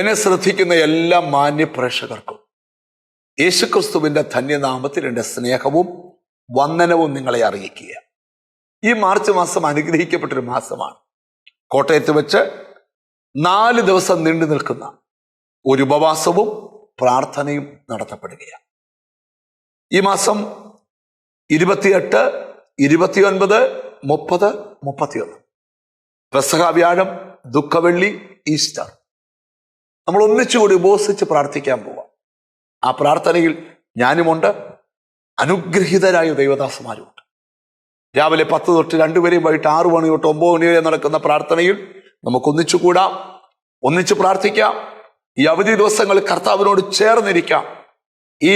എന്നെ ശ്രദ്ധിക്കുന്ന എല്ലാ മാന്യ പ്രേക്ഷകർക്കും യേശുക്രിസ്തുവിന്റെ ധന്യനാമത്തിൽ എൻ്റെ സ്നേഹവും വന്ദനവും നിങ്ങളെ അറിയിക്കുക. ഈ മാർച്ച് മാസം അനുഗ്രഹിക്കപ്പെട്ടൊരു മാസമാണ്. കോട്ടയത്ത് വെച്ച് 4 ദിവസം നീണ്ടു നിൽക്കുന്ന ഒരു ഉപവാസവും പ്രാർത്ഥനയും നടത്തപ്പെടുകയാണ്. ഈ മാസം 28, 29, 30, 31 പെസഹ വ്യാഴം, ദുഃഖവെള്ളി, ഈസ്റ്റർ നമ്മൾ ഒന്നിച്ചുകൂടി ഉപവസിച്ച് പ്രാർത്ഥിക്കാൻ പോവാം. ആ പ്രാർത്ഥനയിൽ ഞാനുമുണ്ട്, അനുഗ്രഹീതരായ ദൈവദാസന്മാരുമുണ്ട്. രാവിലെ 10 തൊട്ട് 2 വരെയും വൈകിട്ട് 6 മണി തൊട്ട് 9 മണി വരെ നടക്കുന്ന പ്രാർത്ഥനയിൽ നമുക്ക് ഒന്നിച്ചു കൂടാം, ഒന്നിച്ച് പ്രാർത്ഥിക്കാം. ഈ അവധി ദിവസങ്ങളിൽ കർത്താവിനോട് ചേർന്നിരിക്കാം. ഈ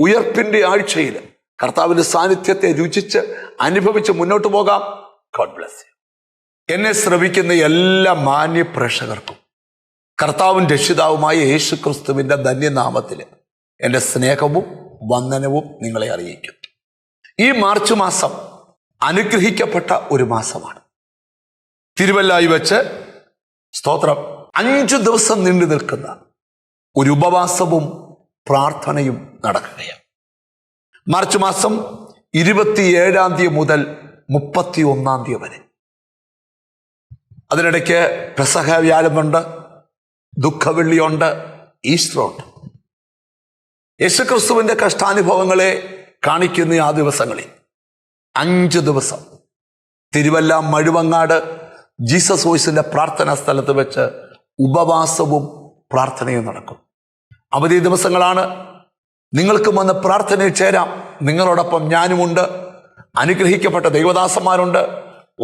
ഉയർപ്പിന്റെ ആഴ്ചയിൽ കർത്താവിന്റെ സാന്നിധ്യത്തെ രുചിച്ച് അനുഭവിച്ച് മുന്നോട്ട് പോകാം. God bless you. എന്നെ ശ്രവിക്കുന്ന എല്ലാ മാന്യ പ്രേക്ഷകർക്കും കർത്താവും രക്ഷിതാവുമായ യേശുക്രിസ്തുവിന്റെ ധന്യനാമത്തിൽ എൻ്റെ സ്നേഹവും വന്ദനവും നിങ്ങളെ അറിയിക്കുന്നു. ഈ മാർച്ച് മാസം അനുഗ്രഹിക്കപ്പെട്ട ഒരു മാസമാണ്. തിരുവല്ലായി വെച്ച് സ്തോത്രം 5 ദിവസം നീണ്ടു നിൽക്കുന്ന ഒരു ഉപവാസവും പ്രാർത്ഥനയും നടക്കുകയാണ്. മാർച്ച് മാസം 27-ാം തീയതി മുതൽ 31-ാം തീയതി വരെ. അതിനിടയ്ക്ക് പെസഹ വ്യാഴമുണ്ട്, ദുഃഖവെള്ളിയുണ്ട്, ഈസ്റ്ററുണ്ട്. യേശുക്രിസ്തുവിന്റെ കഷ്ടാനുഭവങ്ങളെ കാണിക്കുന്ന ആ ദിവസങ്ങളിൽ 5 ദിവസം തിരുവല്ല മഴുവങ്ങാട് ജീസസ് വോയ്സിന്റെ പ്രാർത്ഥനാ സ്ഥലത്ത് വെച്ച് ഉപവാസവും പ്രാർത്ഥനയും നടക്കും. അവധി ദിവസങ്ങളാണ്. നിങ്ങൾക്കും വന്ന് പ്രാർത്ഥനയിൽ ചേരാം. നിങ്ങളോടൊപ്പം ഞാനുമുണ്ട്, അനുഗ്രഹിക്കപ്പെട്ട ദൈവദാസന്മാരുണ്ട്.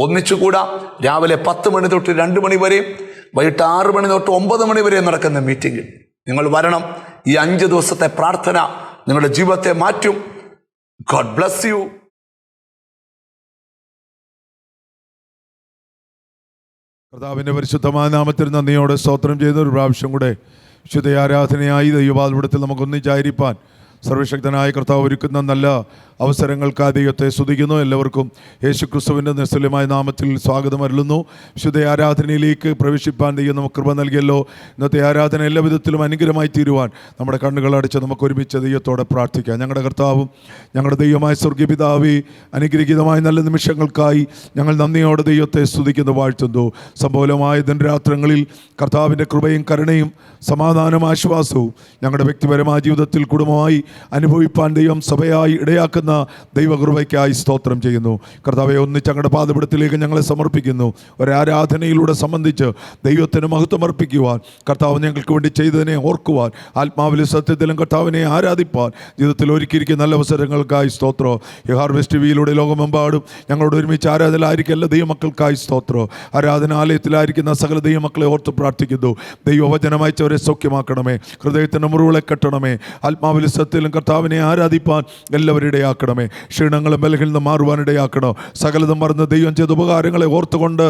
ഒന്നിച്ചുകൂടാം. രാവിലെ 10 മണി തൊട്ട് 2 മണി വരെയും വൈകിട്ട് 6 മണി തൊട്ട് 9 മണി വരെയും നടക്കുന്ന മീറ്റിംഗിൽ നിങ്ങൾ വരണം. ഈ 5 ദിവസത്തെ പ്രാർത്ഥന നിങ്ങളുടെ ജീവിതത്തെ മാറ്റും. God bless you. കർത്താവിൻ്റെ പരിശുദ്ധമായ നാമത്തിൽ നന്ദിയോടെ സ്തോത്രം ചെയ്ത ഒരു പ്രാവശ്യം കൂടെ വിശുദ്ധ ആരാധനയായി ദൈവപാദപീഠത്തിൽ നമുക്ക് ഒന്നിച്ചായിരിക്കാൻ സർവശക്തനായ കർത്താവ് ഒരുക്കുന്ന നല്ല അവസരങ്ങൾക്കായി ദൈവത്തെ സ്തുതിക്കുന്നു. എല്ലാവർക്കും യേശുക്രിസ്തുവിൻ്റെ നിസ്തുല്യമായ നാമത്തിൽ സ്വാഗതം അരുളുന്നു. വിശുദ്ധ ആരാധനയിലേക്ക് പ്രവേശിപ്പാൻ ദൈവം നമുക്ക് കൃപ നൽകിയല്ലോ. ഇന്നത്തെ ആരാധന എല്ലാ വിധത്തിലും അനുഗ്രഹമായി തീരുവാൻ നമ്മുടെ കണ്ണുകൾ അടച്ച് നമുക്ക് ഒരുമിച്ച് ദൈവത്തോടെ പ്രാർത്ഥിക്കാം. ഞങ്ങളുടെ കർത്താവും ഞങ്ങളുടെ ദൈവമായ സ്വർഗീയ പിതാവേ, അനുഗ്രഹീതമായ നല്ല നിമിഷങ്ങൾക്കായി ഞങ്ങൾ നന്ദിയോടെ ദൈവത്തെ സ്തുതിക്കുന്നു, വാഴ്ത്തുന്നു. സംഭവമായ ദിനരാത്രങ്ങളിൽ കർത്താവിൻ്റെ കൃപയും കരുണയും സമാധാനവും ആശ്വാസവും ഞങ്ങളുടെ വ്യക്തിപരമായ ജീവിതത്തിൽ കുടുംബമായി അനുഭവിപ്പാൻ ദൈവം സഭയായി ഇടയാക്കുന്ന ദൈവകൃപയ്ക്കായി സ്തോത്രം ചെയ്യുന്നു. കർത്താവെ, ഒന്നിച്ച് ഞങ്ങളുടെ പാദപീഠത്തിലേക്ക് ഞങ്ങളെ സമർപ്പിക്കുന്നു. ഒരാരാധനയിലൂടെ സംബന്ധിച്ച് ദൈവത്തിന് മഹത്വം അർപ്പിക്കുവാൻ, കർത്താവ് ഞങ്ങൾക്ക് വേണ്ടി ചെയ്തതിനെ ഓർക്കുവാൻ, ആത്മാവിലും സത്യത്തിലും കർത്താവിനെ ആരാധിപ്പാൻ ജീവിതത്തിൽ ഒരുക്കിയിരിക്കുന്ന നല്ല അവസരങ്ങൾക്കായി സ്തോത്രം. ഈ ഹാർവെസ്റ്റ് ടിവിയിലൂടെ ലോകമെമ്പാടും ഞങ്ങളോട് ഒരുമിച്ച് ആരാധനയിലായിരിക്കും എല്ലാ ദൈവമക്കൾക്കായി സ്തോത്രം. ആരാധനാലയത്തിലായിരിക്കുന്ന സകല ദൈവമക്കളെ ഓർത്ത് പ്രാർത്ഥിക്കുന്നു. ദൈവവചനം അയച്ചവരെ സൗഖ്യമാക്കണമേ, ഹൃദയത്തിൻ്റെ മുറിവുകളെ കെട്ടണമേ, ആത്മാവിലും സത്യത്തിലും കർത്താവിനെ ആരാധിപ്പാൻ എല്ലാവരും ഇടയാക്കണമേ. ക്ഷീണങ്ങളും ബലഹിൽ നിന്ന് മാറുവാനിടയാക്കണം. സകലതും മറന്ന് ദൈവം ചെയ്ത ഉപകാരങ്ങളെ ഓർത്തുകൊണ്ട്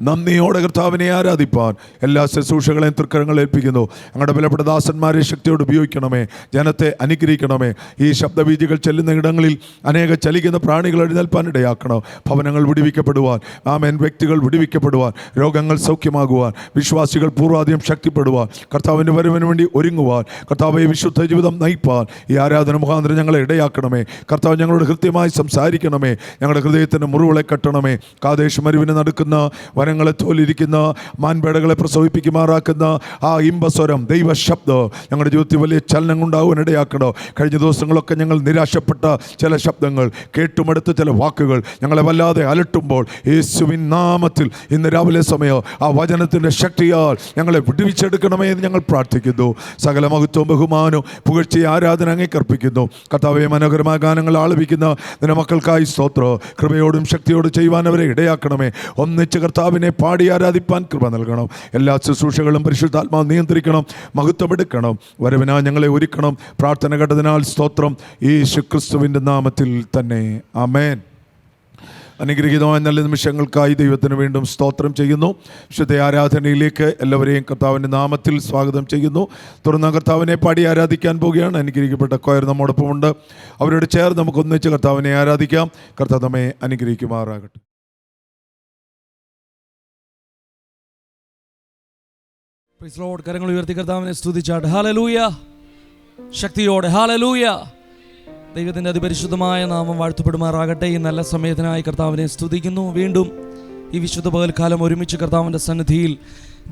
നന്ദിയോടെ കർത്താവിനെ ആരാധിപ്പാൻ എല്ലാ ശുശ്രൂഷകളെയും തൃക്കരങ്ങൾ ഏൽപ്പിക്കുന്നു. ഞങ്ങളുടെ വിലപ്പെട്ട ദാസന്മാരെ ശക്തിയോട് ഉപയോഗിക്കണമേ. ജനത്തെ അനുഗ്രഹിക്കണമേ. ഈ ശബ്ദബീജികൾ ചെല്ലുന്ന ഇടങ്ങളിൽ അനേക ചലിക്കുന്ന പ്രാണികൾ എഴുന്നേൽപ്പാൻ ഇടയാക്കണം. ഭവനങ്ങൾ വിടുവിക്കപ്പെടുവാൻ, ആമേൻ, വ്യക്തികൾ വിടുവിക്കപ്പെടുവാൻ, രോഗങ്ങൾ സൗഖ്യമാകുവാൻ, വിശ്വാസികൾ പൂർവാധികം ശക്തിപ്പെടുവാൻ, കർത്താവിൻ്റെ വരവിന് വേണ്ടി ഒരുങ്ങുവാൻ, കർത്താവെ വിശുദ്ധ ജീവിതം നയിപ്പാൻ ഈ ആരാധന മുഖാന്തരം ഞങ്ങളെ ഇടയാക്കണമേ. കർത്താവ് ഞങ്ങളോട് കൃത്യമായി സംസാരിക്കണമേ. ഞങ്ങളുടെ ഹൃദയത്തിൻ്റെ മുറിവുകളെ കെട്ടണമേ. കാദേശ് മരുവിന് നടക്കുന്ന വനങ്ങളെ തോലിരിക്കുന്ന മാൻപേടകളെ പ്രസവിപ്പിക്കുമാറാക്കുന്ന ആ ഇമ്പസ്വരം, ദൈവശബ്ദം ഞങ്ങളുടെ ജീവിതത്തിൽ വലിയ ചലനം ഉണ്ടാകുവാൻ ഇടയാക്കണം. കഴിഞ്ഞ ദിവസങ്ങളൊക്കെ ഞങ്ങൾ നിരാശപ്പെട്ട ചില ശബ്ദങ്ങൾ, കേട്ടുമടുത്ത ചില വാക്കുകൾ ഞങ്ങളെ വല്ലാതെ അലട്ടുമ്പോൾ യേശുവിൻ നാമത്തിൽ ഇന്ന് രാവിലെ സമയം ആ വചനത്തിൻ്റെ ശക്തിയാൽ ഞങ്ങളെ വിടുവിച്ചെടുക്കണമേ എന്ന് ഞങ്ങൾ പ്രാർത്ഥിക്കുന്നു. സകല മഹത്വവും ബഹുമാനവും പുകഴ്ചയും ആരാധന അങ്ങേക്കർപ്പിക്കുന്നു. കർത്താവേ, മനോഹരമായ ഗാനങ്ങൾ ആലപിക്കുന്ന നിന്റെ മക്കൾക്കായി സ്തോത്രം. കൃപയോടും ശക്തിയോടും ചെയ്യുവാൻ അവരെ ഇടയാക്കണമേ. ഒന്നിച്ച് കർത്താവിനെ പാടി ആരാധിപ്പാൻ കൃപ നൽകണം. എല്ലാ ശുശ്രൂഷകളും പരിശുദ്ധാത്മാവ് നിയന്ത്രിക്കണം, മഹത്വമെടുക്കണം. വരവിനാ ഞങ്ങളെ ഒരുക്കണം. പ്രാർത്ഥന കേട്ടതിനാൽ സ്തോത്രം. യേശുക്രിസ്തുവിൻ്റെ നാമത്തിൽ തന്നെ, ആമേൻ. അനുഗ്രഹീതമായ നല്ല നിമിഷങ്ങൾക്കായി ദൈവത്തിന് വീണ്ടും സ്തോത്രം ചെയ്യുന്നു. വിശുദ്ധ ആരാധനയിലേക്ക് എല്ലാവരെയും കർത്താവിൻ്റെ നാമത്തിൽ സ്വാഗതം ചെയ്യുന്നു. തുടർന്ന് കർത്താവിനെ പാടി ആരാധിക്കാൻ പോവുകയാണ്. അനുഗ്രഹിക്കപ്പെട്ട കൊയർ നമ്മോടൊപ്പമുണ്ട്. അവരോട് ചേർന്ന് നമുക്ക് ഒന്നിച്ച് കർത്താവിനെ ആരാധിക്കാം. കർത്താവ് നമ്മെ അനുഗ്രഹിക്കുമാറാകട്ടെ. Praise Lord. കരങ്ങൾ ഉയർത്തി കർത്താവിനെ സ്തുതിച്ചാട്ടെ. ഹല്ലേലൂയ. ശക്തിയോടെ ഹല്ലേലൂയ. ദൈവത്തിൻ്റെ അതിപരിശുദ്ധമായ നാമം വാഴ്ത്തപ്പെടുമാറാകട്ടെ. ഈ നല്ല സമയത്തിനായി കർത്താവിനെ സ്തുതിക്കുന്നു. വീണ്ടും ഈ വിശുദ്ധ പകൽക്കാലം ഒരുമിച്ച് കർത്താവിൻ്റെ സന്നിധിയിൽ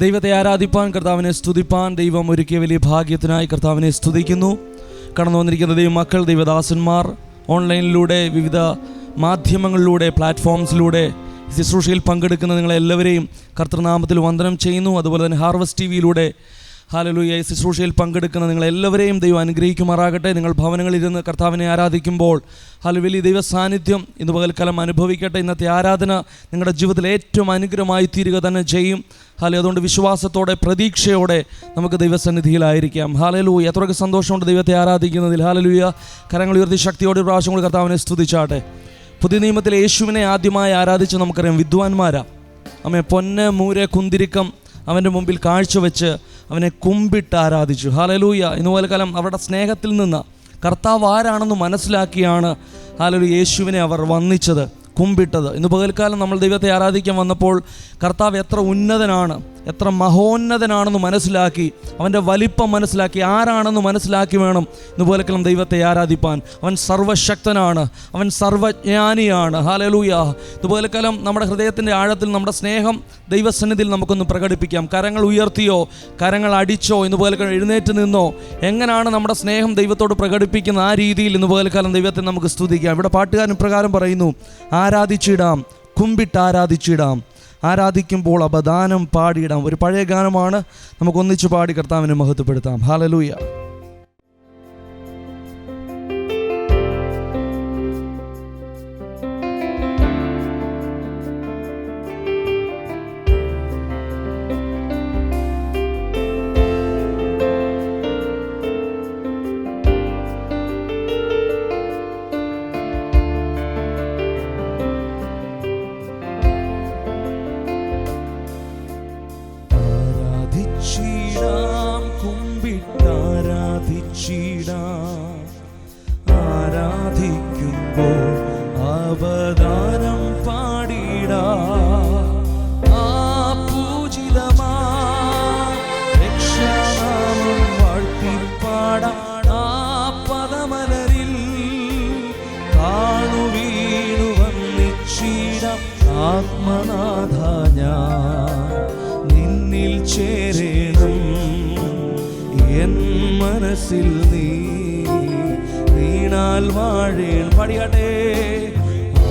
ദൈവത്തെ ആരാധിപ്പാൻ, കർത്താവിനെ സ്തുതിപ്പാൻ ദൈവം ഒരുക്കിയ വലിയ ഭാഗ്യത്തിനായി കർത്താവിനെ സ്തുതിക്കുന്നു. കടന്നു വന്നിരിക്കുന്ന ദൈവമക്കൾ, ദൈവദാസന്മാർ, ഓൺലൈനിലൂടെ വിവിധ മാധ്യമങ്ങളിലൂടെ പ്ലാറ്റ്ഫോംസിലൂടെ ശുശ്രൂഷയിൽ പങ്കെടുക്കുന്ന നിങ്ങളെല്ലാവരെയും കർത്തൃനാമത്തിൽ വന്ദനം ചെയ്യുന്നു. അതുപോലെ തന്നെ ഹാർവസ്റ്റ് ടി വിയിലൂടെ ഹല്ലേലൂയ ശുശ്രൂഷയിൽ പങ്കെടുക്കുന്ന നിങ്ങളെല്ലാവരെയും ദൈവം അനുഗ്രഹിക്കുമാറാകട്ടെ. നിങ്ങൾ ഭവനങ്ങളിലിരുന്ന് കർത്താവിനെ ആരാധിക്കുമ്പോൾ വലിയ ദൈവ സാന്നിധ്യം ഇന്ന് പകൽക്കാലം അനുഭവിക്കട്ടെ. ഇന്നത്തെ ആരാധന നിങ്ങളുടെ ജീവിതത്തിൽ ഏറ്റവും അനുഗ്രഹമായി തീരുക തന്നെ ചെയ്യും. അതുകൊണ്ട് വിശ്വാസത്തോടെ, പ്രതീക്ഷയോടെ നമുക്ക് ദൈവസന്നിധിയിലായിരിക്കാം. ഹല്ലേലൂയ. എത്രയൊക്കെ സന്തോഷമുണ്ട് ദൈവത്തെ ആരാധിക്കുന്നതിൽ. ഹല്ലേലൂയ. കരങ്ങൾ ഉയർത്തി ശക്തിയോടെ ഒരു പ്രാവശ്യം കൂടി കർത്താവിനെ സ്തുതിച്ചാട്ടെ. പുതിയ നിയമത്തിൽ യേശുവിനെ ആദ്യമായി ആരാധിച്ച് നമുക്കറിയാം വിദ്വാൻമാരാ. അമ്മേ പൊന്ന് മൂരെ കുന്തിരിക്കം അവൻ്റെ മുമ്പിൽ കാഴ്ചവെച്ച് അവനെ കുമ്പിട്ട് ആരാധിച്ചു. ഹല്ലേലൂയ. ഇന്ന് പകൽക്കാലം അവരുടെ സ്നേഹത്തിൽ നിന്ന് കർത്താവ് ആരാണെന്ന് മനസ്സിലാക്കിയാണ് ഹല്ലേലൂയ യേശുവിനെ അവർ വന്ദിച്ചത്, കുമ്പിട്ടത്. ഇന്ന് പകൽക്കാലം നമ്മൾ ദൈവത്തെ ആരാധിക്കാൻ വന്നപ്പോൾ കർത്താവ് എത്ര ഉന്നതനാണ്, എത്ര മഹോന്നതനാണെന്ന് മനസ്സിലാക്കി, അവൻ്റെ വലിപ്പം മനസ്സിലാക്കി, ആരാണെന്ന് മനസ്സിലാക്കി വേണം ഇന്ന് പകൽക്കാലം ദൈവത്തെ ആരാധിപ്പാൻ. അവൻ സർവശക്തനാണ്, അവൻ സർവജ്ഞാനിയാണ്. ഹല്ലേലൂയ. ഇന്ന് പകൽക്കാലം നമ്മുടെ ഹൃദയത്തിൻ്റെ ആഴത്തിൽ നമ്മുടെ സ്നേഹം ദൈവസന്നിധിയിൽ നമുക്കൊന്ന് പ്രകടിപ്പിക്കാം. കരങ്ങൾ ഉയർത്തിയോ, കരങ്ങൾ അടിച്ചോ, ഇന്ന് പകൽക്കാലം എഴുന്നേറ്റ് നിന്നോ, എങ്ങനെയാണ് നമ്മുടെ സ്നേഹം ദൈവത്തോട് പ്രകടിപ്പിക്കുന്ന ആ രീതിയിൽ ഇന്ന് പകൽക്കാലം ദൈവത്തെ നമുക്ക് സ്തുതിക്കാം. ഇവിടെ പാട്ടുകാരൻ പ്രകാരം പറയുന്നു, ആരാധിച്ചിടാം, കുമ്പിട്ട് ആരാധിച്ചിടാം, ആരാധിക്കുമ്പോൾ അപദാനം പാടിയിടാം. ഒരു പഴയ ഗാനമാണ്, നമുക്ക് ഒന്നിച്ചു പാടി കർത്താവിനെ മഹത്വപ്പെടുത്താം. ഹല്ലേലൂയ. ആരാധിക്കുമ്പോൾ അവദാനം പാടിടാ, ആ പൂജിതമാ രക്ഷാനാമം വാഴ്ത്തിപ്പാടാം. ആ പദമലരിൽ കാണു വീണു വന്നിച്ചിടാം. ആത്മനാഥ ഞാൻ നിന്നിൽ ചേരേണം, എൻ മനസ്സിൽ നീ നീണാൽ വാഴേൻ. പാടിയാട്ടെ.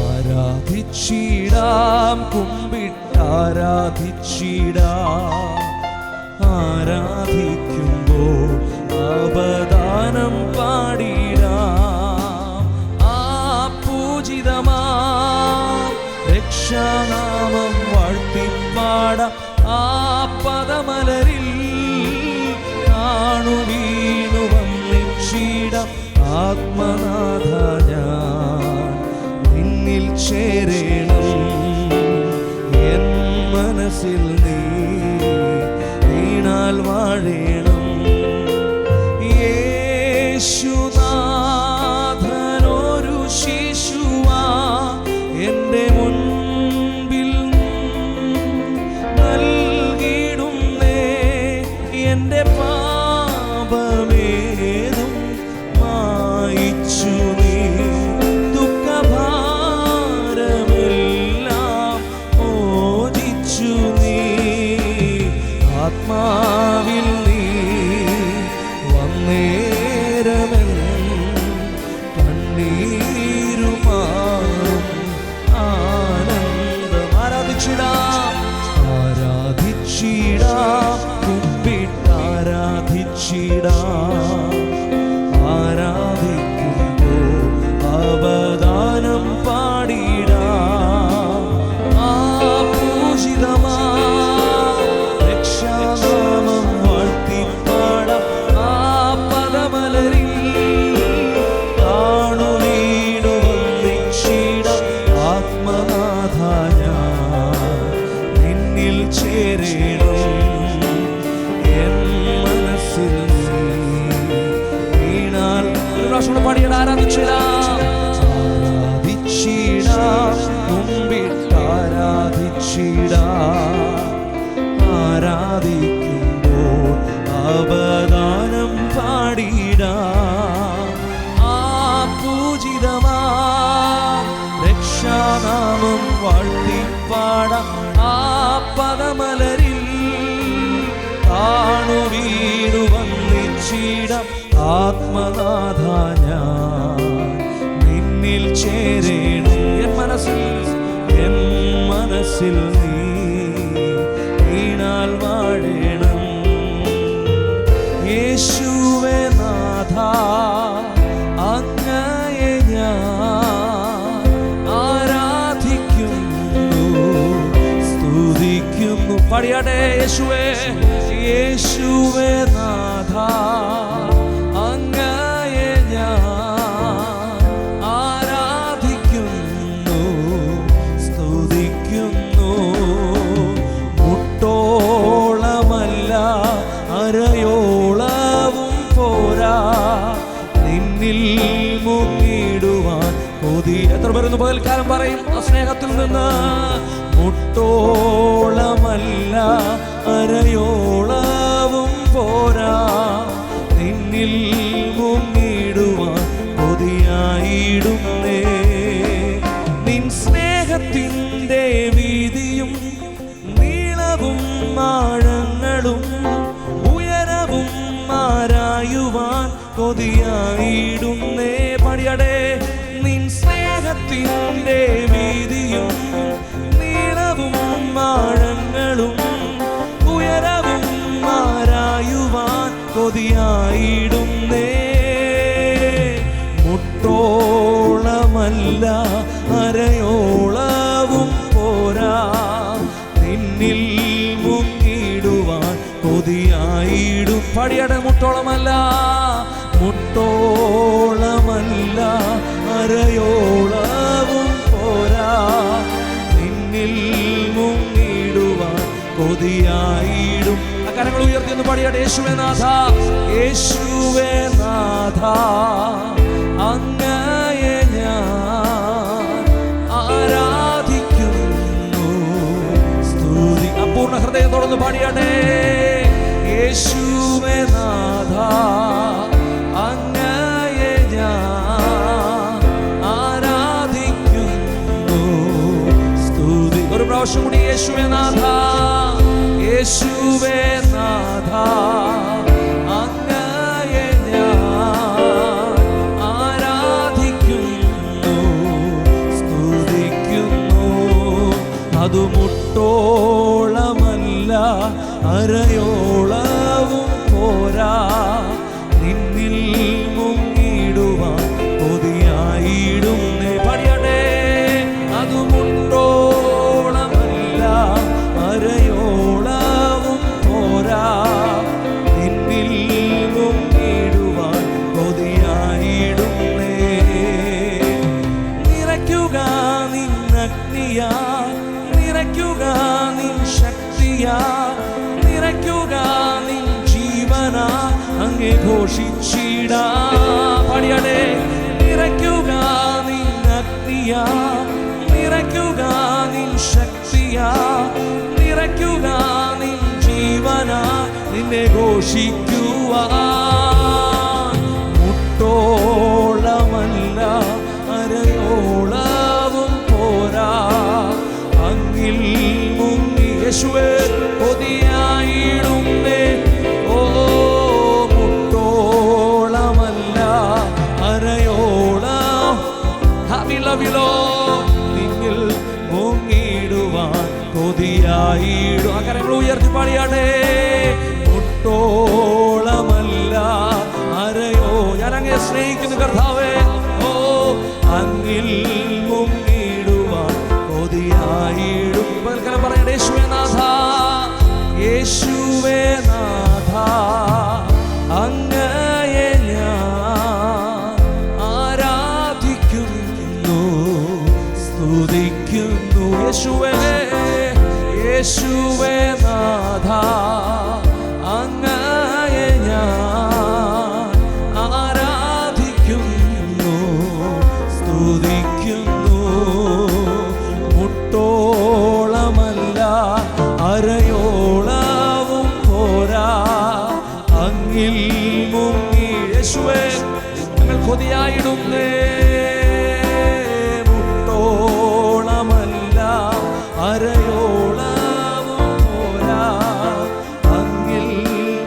ആരാധിച്ചിടാം, കുമ്പിട്ടാരാധിച്ചിടാം, ആരാധിക്കുമ്പോൾ അവദാനം പാടിടാം. ആ പൂജിതമാ രക്ഷാനാമം വാഴ്ത്തിപ്പാടാം. ആ പദമലരിൽ കാണു വീണു വന്നിച്ചിടാം. ആത്മനാഥ ഞാൻ നിന്നിൽ ചേരേണം, എൻ മനസ്സിൽ നീ നീണാൽ വാഴേണം. യേശുനാഥനൊരു ശിശുവാ എൻ്റെ മുൻപിൽ നൽകിടുന്നേ, എൻ്റെ പാപമേതും മായിച്ചു നീ, ദുഃഖഭാരമെല്ലാം മോചിച്ചു നീ. ആത്മാവിൽ നീ വന്നേരമെൻ കണ്ണീരുമാറും ആനന്ദം. ആരാധിച്ചിടാം, ആരാധിച്ചിടാം, കുമ്പിട്ടാരാധിച്ചിടാം, ആരാധിക്കുമ്പോൾ അവദാനം പാടിടാം. ആ പൂജിതമാ രക്ഷാനാമം വാഴ്ത്തിപ്പാടാം. ആ പദമലരിൽ കാണു വീണു വന്നിച്ചിടാം. ആത്മനാഥ ഞാൻ നിന്നിൽ ചേരേണം, എൻ മനസ്സിൽ വീണാൽ. ഒരു പ്രാവശ്യം പാടിയാണ്. ആരാധിച്ചിടാം, ആരാധിച്ചിടാം, മുമ്പിട്ടാരാധിച്ചിടാം, ആരാധിക്കുമ്പോൾ ഘോഷിച്ചിടാം ആത്മനാഥ ഞാൻ നിന്നിൽ ചേരേണം. എൻ മനസ്സിൽ നീ വീണാൽ വാഴേണം. യേശുവേ നാഥ അങ്ങയെ ഞാൻ ആരാധിക്കുന്നു സ്തുതിക്കുന്നു. പാടിയാട്ടെ. യേശുവേ നാഥ അങ്ങയെ ഞാൻ ആരാധിക്കുന്നു സ്തുതിക്കുന്നു. മുട്ടോളമല്ല അരയോളവും പോരാ നിന്നിൽ മുങ്ങിടുവാൻ കൊതി. എത്ര പേരൊന്ന് പകൽക്കാലം പറയും ആ സ്നേഹത്തിൽ നിന്ന്? മുട്ടോളമല്ല അരയോളവും പോരാ നിന്നിൽ മുങ്ങിടുവാൻ കൊതിയായിടുന്നേ. നിൻ സ്നേഹത്തിൻ്റെ വീതിയും നീളവും ആഴങ്ങളും ഉയരവും ആരായുവാൻ കൊതിയായിടുന്നേ. പടിയടേ. നിൻ സ്നേഹത്തിൻ്റെ വീതിയും നീളവും ആഴങ്ങളും ഉയരവും ആരായുവാൻ കൊതിയായിടുന്നേ. മുട്ടോളമല്ല അരയോളവും പോരാ നിന്നിൽ മുങ്ങിടുവാൻ കൊതിയായിടും. പടിയട. മുട്ടോളമല്ല അരയോളവും പോരാ നിന്നിൽ മുങ്ങിടുവാൻ കൊതിയായിടും. കരങ്ങൾ ഉയർത്തിയൊന്ന് പാടിയാട്ടെ. യേശുവേ നാഥ അങ്ങയെ ഞാൻ ആരാധിക്കുന്നു സ്തുതി. അപൂർണ്ണ ഹൃദയത്തോടൊന്ന് പാടിയാട്ടെ. യേശുവേ നാഥ അങ്ങയെ ഞാൻ ആരാധിക്കുന്നു സ്തുതി. ഒരു പ്രാവശ്യം കൂടി. യേശുവേ നാഥ അങ്ങയെ ഞാൻ ആരാധിക്കുന്നു സ്തുതിക്കുന്നു. അത് മുട്ടോളമല്ല അരയോളവും പോരാ നിന്നിൽ മുങ്ങിടുവാൻ കൊതിയായിടുന്നേ. പടിയടേ. അത് മുട്ടോളമല്ല അരയോളവും പോരാ നിന്നിൽ മുങ്ങിടുവാൻ കൊതിയായിടുന്നേ. നിറയ്ക്കുക നിന്നഗ്നിയാ, നിറയ്ക്കുക നിൻ ശക്തിയാ, നിറയ്ക്കുക നിൻ ജീവനാ അങ്ങേ ഘോഷിച്ചിടാ. പാടിയാടേ. നിറയ്ക്കുക നിന്നഗ്നിയാ, നിറയ്ക്കുക നിൻ ശക്തിയാ, നിറയ്ക്കുക നിൻ ജീവനാ നിന്നെ ഘോഷിക്കുവാൻ. മുട്ടോളമല്ല അരയോളവും പോരാ അങ്ങിൽ മുങ്ങി യേശുവേ കൊതിയായിടുന്നേ. ഓ മുട്ടോളമല്ല അരയോളം നിന്നിൽ മുങ്ങിടുവാൻ കൊതിയായിടും. ആ കരങ്ങൾ ഉയർത്തി പാടിയാട്ടെ. മുട്ടോളമല്ല അരയോ. ഞാൻ അങ്ങയെ സ്നേഹിക്കുന്നു കർത്താവേ. ഓ അങ്ങിൽ മുങ്ങിടുവാൻ കൊതിയായിടും. പകൽക്കാലം പറയട്ടെ. യേശുവേ നാഥ അങ്ങയെ ഞാൻ ആരാധിക്കുന്നു സ്തുതിക്കുന്നു. യേശുവേ നാഥ അങ്ങയെ ഞാൻ ആരാധിക്കുന്നു സ്തുതിക്കുന്നു. മുട്ടോളമല്ല അരയോളവും പോരാ അങ്ങിൽ മുങ്ങി യേശുവേ ഞങ്ങൾ കൊതിയായിടുന്നേ. മുട്ടോളമല്ല അരയോളവും പോരാ അങ്ങിൽ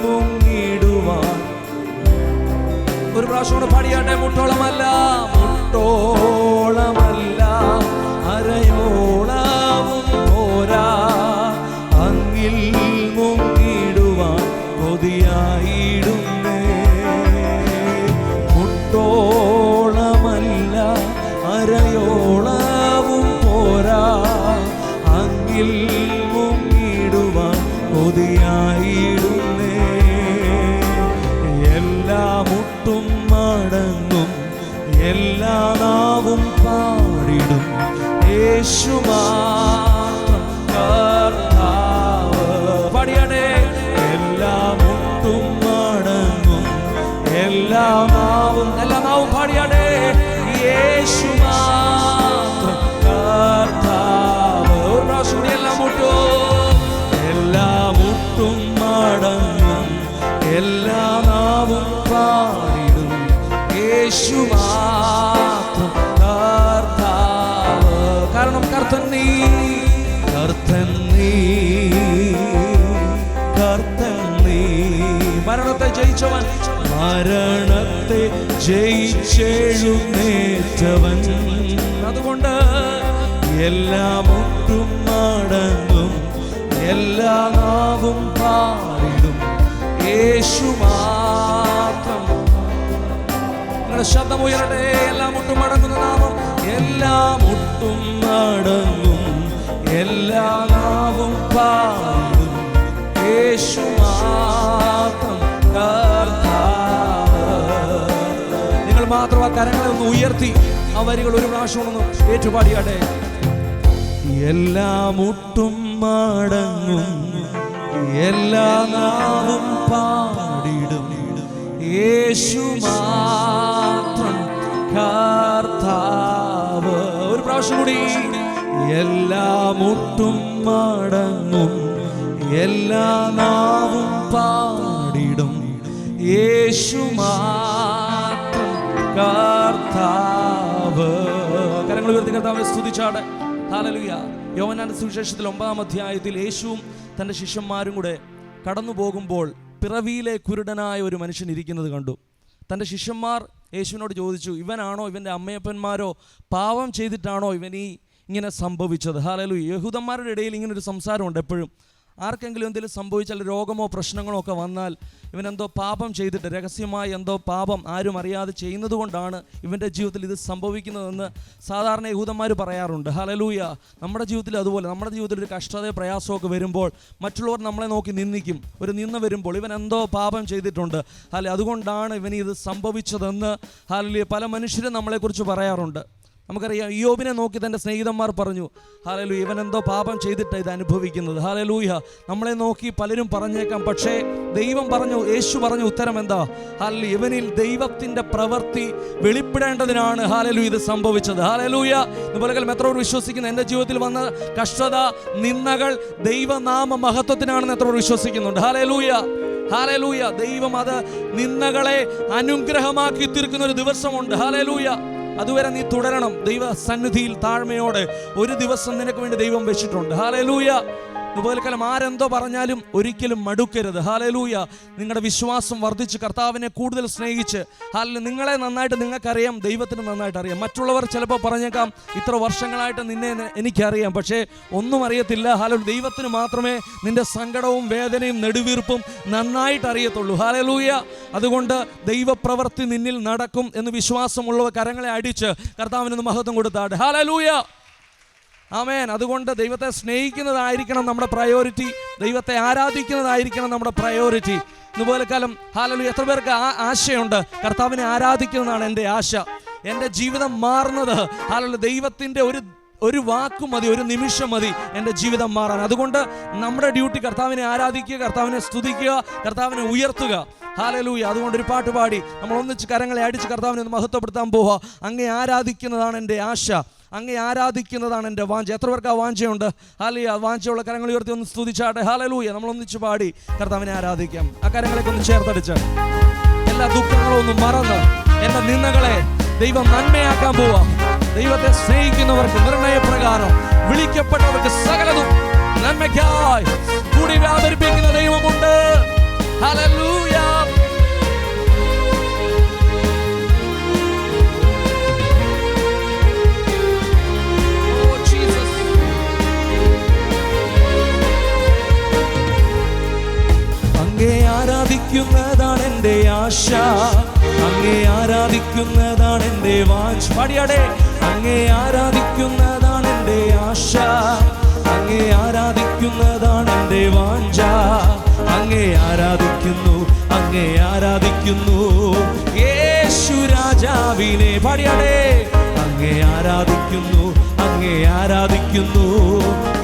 മുങ്ങിടുവാൻ പാടിടും. യേശു മാത്രം കർത്താവ്. പാടിയാടേ. എല്ലാ മുട്ടും മടങ്ങും, എല്ലാ നാവും പാടിയാടേ. യേശു മാത്രം കർത്താവ്. ഒരു പ്രാവശ്യം കൂടി എല്ലാ മുട്ടും മടങ്ങും, എല്ലാ നാവും പാടിടും. യേശു മാത്രം കർത്താവ്. കാരണം കർത്തൻ നീ, കർത്തൻ നീ, കർത്തൻ നീ. മരണത്തെ ജയിച്ചവൻ, മരണത്തെ ജയിച്ചെഴുന്നേറ്റവൻ. അതുകൊണ്ട് എല്ലാ മുട്ടും മടങ്ങും, എല്ലാ നാവും പാടിടും. യേശു മാത്രം. നിങ്ങളുടെ ശബ്ദം ഉയരട്ടെ. എല്ലാ മുട്ടും മടങ്ങുന്ന നാമം. എല്ലാ മുട്ടും മടങ്ങും, എല്ലാ നാവും പാടും. യേശു മാത്രം കർത്താവ്. നിങ്ങൾ മാത്രം ആ കരങ്ങളെ ഒന്ന് ഉയർത്തി ആ വരികൾ ഒരു പ്രാവശ്യം ഒന്ന് ഏറ്റുപാടിയാട്ടെ. എല്ലാ മുട്ടും മടങ്ങും, എല്ലാ നാവും പാടിടും. യേശു മാത്രം കർത്താവ്. ഒരു പ്രാവശ്യം കൂടി. എല്ലാ മുട്ടും മടങ്ങും, എല്ലാ നാവും പാടിടും. യേശു മാത്രം കർത്താവ്. കരങ്ങൾ ഉയർത്തി കർത്താവെ സ്തുതിച്ചാട്ടെ. ഹല്ലേലൂയ. യോഹന്നാന്റെ സുവിശേഷത്തിൽ 9-ാം അധ്യായത്തിൽ യേശുവും തൻ്റെ ശിഷ്യന്മാരും കൂടെ കടന്നു പോകുമ്പോൾ പിറവിയിലെ കുരുടനായ ഒരു മനുഷ്യൻ ഇരിക്കുന്നത് കണ്ടു. തൻ്റെ ശിഷ്യന്മാർ യേശുവിനോട് ചോദിച്ചു, ഇവനാണോ, ഇവൻ്റെ അമ്മയപ്പന്മാരോ പാപം ചെയ്തിട്ടാണോ ഇങ്ങനെ സംഭവിച്ചത്? ഹല്ലേലൂയ. യഹൂദന്മാരുടെ ഇടയിൽ ഇങ്ങനൊരു സംസാരമുണ്ട് എപ്പോഴും. ആർക്കെങ്കിലും എന്തെങ്കിലും സംഭവിച്ചാൽ, രോഗമോ പ്രശ്നങ്ങളോ ഒക്കെ വന്നാൽ, ഇവനെന്തോ പാപം ചെയ്തിട്ട്, രഹസ്യമായി എന്തോ പാപം ആരും അറിയാതെ ചെയ്യുന്നത് കൊണ്ടാണ് ഇവൻ്റെ ജീവിതത്തിൽ ഇത് സംഭവിക്കുന്നതെന്ന് സാധാരണ യഹൂദന്മാർ പറയാറുണ്ട്. ഹല്ലേലൂയ. നമ്മുടെ ജീവിതത്തിൽ അതുപോലെ, നമ്മുടെ ജീവിതത്തിൽ ഒരു കഷ്ടതയോ പ്രയാസമൊക്കെ വരുമ്പോൾ മറ്റുള്ളവർ നമ്മളെ നോക്കി നിന്ദിക്കും. ഒരു നിന്ന വരുമ്പോൾ ഇവൻ എന്തോ പാപം ചെയ്തിട്ടുണ്ട്, അല്ലെ, അതുകൊണ്ടാണ് ഇവന് ഇത് സംഭവിച്ചതെന്ന് ഹല്ലേലൂയ പല മനുഷ്യരും നമ്മളെക്കുറിച്ച് പറയാറുണ്ട്. നമുക്കറിയാം, ഇയ്യോബിനെ നോക്കി തൻ്റെ സ്നേഹിതന്മാർ പറഞ്ഞു, ഹല്ലേലൂയ, ഇവനെന്തോ പാപം ചെയ്തിട്ടാണ് ഇത് അനുഭവിക്കുന്നത്. ഹല്ലേലൂയ. നമ്മളെ നോക്കി പലരും പറഞ്ഞേക്കാം, പക്ഷേ ദൈവം പറഞ്ഞു, യേശു പറഞ്ഞു ഉത്തരം എന്താ? ഹല്ലേലൂയ, ഇവനിൽ ദൈവത്തിൻ്റെ പ്രവൃത്തി വെളിപ്പെടേണ്ടതിനാണ് ഹല്ലേലൂയ ഇത് സംഭവിച്ചത്. ഹല്ലേലൂയ. ഇതുപോലെ എത്ര വിശ്വസിക്കുന്നു എൻ്റെ ജീവിതത്തിൽ വന്ന കഷ്ടത, നിന്ദകൾ ദൈവനാമ മഹത്വത്തിനാണെന്ന് എത്ര വിശ്വസിക്കുന്നുണ്ട്? ഹല്ലേലൂയ. ഹല്ലേലൂയ. ദൈവം അത് നിന്ദകളെ അനുഗ്രഹമാക്കി തീർക്കുന്ന ഒരു ദിവസമുണ്ട്. ഹല്ലേലൂയ. അതുവരെ നീ തുടരണം. ദൈവ സന്നിധിയിൽ താഴ്മയോടെ ഒരു ദിവസം നിനക്ക് വേണ്ടി ദൈവം വെച്ചിട്ടുണ്ട്. ഹല്ലേലൂയ. ഇതുപോലെ ആരെന്തോ പറഞ്ഞാലും ഒരിക്കലും മടുക്കരുത്. ഹല്ലേലൂയ. നിങ്ങളുടെ വിശ്വാസം വർദ്ധിച്ച് കർത്താവിനെ കൂടുതൽ സ്നേഹിച്ച്, നിങ്ങളെ നന്നായിട്ട് നിങ്ങൾക്കറിയാം, ദൈവത്തിന് നന്നായിട്ട് അറിയാം. മറ്റുള്ളവർ ചിലപ്പോൾ പറഞ്ഞേക്കാം, ഇത്ര വർഷങ്ങളായിട്ട് നിന്നെ എനിക്കറിയാം, പക്ഷേ ഒന്നും അറിയത്തില്ല. ഹല്ലേലൂയ. ദൈവത്തിന് മാത്രമേ നിന്റെ സങ്കടവും വേദനയും നെടുവീർപ്പും നന്നായിട്ട് അറിയത്തുള്ളൂ. ഹല്ലേലൂയ. അതുകൊണ്ട് ദൈവപ്രവൃത്തി നിന്നിൽ നടക്കും എന്ന് വിശ്വാസമുള്ളവർ കരങ്ങളെ അടിച്ച് കർത്താവിന് മഹത്വം കൊടുത്താട്ടെ. ഹല്ലേലൂയ. ആമേൻ. അതുകൊണ്ട് ദൈവത്തെ സ്നേഹിക്കുന്നതായിരിക്കണം നമ്മുടെ പ്രയോറിറ്റി. ദൈവത്തെ ആരാധിക്കുന്നതായിരിക്കണം നമ്മുടെ പ്രയോറിറ്റി. ഇതുപോലെ ഹല്ലേലൂയ. എത്ര പേർക്ക് ആശയുണ്ട്? കർത്താവിനെ ആരാധിക്കുന്നതാണ് എൻ്റെ ആശ. എൻ്റെ ജീവിതം മാറുന്നത് ഹല്ലേലൂയ ദൈവത്തിൻ്റെ ഒരു വാക്ക് മതി, ഒരു നിമിഷം മതി എൻ്റെ ജീവിതം മാറാൻ. അതുകൊണ്ട് നമ്മുടെ ഡ്യൂട്ടി കർത്താവിനെ ആരാധിക്കുക, കർത്താവിനെ സ്തുതിക്കുക, കർത്താവിനെ ഉയർത്തുക. ഹല്ലേലൂയ. അതുകൊണ്ട് ഒരു പാട്ട് പാടി നമ്മൾ ഒന്നിച്ച് കരങ്ങളെ അടിച്ച് കർത്താവിനെ ഒന്ന് മഹത്വപ്പെടുത്താൻ പോവുക. അങ്ങേ ആരാധിക്കുന്നതാണ് എൻ്റെ ആശ, അങ്ങേ ആരാധിക്കുന്നതാണ് എൻ്റെ വാഞ്ച. എത്ര പേർക്ക് ആ വാഞ്ചയുണ്ട്? ഹല്ലേലൂയ. വാഞ്ചയുള്ള കരങ്ങൾ ഉയർത്തി ഒന്ന് സ്തുതിച്ചാട്ടെ. ഹല്ലേലൂയ. നമ്മൾ ഒന്നിച്ച് പാടി കർത്താവിനെ ആരാധിക്കാം. ആ കരങ്ങളൊക്കെ ഒന്ന് ചേർത്തടിച്ച് എല്ലാ ദുഃഖങ്ങളും ഒന്ന് മറന്ന് എൻ്റെ നിന്ദകളെ ദൈവം നന്മയാക്കാൻ പോവാ. ദൈവത്തെ സ്നേഹിക്കുന്നവർക്ക് നിർണയപ്രകാരം വിളിക്കപ്പെട്ടവർക്ക് സകലതും നന്മയ്ക്കായി കൂടി വ്യാപരിപ്പിക്കുന്ന ദൈവമുണ്ട്. ഹല്ലേലൂയ. അങ്ങേ ആരാധിക്കുന്നതാണ് എൻ്റെ ആശ, അങ്ങേ ആരാധിക്കുന്നതാണ് എൻ്റെ വാഞ്ച. പാടിയാടേ. അങ്ങേ ആരാധിക്കുന്നതാണ് എൻ്റെ ആശ, അങ്ങേ ആരാധിക്കുന്നതാണ് എൻ്റെ വാഞ്ച. അങ്ങേ ആരാധിക്കുന്നു, അങ്ങേ ആരാധിക്കുന്നു യേശു രാജാവിനെ. പാടിയാടേ. അങ്ങേ ആരാധിക്കുന്നു, അങ്ങേ ആരാധിക്കുന്നു.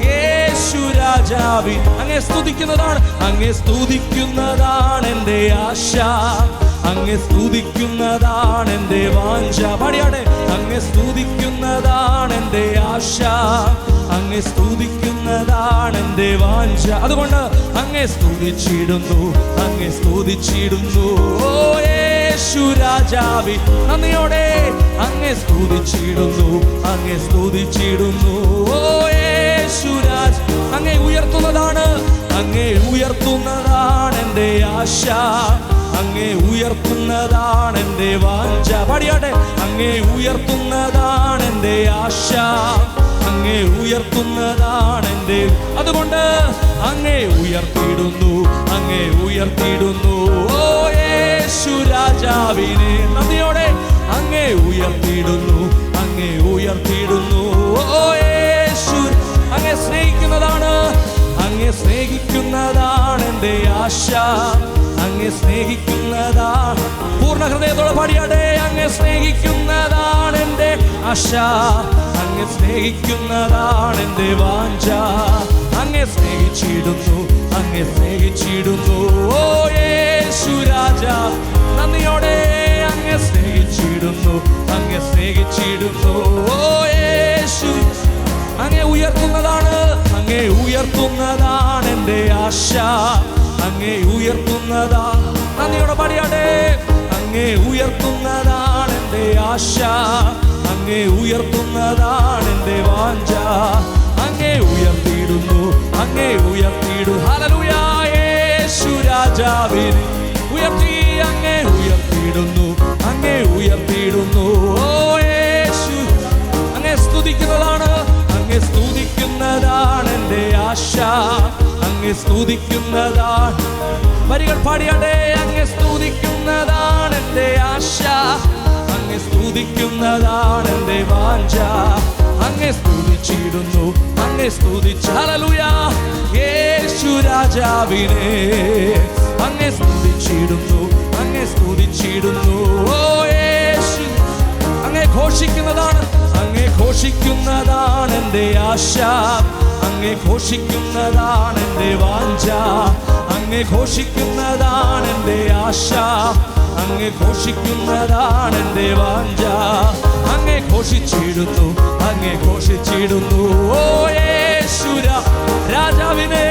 യേശു രാജാവിൻ അങ്ങേ സ്തുതിക്കുന്നതാണ്, അങ്ങേ സ്തുതിക്കുന്നതാണ് എൻ്റെ ആശ, അങ്ങേ സ്തുതിക്കുന്നതാണ് എൻ്റെ വാഞ്ച. പാടിയാടെ, അങ്ങേ സ്തുതിക്കുന്നതാണ് എൻ്റെ ആശ, അങ്ങേ സ്തുതിക്കുന്നതാണ് എൻ്റെ വാഞ്ച. അതുകൊണ്ട് അങ്ങേ സ്തുതിച്ചിടുന്നു, അങ്ങേ സ്തുതിച്ചിടുന്നു. ഓ യേശു രാജാവി നന്ദിയോടെ അങ്ങേ സ്തുതിച്ചിടുന്നു, അങ്ങേ സ്തുതിച്ചിടുന്നു. ഓ യേശു രാജ അങ്ങേ ഉയർത്തുന്നതാണ്, അങ്ങേ ഉയർത്തുന്നതാണ് എൻ്റെ ആശ, അങ്ങേ ഉയർത്തുന്നതാണ് എൻ്റെ വാഞ്ച. പാടിയാട്ടെ, അങ്ങേ ഉയർത്തുന്നതാണ് എൻ്റെ ആശ, അങ്ങേ ഉയർത്തുന്നതാണ് എൻ്റെ. അതുകൊണ്ട് അങ്ങേ ഉയർത്തിയിടുന്നു, അങ്ങേ ഉയർത്തിയിടുന്നു. ഓ യേശു രാജാവിനെ നന്ദിയോടെ അങ്ങേ ഉയർത്തിയിടുന്നു, അങ്ങേ ഉയർത്തിയിടുന്നു. ഓ യേശു അങ്ങേ സ്നേഹിക്കുന്നതാണ്, അങ്ങേ സ്നേഹിക്കുന്നതാണ് എൻ്റെ ആശ, അങ്ങേ സ്നേഹിക്കുന്നതാണ്. പൂർണ്ണ ഹൃദയത്തോടെ പാടിയാടെ, അങ്ങേ സ്നേഹിക്കുന്നതാണ് എൻ്റെ ആശ, അങ്ങേ സ്നേഹിക്കുന്നതാണ് എൻ്റെ വാഞ്ച. അങ്ങേ സ്നേഹിച്ചിടുന്നു, അങ്ങേ സ്നേഹിച്ചിടുന്നു. ഓ യേശു രാജാ നന്ദിയോടെ അങ്ങേ സ്നേഹിച്ചിടുന്നു, അങ്ങേ സ്നേഹിച്ചിടുന്നു. ഓ യേശു അങ്ങേ ഉയർത്തുന്നതാണ്, അങ്ങേ ഉയർത്തുന്നതാണ് എൻ്റെ ആശ, അങ്ങേ ഉയർത്തുന്നതാ. നന്ദിയോടെ പാടിയാടെ, അങ്ങേ ഉയർത്തുന്നതാണ് എൻ്റെ ആശ, അങ്ങേ ഉയർത്തുന്നതാണ് എൻ്റെ വാഞ്ച. അങ്ങേ ഉയർത്തിയിടുന്നു, അങ്ങേ ഉയർത്തിയിടും. ഹല്ലേലൂയ. യേശു രാജാവിനെ ഉയർത്തി, അങ്ങേ ഉയർത്തിയിടുന്നു, അങ്ങേ ഉയർത്തിയിടുന്നു. ഓ യേശു അങ്ങേ സ്തുതിക്കുന്നതാണ്, അങ്ങേ സ്തുതിക്കുന്നതാണ് എൻ്റെ ആശ, അങ്ങേ സ്തുതിക്കുന്നതാണ്. വരികൾ പാടിയാടെ, അങ്ങേ സ്തുതിക്കുന്നതാണ് എൻ്റെ ആശ, അങ്ങേ സ്തുതിക്കുന്നതാണ് എൻ്റെ വാഞ്ച. അങ്ങേ സ്തുതിച്ചിടുന്നു, അങ്ങേ സ്തുതിച്ച്. ഹല്ലേലൂയ. യേശു രാജാവിനെ അങ്ങേ സ്തുതിച്ചിടുന്നു, അങ്ങേ സ്തുതിച്ചിടുന്നു. ഓ യേശു അങ്ങേ ഘോഷിക്കുന്നതാണ്, അങ്ങേ ഘോഷിക്കുന്നതാണ് എൻ്റെ ആശ, അങ്ങേ ഘോഷിക്കുന്നതാണ് എൻ്റെ വാഞ്ച. അങ്ങേ ഘോഷിക്കുന്നതാണ് എൻ്റെ ആശ, അങ്ങേ ഘോഷിക്കുന്നതാണ് എൻ്റെ വാഞ്ച. അങ്ങേ ഘോഷിച്ചിടുന്നു, അങ്ങേ ഘോഷിച്ചിടുന്നു. ഓ യേശു രാജാവിനെ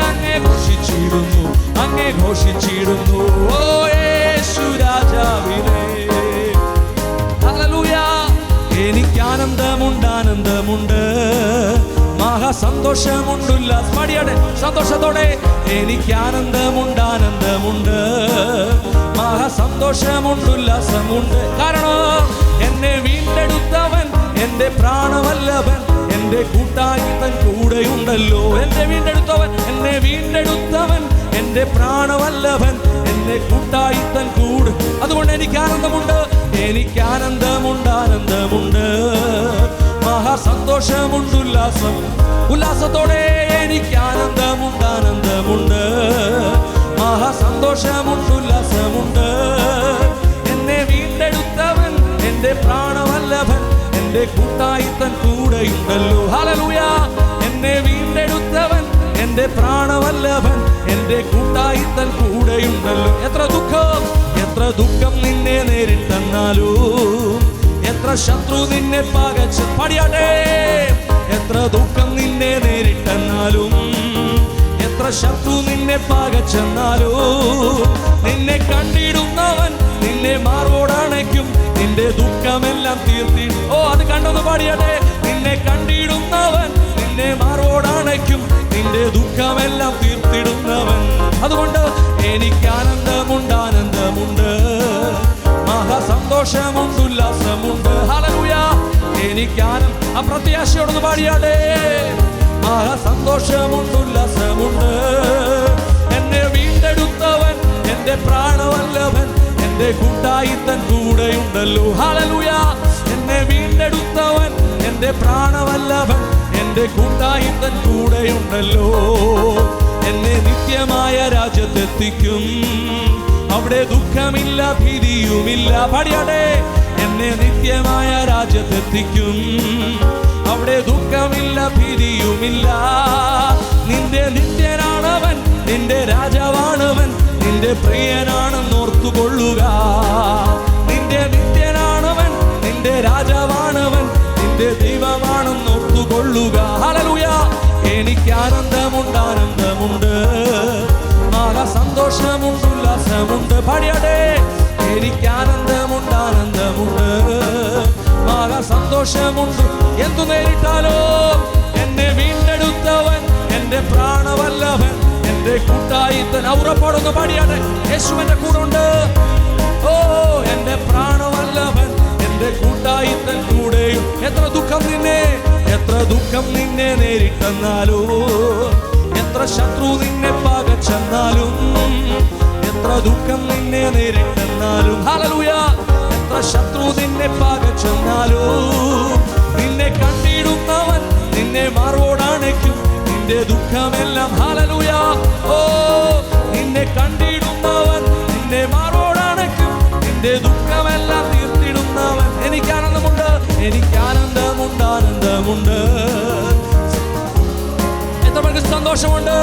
അങ്ങേ ഘോഷിച്ചിടുന്നു, അങ്ങേ ഘോഷിച്ചിടുന്നു. ഓ യേശു രാജാവിനെ. ഹല്ലേലൂയ. എനിക്ക് ആനന്ദമുണ്ട്, ആനന്ദമുണ്ട്, മഹാസന്തോഷമുണ്ട്, ഉല്ലാസമാടിയാടെ സന്തോഷത്തോടെ. എനിക്ക് ആനന്ദമുണ്ട്, ആനന്ദമുണ്ട്, മഹാസന്തോഷമുണ്ട്, ഉല്ലാസമുണ്ട്. കാരണം എന്നെ വീണ്ടെടുത്തവൻ എൻ്റെ പ്രാണവല്ലഭൻ, എൻ്റെ കൂട്ടായി തൻ കൂടെയുണ്ടല്ലോ. എന്നെ വീണ്ടെടുത്തവൻ, എന്നെ വീണ്ടെടുത്തവൻ എൻ്റെ പ്രാണവല്ലഭൻ, എൻ്റെ കൂട്ടായി തൻ കൂടെ. അതുകൊണ്ട് എനിക്ക് ആനന്ദമുണ്ട്, എനിക്ക് ആനന്ദമുണ്ട്, ആനന്ദമുണ്ട്, മഹാസന്തോഷമുണ്ട്, ഉല്ലാസം. ഉല്ലാസത്തോടെ എനിക്ക് ആനന്ദമുണ്ട്, ആനന്ദമുണ്ട്, മഹാസന്തോഷമുണ്ട്, ഉല്ലാസമുണ്ട്. എന്നെ വീണ്ടെടുത്തവൻ എൻ്റെ പ്രാണവല്ലഭൻ, എൻ്റെ കൂട്ടായി തൻ കൂടെയുണ്ടല്ലോ. ഹല്ലേലൂയ. എന്നെ വീണ്ടെടുത്തവൻ എൻ്റെ പ്രാണവല്ലഭൻ, എൻ്റെ കൂട്ടായി തൻ കൂടെയുണ്ടല്ലോ. എത്ര ദുഃഖം, എത്ര ദുഃഖം നിന്നെ നേരിട്ടെന്നാലും, എത്ര ശത്രു നിന്നെ പകച്ച്. പാടിയാട്ടെ, എത്ര ദുഃഖം നിന്നെ നേരിട്ടെന്നാലും, എത്ര ശത്രു നിന്നെ പകച്ചെന്നാലും, നിന്നെ കണ്ടിടുന്നവൻ നിന്നെ മാറോടണയ്ക്കും, നിന്റെ ദുഃഖമെല്ലാം തീർത്തി. ഓ അത് കണ്ടൊന്ന് പാടിയാട്ടെ. നിന്നെ കണ്ടിടുന്നവൻ നിന്നെ മാറോടണയ്ക്കും, നിന്റെ ദുഃഖമെല്ലാം തീർത്തിടുന്നവൻ. അതുകൊണ്ട് എനിക്ക് ആനന്ദമുണ്ട്, ആനന്ദമുണ്ട്, മഹാസന്തോഷമുണ്ട്, ഉല്ലാസമുണ്ട്. ഹല്ലേലൂയ. എനിക്ക് അപ്രത്യാശയോടൊന്ന് പാടിയാടേ. മഹാസന്തോഷമുണ്ട്, ഉല്ലാസമുണ്ട്. എന്നെ വീണ്ടെടുത്തവൻ എൻ്റെ പ്രാണവല്ലഭൻ, എൻ്റെ കൂട്ടായി തൻ കൂടെയുണ്ടല്ലോ. ഹല്ലേലൂയ. എന്നെ വീണ്ടെടുത്തവൻ എൻ്റെ പ്രാണവല്ലഭൻ, എൻ്റെ കൂട്ടായി തൻ കൂടെയുണ്ടല്ലോ. എന്നെ നിത്യമായ രാജ്യത്തെത്തിക്കും, അവിടെ ദുഃഖമില്ല, ഭീതിയുമില്ല. പാടിയാടേ. നിന്നെ നിത്യമായ രാജ്യത്തെത്തിക്കും. അവിടെ ദുഃഖമില്ല, ഭീതിയുമില്ല. നിന്റെ നിത്യനാണവൻ, നിന്റെ രാജാവാണവൻ, നിന്റെ പ്രിയനാണെന്നോർത്തുകൊള്ളുക. നിന്റെ നിത്യനാണവൻ, നിന്റെ രാജാവാണവൻ, നിന്റെ ദൈവമാണെന്നോർത്തുകൊള്ളുക. ഹല്ലേലൂയ. എനിക്ക് ആനന്ദമുണ്ട്, ആനന്ദമുണ്ട്, സന്തോഷമുണ്ട്, ഉല്ലാസമുണ്ട്. പാടിയാട്ടെ. എനിക്ക് ആനന്ദമുണ്ട്, ആനന്ദമുണ്ട്, സന്തോഷമുണ്ട്. എന്തു നേരിട്ടാലോ എന്നെ വീണ്ടെടുത്തവൻ എന്റെ പ്രാണവല്ലവൻ, എന്റെ കൂട്ടായിത്തൻ. ഉറപ്പോടൊന്ന് പാടിയാട്ടെ. യേശുവിന്റെ കൂടെ. ഓ എന്റെ പ്രാണവല്ലവൻ, എന്റെ കൂട്ടായിത്തൻ കൂടെയും. എത്ര ദുഃഖം നിന്നെ നേരിട്ടെന്നാലോ, എത്ര ശത്രു നിന്നെ പകച്ചെന്നാലും, എത്ര ദുഃഖം നിന്നെ നേരിട്ടെന്നാലും, ഹല്ലേലൂയ, എത്ര ശത്രു നിന്നെ പകച്ചെന്നാലും, നിന്നെ കണ്ടിടുന്നവൻ നിന്നെ മാർവോടണയ്ക്കും. നിന്റെ ദുഃഖമെല്ലാം, ഹല്ലേലൂയ, ഓ നിന്നെ കണ്ടിടുന്നവൻ നിന്നെ മാർവോടണയ്ക്കും. നിന്റെ ദുഃഖമെല്ലാം തീർത്തിടുന്നവൻ. എനിക്ക് ആനന്ദമുണ്ട്, എനിക്ക് ആനന്ദമുണ്ട്, ആനന്ദമുണ്ട്. എത്രപേർക്ക് സന്തോഷമുണ്ട്?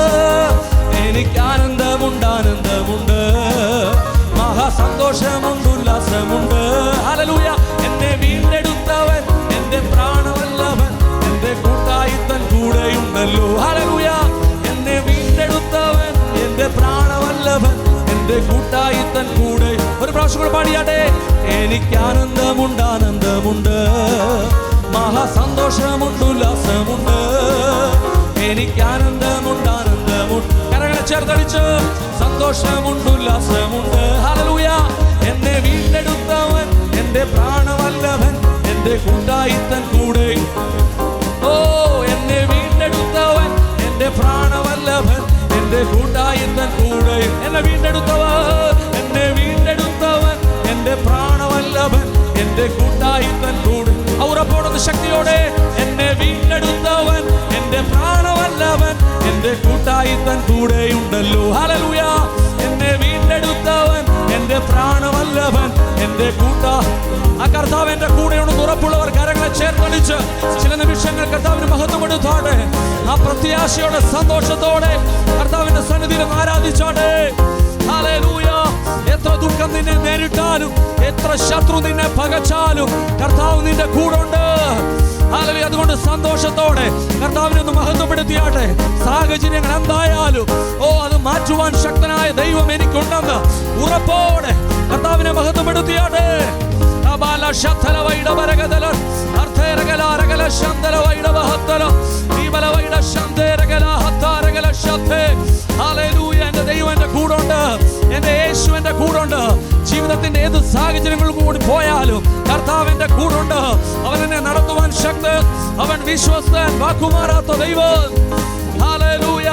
എനിക്ക് ആനന്ദമുണ്ട്, ആനന്ദമുണ്ട്, മഹാസന്തോഷമുണ്ട്, ഉല്ലാസമുണ്ട്. ഹല്ലേലൂയ. എന്നെ വീണ്ടെടുത്തവൻ എന്റെ പ്രാണവല്ലവൻ, എന്റെ കൂട്ടായിത്തൻ കൂടെയുണ്ടല്ലോ. ഹല്ലേലൂയ. എന്നെ വീണ്ടെടുത്തവൻ എന്റെ പ്രാണവല്ലവൻ, എന്റെ കൂട്ടായിത്തൻ കൂടെ. ഒരു പ്രാവശ്യം കൂടെ പാടിയാട്ടെ. എനിക്ക് ആനന്ദമുണ്ട്, ആനന്ദമുണ്ട്, മഹാസന്തോഷമുണ്ട്, ഉല്ലാസമുണ്ട്. എനിക്ക് ആനന്ദമുണ്ട്, ആനന്ദമുണ്ട്. കരങ്ങളെ ചേർത്തടിച്ച്. സന്തോഷമുണ്ട്, ഉല്ലാസമുണ്ട്. ഹല്ലേലൂയ. എന്നെ വീണ്ടെടുത്തവൻ എന്റെ പ്രാണവല്ലവൻ, എന്റെ കൂട്ടായിത്തൻ കൂടെ. ഓ എന്നെ വീണ്ടെടുത്തവൻ എന്റെ പ്രാണവല്ലവൻ, എന്റെ കൂട്ടായിത്തൻ കൂടെ. എന്നെ വീണ്ടെടുത്തവൻ, എന്നെ വീണ്ടെടുത്തവൻ എന്റെ പ്രാണവല്ലവൻ, എന്റെ കൂട്ടായിത്തൻ കൂടെ. ഉറപ്പോടൊന്ന് ശക്തിയോടെ. എന്നെ വീണ്ടെടുത്തവൻ എന്റെ പ്രാണവല്ലവൻ, എന്റെ കൂട്ടായിത്തൻ കൂടെയുണ്ടല്ലോ. ഹല്ലേലൂയ. എന്നെ വീണ്ടെടുത്തവൻ എന്റെ പ്രാണവല്ലവൻ, എന്റെ ആ കർത്താവ് എന്റെ കൂടെയുണ്ടെന്ന് ഉറപ്പുള്ളവർ കരങ്ങളെ ചേർത്തടിച്ച് ചില നിമിഷങ്ങൾ കർത്താവിന് മഹത്വം കൊടുത്താട്ടെ. ആ പ്രത്യാശയോടെ, സന്തോഷത്തോടെ കർത്താവിന്റെ സന്നിധിയിൽ ആരാധിച്ചാട്ടെ. ഹല്ലേലൂയ. എത്ര ദുഃഖം നിന്നെ നേരിട്ടാലും, എത്ര ശത്രു നിന്നെ പകച്ചാലും, കർത്താവ് നിന്റെ കൂടെ ഉണ്ട്. ഹല്ലേലൂയ. അതുകൊണ്ട് സന്തോഷത്തോടെ കർത്താവിനെ ഒന്ന് മഹത്വപ്പെടുത്തിയാട്ടെ. സാഹചര്യങ്ങൾ എന്തായാലും അത് മാറ്റുവാൻ ശക്തനായ ദൈവം എനിക്കുണ്ടെന്ന് ഉറപ്പോടെ കർത്താവിനെ മഹത്വപ്പെടുത്തിയാട്ടെ. എന്റെ ദൈവം എന്റെ കൂടുണ്ട്, എന്റെ യേശു എന്റെ കൂടുണ്ട്. ജീവിതത്തിന്റെ ഏത് സാഹചര്യങ്ങളും കൂടി പോയാലും കർത്താവിന്റെ കൂടുണ്ട്. അവൻ എന്നെ നടത്തുവാൻ ശക്തൻ, അവൻ വിശ്വസ്തൻ, വാക്കുമാറാത്ത ദൈവം. ഹല്ലേലൂയ.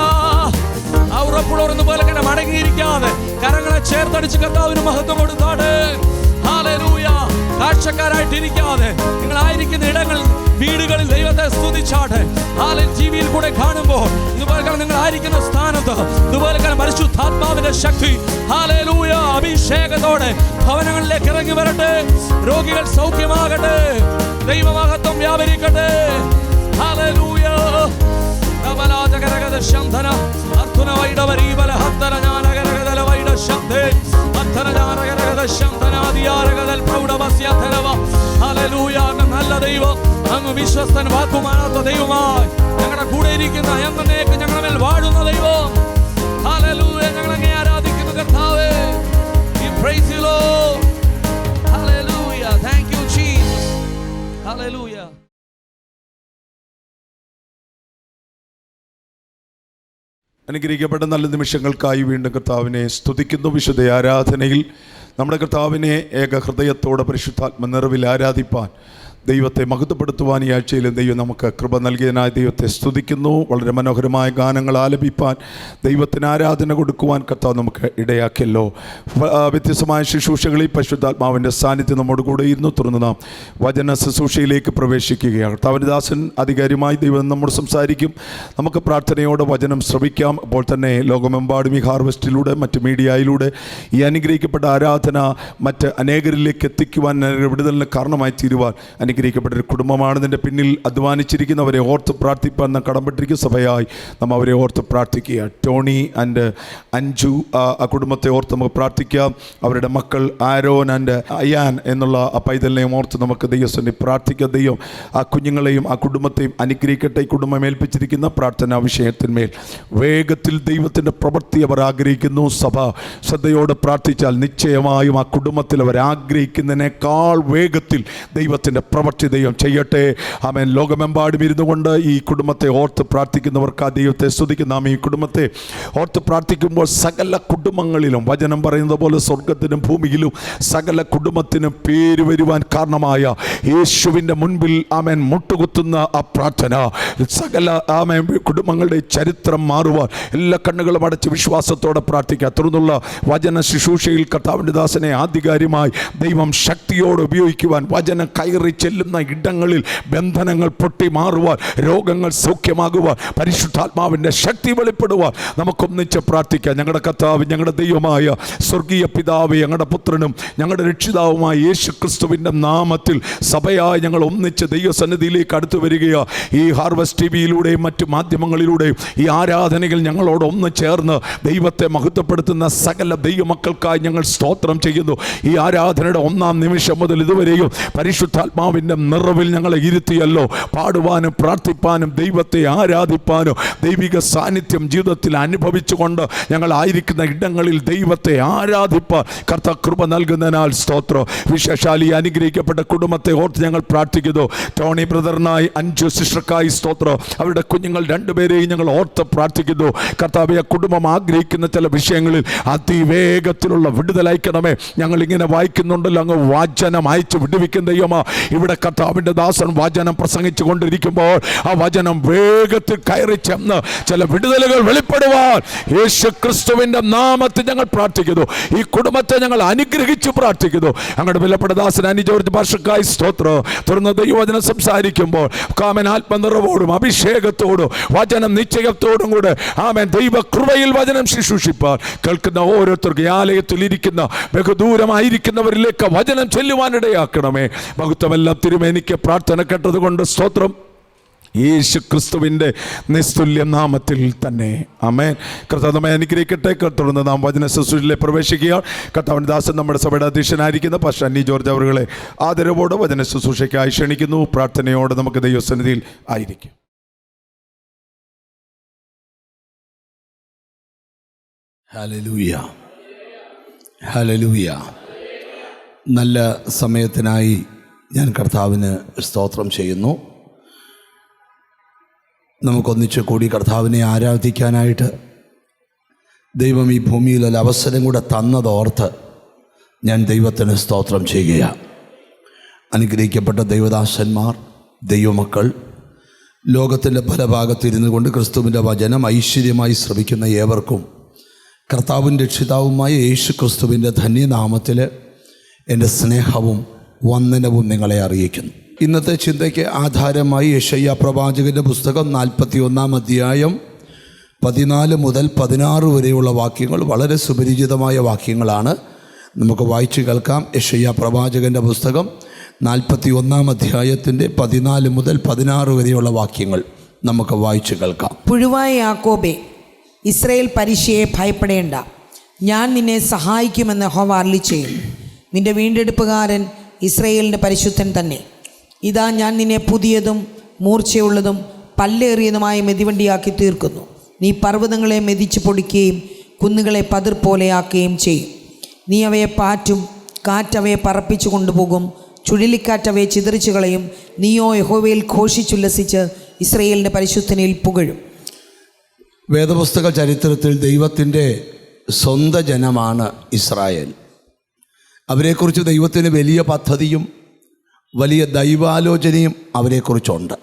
ഉറപ്പുള്ളവരെന്ന് പോലെ തന്നെ മടങ്ങിയിരിക്കാതെ കരങ്ങളെ ചേർത്തടിച്ച് കർത്താവിന് മഹത്വം കൊടുത്താട്ടെ. ഹല്ലേലൂയ. കാഴ്ചക്കാരായിട്ടിരിക്കാതെ നിങ്ങളായിരിക്കുന്ന ഇടങ്ങളിൽ, വീടുകളിൽ ദൈവത്തെ സ്തുതിച്ചാട്ടെ. ടിവിയിൽ കൂടെ കാണുമ്പോൾ ഇതുപോലെ നിങ്ങളായിരിക്കുന്ന സ്ഥാനത്ത് ഇതുപോലെ പരിശുദ്ധാത്മാവിന്റെ ശക്തി, ഹല്ലേലൂയ, അഭിഷേകത്തോടെ ഭവനങ്ങളിലേക്ക് ഇറങ്ങി വരട്ടെ. രോഗികൾ സൗഖ്യമാകട്ടെ, ദൈവമഹത്വം വ്യാപരിക്കട്ടെ. ഹല്ലേലൂയ. നല്ല ദൈവം, അങ്ങ് വിശ്വസ്തൻ, വാക്കുമാറാത്ത ദൈവമായി ഞങ്ങളുടെ കൂടെ ഇരിക്കുന്ന, എന്നേക്ക് ഞങ്ങളുടെ മേൽ വാഴുന്ന ദൈവം. ഹല്ലേലൂയ. ഞങ്ങൾ അങ്ങേ ആരാധിക്കുന്നു കർത്താവേ. We praise you Lord. Hallelujah. Thank you Jesus. Hallelujah. അനുഗ്രഹിക്കപ്പെട്ട നല്ല നിമിഷങ്ങൾക്കായി വീണ്ടും കർത്താവിനെ സ്തുതിക്കുന്നു. വിശുദ്ധ ആരാധനയിൽ നമ്മുടെ കർത്താവിനെ ഏക ഹൃദയത്തോടെ പരിശുദ്ധാത്മ നിറവിൽ ആരാധിപ്പാൻ ദൈവത്തെ മഹത്വപ്പെടുത്തുവാൻ ഈ ആഴ്ചയിലും ദൈവം നമുക്ക് കൃപ നൽകിയതിനായി ദൈവത്തെ സ്തുതിക്കുന്നു. വളരെ മനോഹരമായ ഗാനങ്ങൾ ആലപിപ്പാൻ, ദൈവത്തിന് ആരാധന കൊടുക്കുവാൻ കർത്താവ് നമുക്ക് ഇടയാക്കിയല്ലോ. വ്യത്യസ്തമായ ശുശ്രൂഷകളിൽ പരിശുദ്ധാത്മാവിൻ്റെ സാന്നിധ്യം നമ്മോട് കൂടെ ഇരുന്നു. തുടർന്ന് നാം വചന ശുശ്രൂഷയിലേക്ക് പ്രവേശിക്കുകയാണ്. കർത്താവിൻ്റെ ദാസൻ അധികാരിയുമായി ദൈവം നമ്മോട് സംസാരിക്കും. നമുക്ക് പ്രാർത്ഥനയോടെ വചനം ശ്രവിക്കാം. അപ്പോൾ തന്നെ ലോകമെമ്പാടും ഈ ഹാർവെസ്റ്റിലൂടെ മറ്റ് മീഡിയയിലൂടെ ഈ അനുഗ്രഹിക്കപ്പെട്ട ആരാധന മറ്റ് അനേകരിലേക്ക് എത്തിക്കുവാൻ, വിടുതലിന് കാരണമായി തീരുവാൻ അനുഗ്രഹിക്കപ്പെട്ട ഒരു കുടുംബമാണ്. ഇതിൻ്റെ പിന്നിൽ അധ്വാനിച്ചിരിക്കുന്നവരെ ഓർത്ത് പ്രാർത്ഥിപ്പാൻ നാം കടംപെട്ടിരിക്കുന്ന സഭയായി നാം അവരെ ഓർത്ത് പ്രാർത്ഥിക്കുക. ടോണി ആൻഡ് അഞ്ജു, ആ കുടുംബത്തെ ഓർത്ത് നമുക്ക് പ്രാർത്ഥിക്കാം. അവരുടെ മക്കൾ ആരോൻ ആൻഡ് അയാൻ എന്നുള്ള ആ പൈതലിനെയും ഓർത്ത് നമുക്ക് ദൈവസന്നിധി പ്രാർത്ഥിക്കാം. ദൈവം ആ കുഞ്ഞുങ്ങളെയും ആ കുടുംബത്തെയും അനുഗ്രഹിക്കട്ടെ. ഈ കുടുംബം ഏൽപ്പിച്ചിരിക്കുന്ന പ്രാർത്ഥനാ വിഷയത്തിന്മേൽ വേഗത്തിൽ ദൈവത്തിൻ്റെ പ്രവൃത്തി അവർ ആഗ്രഹിക്കുന്നു. സഭ ശ്രദ്ധയോടെ പ്രാർത്ഥിച്ചാൽ നിശ്ചയമായും ആ കുടുംബത്തിൽ അവർ ആഗ്രഹിക്കുന്നതിനേക്കാൾ വേഗത്തിൽ ദൈവത്തിൻ്റെ പ്രവൃത്തി ദൈവം ചെയ്യട്ടെ. ആമേൻ. ലോകമെമ്പാടും ഇരുന്നു കൊണ്ട് ഈ കുടുംബത്തെ ഓർത്ത് പ്രാർത്ഥിക്കുന്നവർക്ക് ആ ദൈവത്തെ സ്തുതിക്കുന്ന നാം ഈ കുടുംബത്തെ ഓർത്ത് പ്രാർത്ഥിക്കുമ്പോൾ സകല കുടുംബങ്ങളിലും വചനം പറയുന്നത് പോലെ സ്വർഗത്തിനും ഭൂമിയിലും സകല കുടുംബത്തിനും പേര് വരുവാൻ കാരണമായ യേശുവിൻ്റെ മുൻപിൽ ആമേൻ മുട്ടുകുത്തുന്ന ആ പ്രാർത്ഥന സകല ആമേൻ കുടുംബങ്ങളുടെ ചരിത്രം മാറുവാൻ എല്ലാ കണ്ണുകളും അടച്ച് വിശ്വാസത്തോടെ പ്രാർത്ഥിക്കുക. തുടർന്നുള്ള വചന ശുശ്രൂഷയിൽ കർത്താവിൻ്റെ ദാസനെ ആധികാരികമായി ദൈവം ശക്തിയോടെ ഉപയോഗിക്കുവാൻ, വചനം കയറി ചെല്ലുന്ന ഇടങ്ങളിൽ ബന്ധനങ്ങൾ പൊട്ടി മാറുവാൻ, രോഗങ്ങൾ സൗഖ്യമാകുവാൻ, പരിശുദ്ധാത്മാവിൻ്റെ ശക്തി വെളിപ്പെടുവാൻ നമുക്കൊന്നിച്ച് പ്രാർത്ഥിക്കാം. ഞങ്ങളുടെ കർത്താവ്, ഞങ്ങളുടെ ദൈവമായ സ്വർഗീയ പിതാവ്, ഞങ്ങളുടെ പുത്രനും ഞങ്ങളുടെ രക്ഷിതാവുമായ യേശു ക്രിസ്തുവിൻ്റെ നാമത്തിൽ സഭയായി ഞങ്ങൾ ഒന്നിച്ച് ദൈവസന്നിധിയിലേക്ക് അടുത്തു വരികയാണ്. ഈ ഹാർവസ്റ്റ് ടിവിയിലൂടെയും മറ്റു മാധ്യമങ്ങളിലൂടെയും ഈ ആരാധനകൾ ഞങ്ങളോട് ഒന്ന് ചേർന്ന് ദൈവത്തെ മഹത്വപ്പെടുത്തുന്ന സകല ദൈവമക്കൾക്കായി ഞങ്ങൾ സ്തോത്രം ചെയ്യുന്നു. ഈ ആരാധനയുടെ ഒന്നാം നിമിഷം മുതൽ ഇതുവരെയും പരിശുദ്ധാത്മാവിൻ്റെ നിറവിൽ ഞങ്ങളെ ഇരുത്തിയല്ലോ. പാടുവാനും പ്രാർത്ഥിപ്പാനും ദൈവത്തെ ആരാധിപ്പാനും ദൈവിക സാന്നിധ്യം ജീവിതത്തിൽ അനുഭവിച്ചുകൊണ്ട് ഞങ്ങളായിരിക്കുന്ന ഇടങ്ങളിൽ ദൈവത്തെ ആരാധിപ്പാൻ കർത്താവ് കൃപ നൽകുന്നതിനാൽ സ്തോത്രം. വിശേഷാൽ ഈ അനുഗ്രഹിക്കപ്പെട്ട കുടുംബത്തെ ഓർത്ത് ഞങ്ങൾ പ്രാർത്ഥിക്കുന്നു. ടോണി ബ്രദറിനായി, അഞ്ചു സിസ്റ്റർക്കായി സ്തോത്രം. അവരുടെ കുഞ്ഞുങ്ങൾ രണ്ടുപേരെയും ഞങ്ങൾ ഓർത്ത് പ്രാർത്ഥിക്കുന്നു. കർത്താവെ, കുടുംബം ആഗ്രഹിക്കുന്ന ചില വിഷയങ്ങളിൽ അതിവേഗത്തിലുള്ള വിടുതലയക്കണമേ. ഞങ്ങൾ ഇങ്ങനെ വായിക്കുന്നുണ്ടല്ലോ, അങ്ങ് വചനം അയച്ച് വിടുവിക്കുന്ന ദൈവമാ. ഇവിടെ കർത്താവിൻ്റെ ദാസൻ വചനം പ്രസംഗിച്ചു കൊണ്ടിരിക്കുമ്പോൾ ആ വചനം വേഗത്തിൽ കയറി ചെന്ന് ചില വിടുതലുകൾ വെളിപ്പെടുവാൻ യേശു ക്രിസ്തുവിൻ്റെ നാമത്തിൽ ഞങ്ങൾ പ്രാർത്ഥിക്കുന്നു. ഈ കുടുംബത്തെ ഞങ്ങൾ അനുഗ്രഹിച്ച് പ്രാർത്ഥിക്കുന്നു. അങ്ങയുടെ വിലപ്പെട്ട ദാസൻ അനി ജോർജ് ഭാഷക്കായി സ്തോത്രം. തുടർന്ന് ദൈവവചനം സംസാരിക്കുമ്പോൾ കാമൻ ആത്മനിറവോടും അഭിഷേകത്തോടും വചനം നിശ്ചയത്തോടും കൂടെ ആമേൻ ദൈവ കൃപയിൽ വചനം ശുശ്രൂഷിപ്പാൻ കേൾക്കുന്ന ഓരോരുത്തർക്ക് ഈ ആലയത്തിൽ ഇരിക്കുന്ന ബഹുദൂരമായിരിക്കുന്നവരിലേക്ക് വചനം ചെല്ലുവാനിടയാക്കണമേ. മഹത്വമെല്ലാം തിരുമേനിക്ക് പ്രാർത്ഥന കേട്ടതുകൊണ്ട് സ്തോത്രം. യേശു ക്രിസ്തുവിൻ്റെ നിസ്തുല്യ നാമത്തിൽ തന്നെ ആമേൻ. കർത്താവ് നമ്മെ അനുഗ്രഹിക്കട്ടെ. തുടർന്ന് നാം വചന ശുശ്രൂഷയിലേക്ക് പ്രവേശിക്കുക. കർത്താവിൻ്റെ ദാസൻ നമ്മുടെ സഭയുടെ അധ്യക്ഷനായിരിക്കുന്ന പാസ്റ്റർ അന്നി ജോർജ് അവരുകളെ ആദരവോടെ വചന ശുശ്രൂഷയ്ക്കായി ക്ഷണിക്കുന്നു. പ്രാർത്ഥനയോടെ നമുക്ക് ദൈവസന്നിധിയിൽ ആയിരിക്കും. Hallelujah, hallelujah. നല്ല സമയത്തിനായി ഞാൻ കർത്താവിന് സ്തോത്രം ചെയ്യുന്നു. നമുക്കൊന്നിച്ച് കൂടി കർത്താവിനെ ആരാധിക്കാനായിട്ട് ദൈവം ഈ ഭൂമിയിൽ ഒരു അവസരം കൂടെ തന്നതോർത്ത് ഞാൻ ദൈവത്തിന് സ്തോത്രം ചെയ്യുകയാണ്. അനുഗ്രഹിക്കപ്പെട്ട ദൈവദാസന്മാർ, ദൈവമക്കൾ, ലോകത്തിൻ്റെ പല ഭാഗത്തിരുന്നു കൊണ്ട് ക്രിസ്തുവിൻ്റെ വചനം ഐശ്വര്യമായി ശ്രവിക്കുന്ന ഏവർക്കും കർത്താവിൻ്റെ രക്ഷിതാവുമായ യേശു ക്രിസ്തുവിൻ്റെ ധന്യനാമത്തിൽ എൻ്റെ സ്നേഹവും വന്ദനവും നിങ്ങളെ അറിയിക്കുന്നു. ഇന്നത്തെ ചിന്തയ്ക്ക് ആധാരമായി യെശയ്യാ പ്രവാചകൻ്റെ പുസ്തകം 41 അധ്യായം 14 മുതൽ 16 വരെയുള്ള വാക്യങ്ങൾ വളരെ സുപരിചിതമായ വാക്യങ്ങളാണ്. നമുക്ക് വായിച്ചു കേൾക്കാം. യെശയ്യാ പ്രവാചകൻ്റെ പുസ്തകം 41 അധ്യായത്തിൻ്റെ 14 മുതൽ 16 വരെയുള്ള വാക്യങ്ങൾ നമുക്ക് വായിച്ചു കേൾക്കാം. പുഴുവായ യാക്കോബേ, ഇസ്രായേൽ പരിശയെ ഭയപ്പെടേണ്ട, ഞാൻ നിന്നെ സഹായിക്കുമെന്ന് യഹോവ അരുളിച്ചെയ്യുന്നു. നിന്റെ വീണ്ടെടുപ്പുകാരൻ ഇസ്രായേലിൻ്റെ പരിശുദ്ധൻ തന്നെ. ഇതാ, ഞാൻ നിന്നെ പുതിയതും മൂർച്ചയുള്ളതും പല്ലേറിയതുമായ മെതിവണ്ടിയാക്കി തീർക്കുന്നു. നീ പർവ്വതങ്ങളെ മെതിച്ച് പൊടിക്കുകയും കുന്നുകളെ പതിർ പോലെയാക്കുകയും ചെയ്യും. നീ അവയെ പാറ്റും, കാറ്റവയെ പറപ്പിച്ചു കൊണ്ടുപോകും, ചുഴലിക്കാറ്റവയെ ചിതറിച്ചു കളയും. നീയോ യഹോവയിൽ ഘോഷിച്ചുല്ലസിച്ച് ഇസ്രായേലിൻ്റെ പരിശുദ്ധനിൽ പുകഴും. വേദപുസ്തക ചരിത്രത്തിൽ ദൈവത്തിൻ്റെ സ്വന്തം ജനമാണ് ഇസ്രായേൽ. അവരെക്കുറിച്ച് ദൈവത്തിന് വലിയ പദ്ധതിയും വലിയ ദൈവാലോചനയും അവരെക്കുറിച്ചുണ്ട്.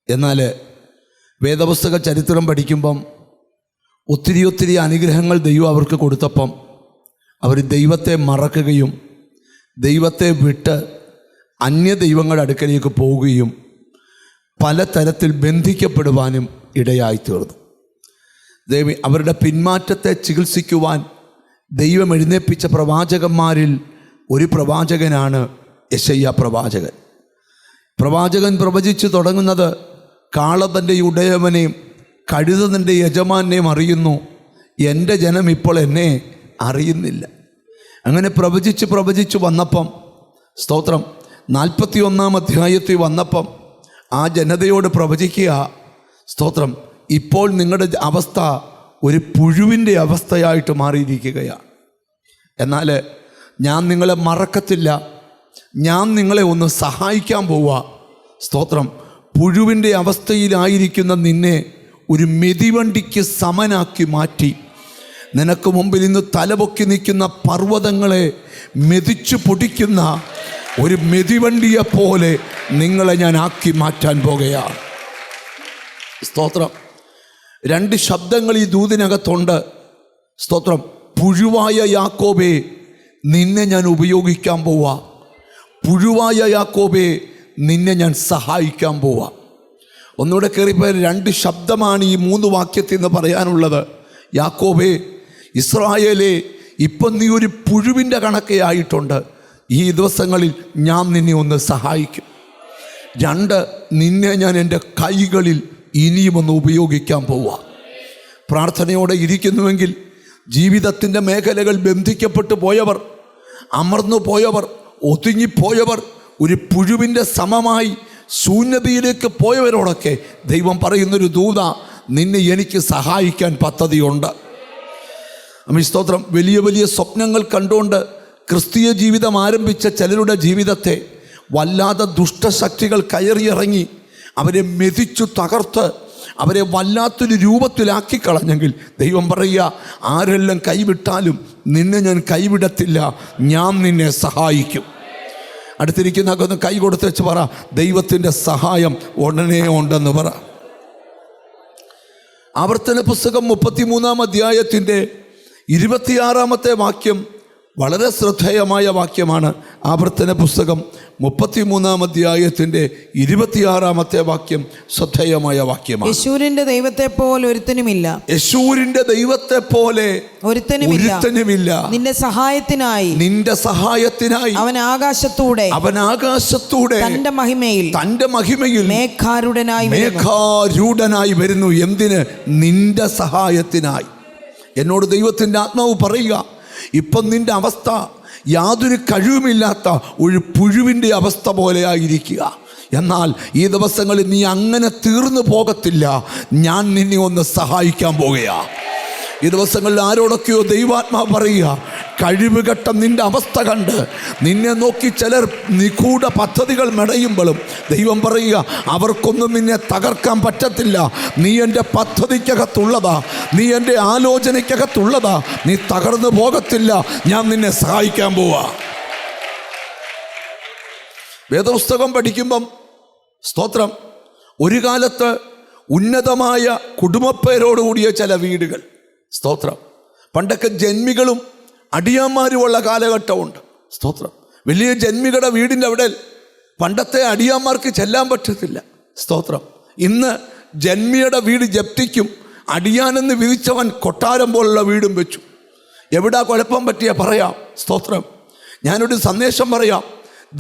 എന്നാൽ വേദപുസ്തക ചരിത്രം പഠിക്കുമ്പം ഒത്തിരി അനുഗ്രഹങ്ങൾ ദൈവം അവർക്ക് കൊടുത്തപ്പം അവർ ദൈവത്തെ മറക്കുകയും ദൈവത്തെ വിട്ട് അന്യ ദൈവങ്ങളുടെ അടുക്കലേക്ക് പോവുകയും പലതരത്തിൽ ബന്ധിക്കപ്പെടുവാനും ഇടയായിത്തീർന്നു. അവരുടെ പിന്മാറ്റത്തെ ചികിത്സിക്കുവാൻ ദൈവം എഴുന്നേൽപ്പിച്ച പ്രവാചകന്മാരിൽ ഒരു പ്രവാചകനാണ് യെശയ്യാ പ്രവാചകൻ. പ്രവാചകൻ പ്രവചിച്ചു തുടങ്ങുന്നത്, കാളതൻ്റെ ഉടയവനെയും കഴുതൻ്റെ യജമാനെയും അറിയുന്നു, എൻ്റെ ജനം ഇപ്പോൾ എന്നെ അറിയുന്നില്ല. അങ്ങനെ പ്രവചിച്ച് വന്നപ്പം സ്തോത്രം 41 അധ്യായത്തിൽ വന്നപ്പം ആ ജനതയോട് പ്രവചിക്കുക, സ്തോത്രം, ഇപ്പോൾ നിങ്ങളുടെ അവസ്ഥ ഒരു പുഴുവിൻ്റെ അവസ്ഥയായിട്ട് മാറിയിരിക്കുകയാണ്. എന്നാൽ ഞാൻ നിങ്ങളെ മറക്കത്തില്ല, ഞാൻ നിങ്ങളെ ഒന്ന് സഹായിക്കാൻ പോവുക. സ്തോത്രം, പുഴുവിൻ്റെ അവസ്ഥയിലായിരിക്കുന്ന നിന്നെ ഒരു മെതിവണ്ടിക്ക് സമനാക്കി മാറ്റി നിനക്ക് മുമ്പിൽ ഇന്ന് തലപൊക്കി നിൽക്കുന്ന പർവ്വതങ്ങളെ മെതിച്ചു പൊടിക്കുന്ന ഒരു മെതിവണ്ടിയെ പോലെ നിങ്ങളെ ഞാൻ ആക്കി മാറ്റാൻ പോകുകയാണ്. സ്തോത്രം, 2 ശബ്ദങ്ങൾ ഈ ദൂതിനകത്തുണ്ട്. സ്തോത്രം, പുഴുവായ യാക്കോബേ നിന്നെ ഞാൻ ഉപയോഗിക്കാൻ പോവാ, പുഴുവായ യാക്കോബേ നിന്നെ ഞാൻ സഹായിക്കാൻ പോവാ. ഒന്നുകൂടെ കയറിപ്പോയ 2 ശബ്ദമാണ് ഈ 3 വാക്യത്തിൽ നിന്ന് പറയാനുള്ളത്. യാക്കോബേ, ഇസ്രായേലേ, ഇപ്പം നീ ഒരു പുഴുവിൻ്റെ കണക്കെ ആയിട്ടുണ്ട്. ഈ ദിവസങ്ങളിൽ ഞാൻ നിന്നെ ഒന്ന് സഹായിക്കും. 2, നിന്നെ ഞാൻ എൻ്റെ കൈകളിൽ ഇനിയും ഒന്ന് ഉപയോഗിക്കാൻ പോവാ. പ്രാർത്ഥനയോടെ ഇരിക്കുന്നുവെങ്കിൽ ജീവിതത്തിൻ്റെ മേഖലകൾ ബന്ധിക്കപ്പെട്ടു പോയവർ, അമർന്നു പോയവർ, ഒതുങ്ങിപ്പോയവർ, ഒരു പുഴുവിൻ്റെ സമമായി ശൂന്യതയിലേക്ക് പോയവരോടൊക്കെ ദൈവം പറയുന്നൊരു ദൂത, നിന്നെ എനിക്ക് സഹായിക്കാൻ പദ്ധതിയുണ്ട്. സ്തോത്രം, വലിയ സ്വപ്നങ്ങൾ കണ്ടുകൊണ്ട് ക്രിസ്തീയ ജീവിതം ആരംഭിച്ച ചിലരുടെ ജീവിതത്തെ വല്ലാതെ ദുഷ്ടശക്തികൾ കയറിയിറങ്ങി അവരെ മെതിച്ചു തകർത്ത് അവരെ വല്ലാത്തൊരു രൂപത്തിലാക്കി കളഞ്ഞെങ്കിൽ ദൈവം പറയുക, ആരെല്ലാം കൈവിട്ടാലും നിന്നെ ഞാൻ കൈവിടത്തില്ല, ഞാൻ നിന്നെ സഹായിക്കും. അടുത്തിരിക്കുന്നതൊക്കെ ഒന്ന് കൈ കൊടുത്ത് വെച്ച് പറ, ദൈവത്തിൻ്റെ സഹായം ഉടനെ ഉണ്ടെന്ന് പറ. ആവർത്തന പുസ്തകം 33 അധ്യായത്തിൻ്റെ 26 വാക്യം വളരെ ശ്രദ്ധേയമായ വാക്യമാണ്. ആവർത്തന പുസ്തകം 33 അധ്യായത്തിൻ്റെ 26 വാക്യം ശ്രദ്ധേയമായ വാക്യമാണ്. യെശൂരിന്റെ ദൈവത്തെ പോലെ ഒരുത്തനുമില്ല, യെശൂരിന്റെ ദൈവത്തെ പോലെ ഒരുത്തനുമില്ല. നിന്റെ സഹായത്തിനായി അവൻ ആകാശത്തൂടെ തന്റെ മഹിമയിൽ മേഘാരൂഢനായി വരുന്നു. എന്തിന്? നിന്റെ സഹായത്തിനായി. എന്നോട് ദൈവത്തിൻ്റെ ആത്മാവ് പറയുക, ഇപ്പം നിന്റെ അവസ്ഥ യാതൊരു കഴിവുമില്ലാത്ത ഒരു പുഴുവിൻ്റെ അവസ്ഥ പോലെ ആയിരിക്കുക. എന്നാൽ ഈ ദിവസങ്ങളിൽ നീ അങ്ങനെ തീർന്നു പോകത്തില്ല. ഞാൻ നിന്നെ ഒന്ന് സഹായിക്കാൻ പോകുകയാണ്. ഈ ദിവസങ്ങളിൽ ആരോടൊക്കെയോ ദൈവാത്മാവ് പറയുക, കഴിവുകെട്ട നിന്റെ അവസ്ഥ കണ്ട് നിന്നെ നോക്കി ചിലർ നിഗൂഢ പദ്ധതികൾ മെടയുമ്പോഴും ദൈവം പറയുക, അവർക്കൊന്നും നിന്നെ തകർക്കാൻ പറ്റത്തില്ല. നീ എൻ്റെ പദ്ധതിക്കകത്തുള്ളതാ, നീ എൻ്റെ ആലോചനയ്ക്കകത്തുള്ളതാ, നീ തകർന്നു പോകത്തില്ല. ഞാൻ നിന്നെ സഹായിക്കാൻ പോവാ. വേദപുസ്തകം പഠിക്കുമ്പം സ്തോത്രം, ഒരു കാലത്ത് ഉന്നതമായ കുടുംബപ്പേരോടുകൂടിയ ചില വീടുകൾ, സ്തോത്രം, പണ്ടൊക്കെ ജന്മികളും അടിയാന്മാരുമുള്ള കാലഘട്ടമുണ്ട്. സ്തോത്രം, വലിയ ജന്മികളുടെ വീടിൻ്റെ അവിടെ പണ്ടത്തെ അടിയാന്മാർക്ക് ചെല്ലാൻ പറ്റത്തില്ല. സ്തോത്രം, ഇന്ന് ജന്മിയുടെ വീട് ജപ്തിക്കും അടിയാനെന്ന് വിധിച്ചവൻ കൊട്ടാരം പോലുള്ള വീടും വെച്ചു. എവിടാ കുഴപ്പം പറ്റിയ പറയാം. സ്തോത്രം, ഞാനൊരു സന്ദേശം പറയാം.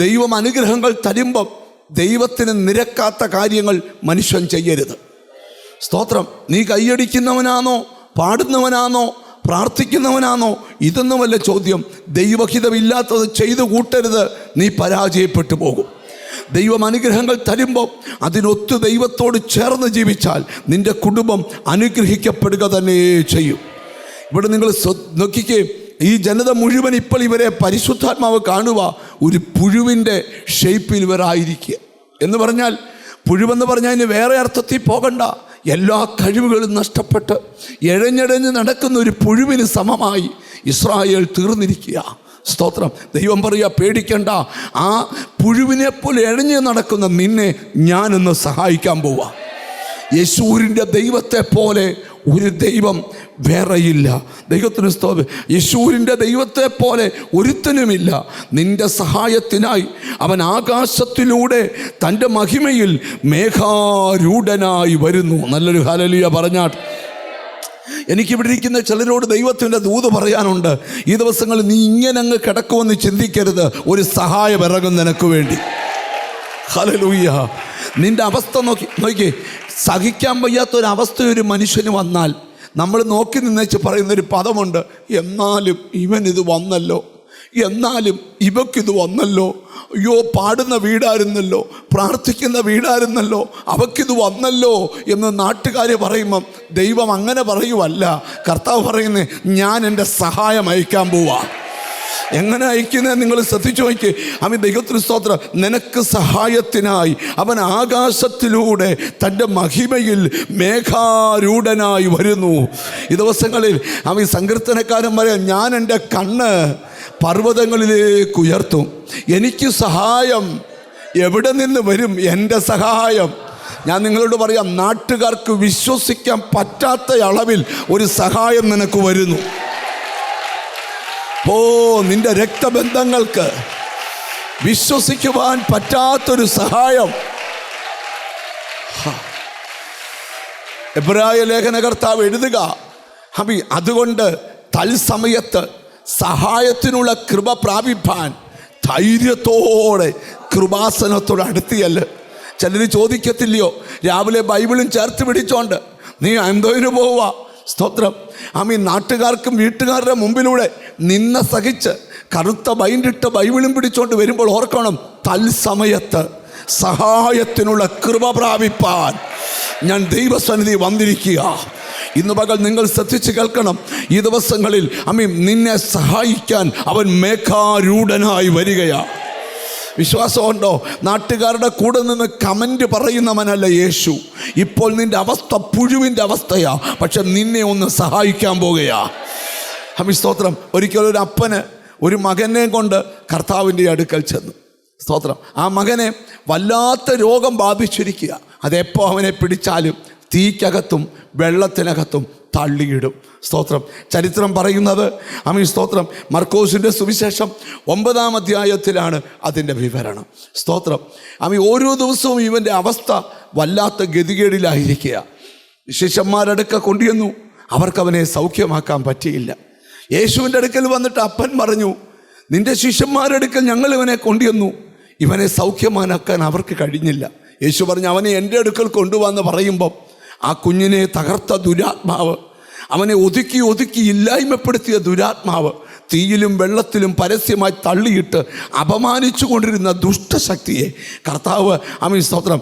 ദൈവം അനുഗ്രഹങ്ങൾ തരുമ്പം ദൈവത്തിന് നിരക്കാത്ത കാര്യങ്ങൾ മനുഷ്യൻ ചെയ്യരുത്. സ്തോത്രം, നീ കൈയടിക്കുന്നവനാണോ, പാടുന്നവനാണോ, പ്രാർത്ഥിക്കുന്നവനാണോ, ഇതൊന്നുമല്ല ചോദ്യം. ദൈവഹിതമില്ലാത്തത് ചെയ്തു കൂട്ടരുത്, നീ പരാജയപ്പെട്ടു പോകും. ദൈവം അനുഗ്രഹങ്ങൾ തരുമ്പോൾ അതിനൊത്ത് ദൈവത്തോട് ചേർന്ന് ജീവിച്ചാൽ നിന്റെ കുടുംബം അനുഗ്രഹിക്കപ്പെടുക തന്നെ ചെയ്യും. ഇവിടെ നിങ്ങൾ നോക്കിക്കേ, ഈ ജനത മുഴുവൻ ഇപ്പോൾ ഇവരെ പരിശുദ്ധാത്മാവ് കാണുക ഒരു പുഴുവിൻ്റെ ഷേപ്പിൽ ഇവരായിരിക്കുക. എന്ന് പറഞ്ഞാൽ പുഴുവെന്ന് പറഞ്ഞാൽ അതിന് വേറെ അർത്ഥത്തിൽ പോകണ്ട. എല്ലാ കഴിവുകളും നഷ്ടപ്പെട്ട് എഴഞ്ഞെഴഞ്ഞ് നടക്കുന്ന ഒരു പുഴുവിന് സമമായി ഇസ്രായേൽ തീർന്നിരിക്കുക. സ്തോത്രം. ദൈവം പറയുക, പേടിക്കണ്ട, ആ പുഴുവിനെ പോലെ എഴഞ്ഞു നടക്കുന്ന നിന്നെ ഞാനിന്ന് സഹായിക്കാൻ പോവാ. യെശൂരിൻ്റെ ദൈവത്തെ പോലെ ഒരു ദൈവം വേറെയില്ല. ദൈവത്തിന് സ്തോത്രം. യെശൂരിൻ്റെ ദൈവത്തെ പോലെ ഒരുത്തനുമില്ല. നിന്റെ സഹായത്തിനായി അവൻ ആകാശത്തിലൂടെ തൻ്റെ മഹിമയിൽ മേഘാരൂഢനായി വരുന്നു. നല്ലൊരു ഹല്ലേലൂയ പറഞ്ഞാട്ട്. എനിക്കിവിടെ ഇരിക്കുന്ന ചിലരോട് ദൈവത്തിൻ്റെ ദൂത് പറയാനുണ്ട്. ഈ ദിവസങ്ങളിൽ നീ ഇങ്ങനെ അങ്ങ് കിടക്കുമെന്ന് ചിന്തിക്കരുത്. ഒരു സഹായം ഇറങ്ങും നിനക്ക് വേണ്ടി. ഹല്ലേലൂയ. നിന്റെ അവസ്ഥ നോക്കി സഹിക്കാൻ വയ്യാത്തൊരവസ്ഥ ഒരു മനുഷ്യന് വന്നാൽ നമ്മൾ നോക്കി നിന്നേച്ച് പറയുന്നൊരു പദമുണ്ട്, എന്നാലും ഇവനിത് വന്നല്ലോ, എന്നാലും ഇവക്കിത് വന്നല്ലോ, അയ്യോ പാടുന്ന വീടായിരുന്നല്ലോ, പ്രാർത്ഥിക്കുന്ന വീടായിരുന്നല്ലോ, അവക്കിത് വന്നല്ലോ എന്ന് നാട്ടുകാർ പറയുമ്പം ദൈവം അങ്ങനെ പറയുവല്ല. കർത്താവ് പറയുന്നത്, ഞാൻ എൻ്റെ സഹായം അയക്കാൻ പോവാ. എങ്ങനെ അയക്കുന്നത് നിങ്ങൾ ശ്രദ്ധിച്ചു നോക്കി. അവൻ ദൈവത്തിന് സ്തോത്രം. നിനക്ക് സഹായത്തിനായി അവൻ ആകാശത്തിലൂടെ തൻ്റെ മഹിമയിൽ മേഘാരൂഢനായി വരുന്നു. ഈ ദിവസങ്ങളിൽ അവൻ സങ്കീർത്തനക്കാരൻ പറയാം, ഞാൻ എൻ്റെ കണ്ണ് പർവ്വതങ്ങളിലേക്ക് ഉയർത്തും. എനിക്ക് സഹായം എവിടെ നിന്ന് വരും? എൻ്റെ സഹായം ഞാൻ നിങ്ങളോട് പറയാം, നാട്ടുകാർക്ക് വിശ്വസിക്കാൻ പറ്റാത്ത അളവിൽ ഒരു സഹായം നിനക്ക് വരുന്നു. ഓ, നിന്റെ രക്തബന്ധങ്ങൾക്ക് വിശ്വസിക്കുവാൻ പറ്റാത്തൊരു സഹായം. എബ്രായ ലേഖനകർത്താവ് എഴുതുക, അതുകൊണ്ട് തത്സമയത്ത് സഹായത്തിനുള്ള കൃപ പ്രാപിപ്പാൻ ധൈര്യത്തോടെ കൃപാസനത്തോട് അടുത്തിയല്ല. ചിലർ ചോദിക്കത്തില്ലയോ, രാവിലെ ബൈബിളും ചേർത്ത് പിടിച്ചോണ്ട് നീ എന്തോയിന് പോവുക? സ്തോത്രം. നാട്ടുകാർക്കും വീട്ടുകാരുടെ മുമ്പിലൂടെ നിന്ന സഹിച്ച് കറുത്ത ബൈൻഡിട്ട ബൈബിളും പിടിച്ചോണ്ട് വരുമ്പോൾ ഓർക്കണം, തത്സമയത്ത് സഹായത്തിനുള്ള കൃപ പ്രാപിപ്പാൻ ഞാൻ ദൈവസന്നിധി വന്നിരിക്കുക. ഇന്ന് പകൽ നിങ്ങൾ ശ്രദ്ധിച്ച് കേൾക്കണം. ഈ ദിവസങ്ങളിൽ നിന്നെ സഹായിക്കാൻ അവൻ മേഘാരൂഢനായി വരികയാണ്. വിശ്വാസമുണ്ടോ? നാട്ടുകാരുടെ കൂടെ നിന്ന് കമൻറ്റ് പറയുന്നവനല്ല യേശു. ഇപ്പോൾ നിൻ്റെ അവസ്ഥ പുഴുവിൻ്റെ അവസ്ഥയാ, പക്ഷെ നിന്നെ ഒന്ന് സഹായിക്കാൻ പോകുകയാ. സ്തോത്രം. ഒരിക്കലും ഒരു അപ്പന് ഒരു മകനെ കൊണ്ട് കർത്താവിൻ്റെ അടുക്കൽ ചെന്നു. സ്തോത്രം. ആ മകനെ വല്ലാത്ത രോഗം ബാധിച്ചിരിക്കുക. അതെപ്പോൾ അവനെ പിടിച്ചാലും തീക്കകത്തും വെള്ളത്തിനകത്തും തള്ളിയിടും. സ്തോത്രം. ചരിത്രം പറയുന്നത് സ്തോത്രം, മർക്കോസിൻ്റെ സുവിശേഷം 9-ാം അധ്യായത്തിലാണ് അതിൻ്റെ വിവരണം. സ്തോത്രം. ഓരോ ദിവസവും ഇവൻ്റെ അവസ്ഥ വല്ലാത്ത ഗതികേടിലായിരിക്കുക. ശിഷ്യന്മാരടുക്ക കൊണ്ടുവന്നു, അവർക്കവനെ സൗഖ്യമാക്കാൻ പറ്റിയില്ല. യേശുവിൻ്റെ അടുക്കൽ വന്നിട്ട് അപ്പൻ പറഞ്ഞു, നിൻ്റെ ശിഷ്യന്മാരടുക്കൽ ഞങ്ങൾ ഇവനെ കൊണ്ടുവന്നു, ഇവനെ സൗഖ്യമാക്കാൻ അവർക്ക് കഴിഞ്ഞില്ല. യേശു പറഞ്ഞു, അവനെ എൻ്റെ അടുക്കൽ കൊണ്ടുവന്ന് പറയുമ്പം ആ കുഞ്ഞിനെ തകർത്ത ദുരാത്മാവ്, അവനെ ഒതുക്കി ഇല്ലായ്മപ്പെടുത്തിയ ദുരാത്മാവ്, തീയിലും വെള്ളത്തിലും പരസ്യമായി തള്ളിയിട്ട് അപമാനിച്ചു കൊണ്ടിരുന്ന ദുഷ്ടശക്തിയെ കർത്താവ് സ്തോത്രം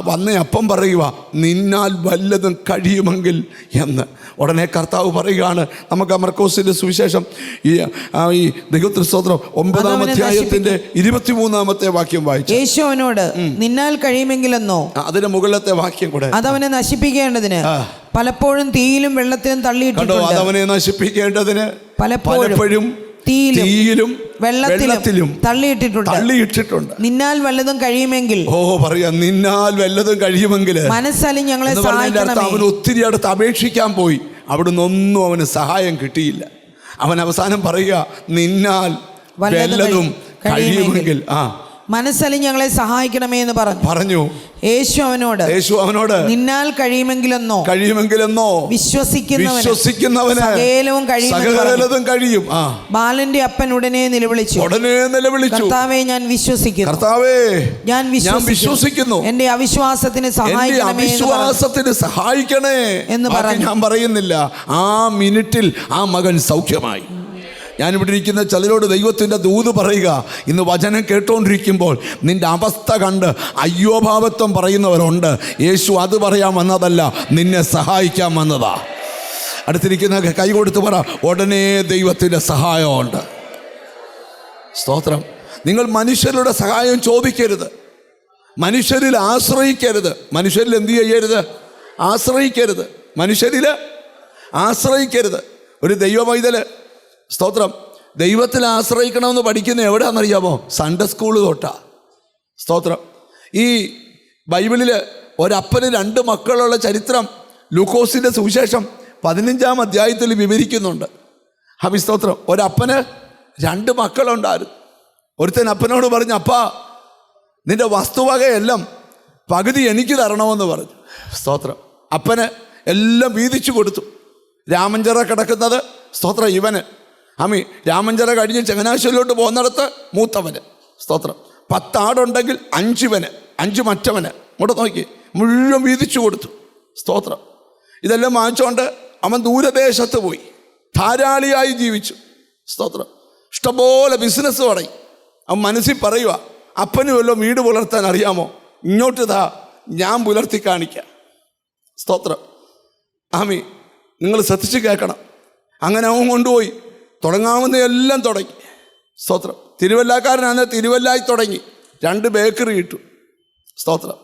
വന്നേ അപ്പം പറയുക, നിന്നാൽ വല്ലതും കഴിയുമെങ്കിൽ എന്ന്. ഉടനെ കർത്താവ് പറയുകയാണ്. നമുക്ക് മർക്കോസിൻ്റെ സുവിശേഷം ഈ ദൈവത്തിന് സ്തോത്രം 9-ാം അധ്യായത്തിൻ്റെ 23-ാമത്തെ വാക്യം വായിച്ചു. യേശു അവനോട്, നിന്നാൽ കഴിയുമെങ്കിലെന്നോ, അതിന്റെ മുകളിലത്തെ വാക്യം കൂടെ, അതവനെ നശിപ്പിക്കേണ്ടതിന് പലപ്പോഴും തീയിലും വെള്ളത്തിലും തള്ളിയിട്ടുണ്ട്. അതവനെ നശിപ്പിക്കേണ്ടതിന് പലപ്പോഴും തീയിലും വെള്ളത്തിലും തള്ളിയിട്ടിട്ടുണ്ട്. നിന്നാൽ വല്ലതും കഴിയുമെങ്കിൽ, പറയാ, നിന്നാൽ വല്ലതും കഴിയുമെങ്കിൽ മനസ്സലി ഞങ്ങളെ സഹായിക്കണമേ. അവൻ ഒത്തിരി അടുത്ത് അപേക്ഷിക്കാൻ പോയി, അവിടുന്ന് ഒന്നും അവന് സഹായം കിട്ടിയില്ല. അവൻ അവസാനം പറയുക, നിന്നാൽ വല്ലതും കഴിയുമെങ്കിൽ മനസ്സലി ഞങ്ങളെ സഹായിക്കണമേ എന്ന് പറഞ്ഞു. യേശു അവനോട് നിന്നാൽ കഴിയുമെങ്കിലെന്നോ വിശ്വസിക്കുന്നവന് സകലവും കഴിയും. ബാലന്റെ അപ്പൻ ഉടനെ നിലവിളിച്ചു, കർത്താവേ, ഞാൻ വിശ്വസിക്കുന്നു, എന്റെ അവിശ്വാസത്തിന് സഹായിക്കണേ എന്ന് പറഞ്ഞു. ഞാൻ പറയുന്നില്ല, ആ മിനിറ്റിൽ ആ മകൻ സൗഖ്യമായി. ഞാനിവിടെ ഇരിക്കുന്ന ചിലരോട് ദൈവത്തിൻ്റെ ദൂത് പറയുക, ഇന്ന് വചനം കേട്ടുകൊണ്ടിരിക്കുമ്പോൾ നിൻ്റെ അവസ്ഥ കണ്ട് അയ്യോഭാവത്വം പറയുന്നവരുണ്ട്. യേശു അത് പറയാൻ വന്നതല്ല, നിന്നെ സഹായിക്കാൻ വന്നതാ. അടുത്തിരിക്കുന്ന കൈ കൊടുത്ത് പറ, ഉടനെ ദൈവത്തിൻ്റെ സഹായമുണ്ട്. സ്തോത്രം. നിങ്ങൾ മനുഷ്യരുടെ സഹായം ചോദിക്കരുത്, മനുഷ്യരിൽ ആശ്രയിക്കരുത്. മനുഷ്യരിൽ എന്ത് ചെയ്യരുത്? ആശ്രയിക്കരുത്. മനുഷ്യരിൽ ആശ്രയിക്കരുത്. ഒരു ദൈവമൈതല് സ്തോത്രം ദൈവത്തിൽ ആശ്രയിക്കണമെന്ന് പഠിക്കുന്ന എവിടെയാണെന്നറിയാമോ? സൺഡേ സ്കൂള് തൊട്ടാ. സ്തോത്രം. ഈ ബൈബിളിൽ ഒരപ്പന് 2 മക്കളുള്ള ചരിത്രം ലൂക്കോസിൻ്റെ സുവിശേഷം 15-ാം അധ്യായത്തിൽ വിവരിക്കുന്നുണ്ട്. സ്തോത്രം. ഒരപ്പന് 2 മക്കളുണ്ടായിരുന്നു. ഒരുത്തൻ അപ്പനോട് പറഞ്ഞു, അപ്പാ നിന്റെ വസ്തുവകയെല്ലാം പകുതി എനിക്ക് തരണമെന്ന് പറഞ്ഞു. സ്തോത്രം. അപ്പന് എല്ലാം വീതിച്ചു കൊടുത്തു. രാമഞ്ചിറ കിടക്കുന്നത് സ്തോത്രം ഇവന്. രാമഞ്ചിറ കഴിഞ്ഞ് ചങ്ങനാശ്ശേരിയിലോട്ട് പോകുന്നിടത്ത് മൂത്തവന്. സ്തോത്രം. 10 ആടുണ്ടെങ്കിൽ 5 ഇവന്, 5 മറ്റവന്. ഇങ്ങോട്ട് നോക്കി, മുഴുവൻ വീതിച്ചു കൊടുത്തു. സ്തോത്രം. ഇതെല്ലാം വാങ്ങിച്ചുകൊണ്ട് അവൻ ദൂരദേശത്ത് പോയി ധാരാളിയായി ജീവിച്ചു. സ്തോത്രം. ഇഷ്ടംപോലെ ബിസിനസ് തുടങ്ങി. അവൻ മനസ്സിൽ പറയുക, അപ്പനും വല്ലതും വീട് പുലർത്താൻ അറിയാമോ? ഇങ്ങോട്ട് ഇതാ, ഞാൻ പുലർത്തി കാണിക്കാം. സ്തോത്രം. നിങ്ങൾ ശ്രദ്ധിച്ച് കേൾക്കണം. അങ്ങനെ അവൻ കൊണ്ടുപോയി തുടങ്ങാവുന്ന എല്ലാം തുടങ്ങി. സ്തോത്രം. തിരുവല്ലാക്കാരനാണ്, തിരുവല്ലായി തുടങ്ങി 2 ബേക്കറി ഇട്ടു. സ്തോത്രം.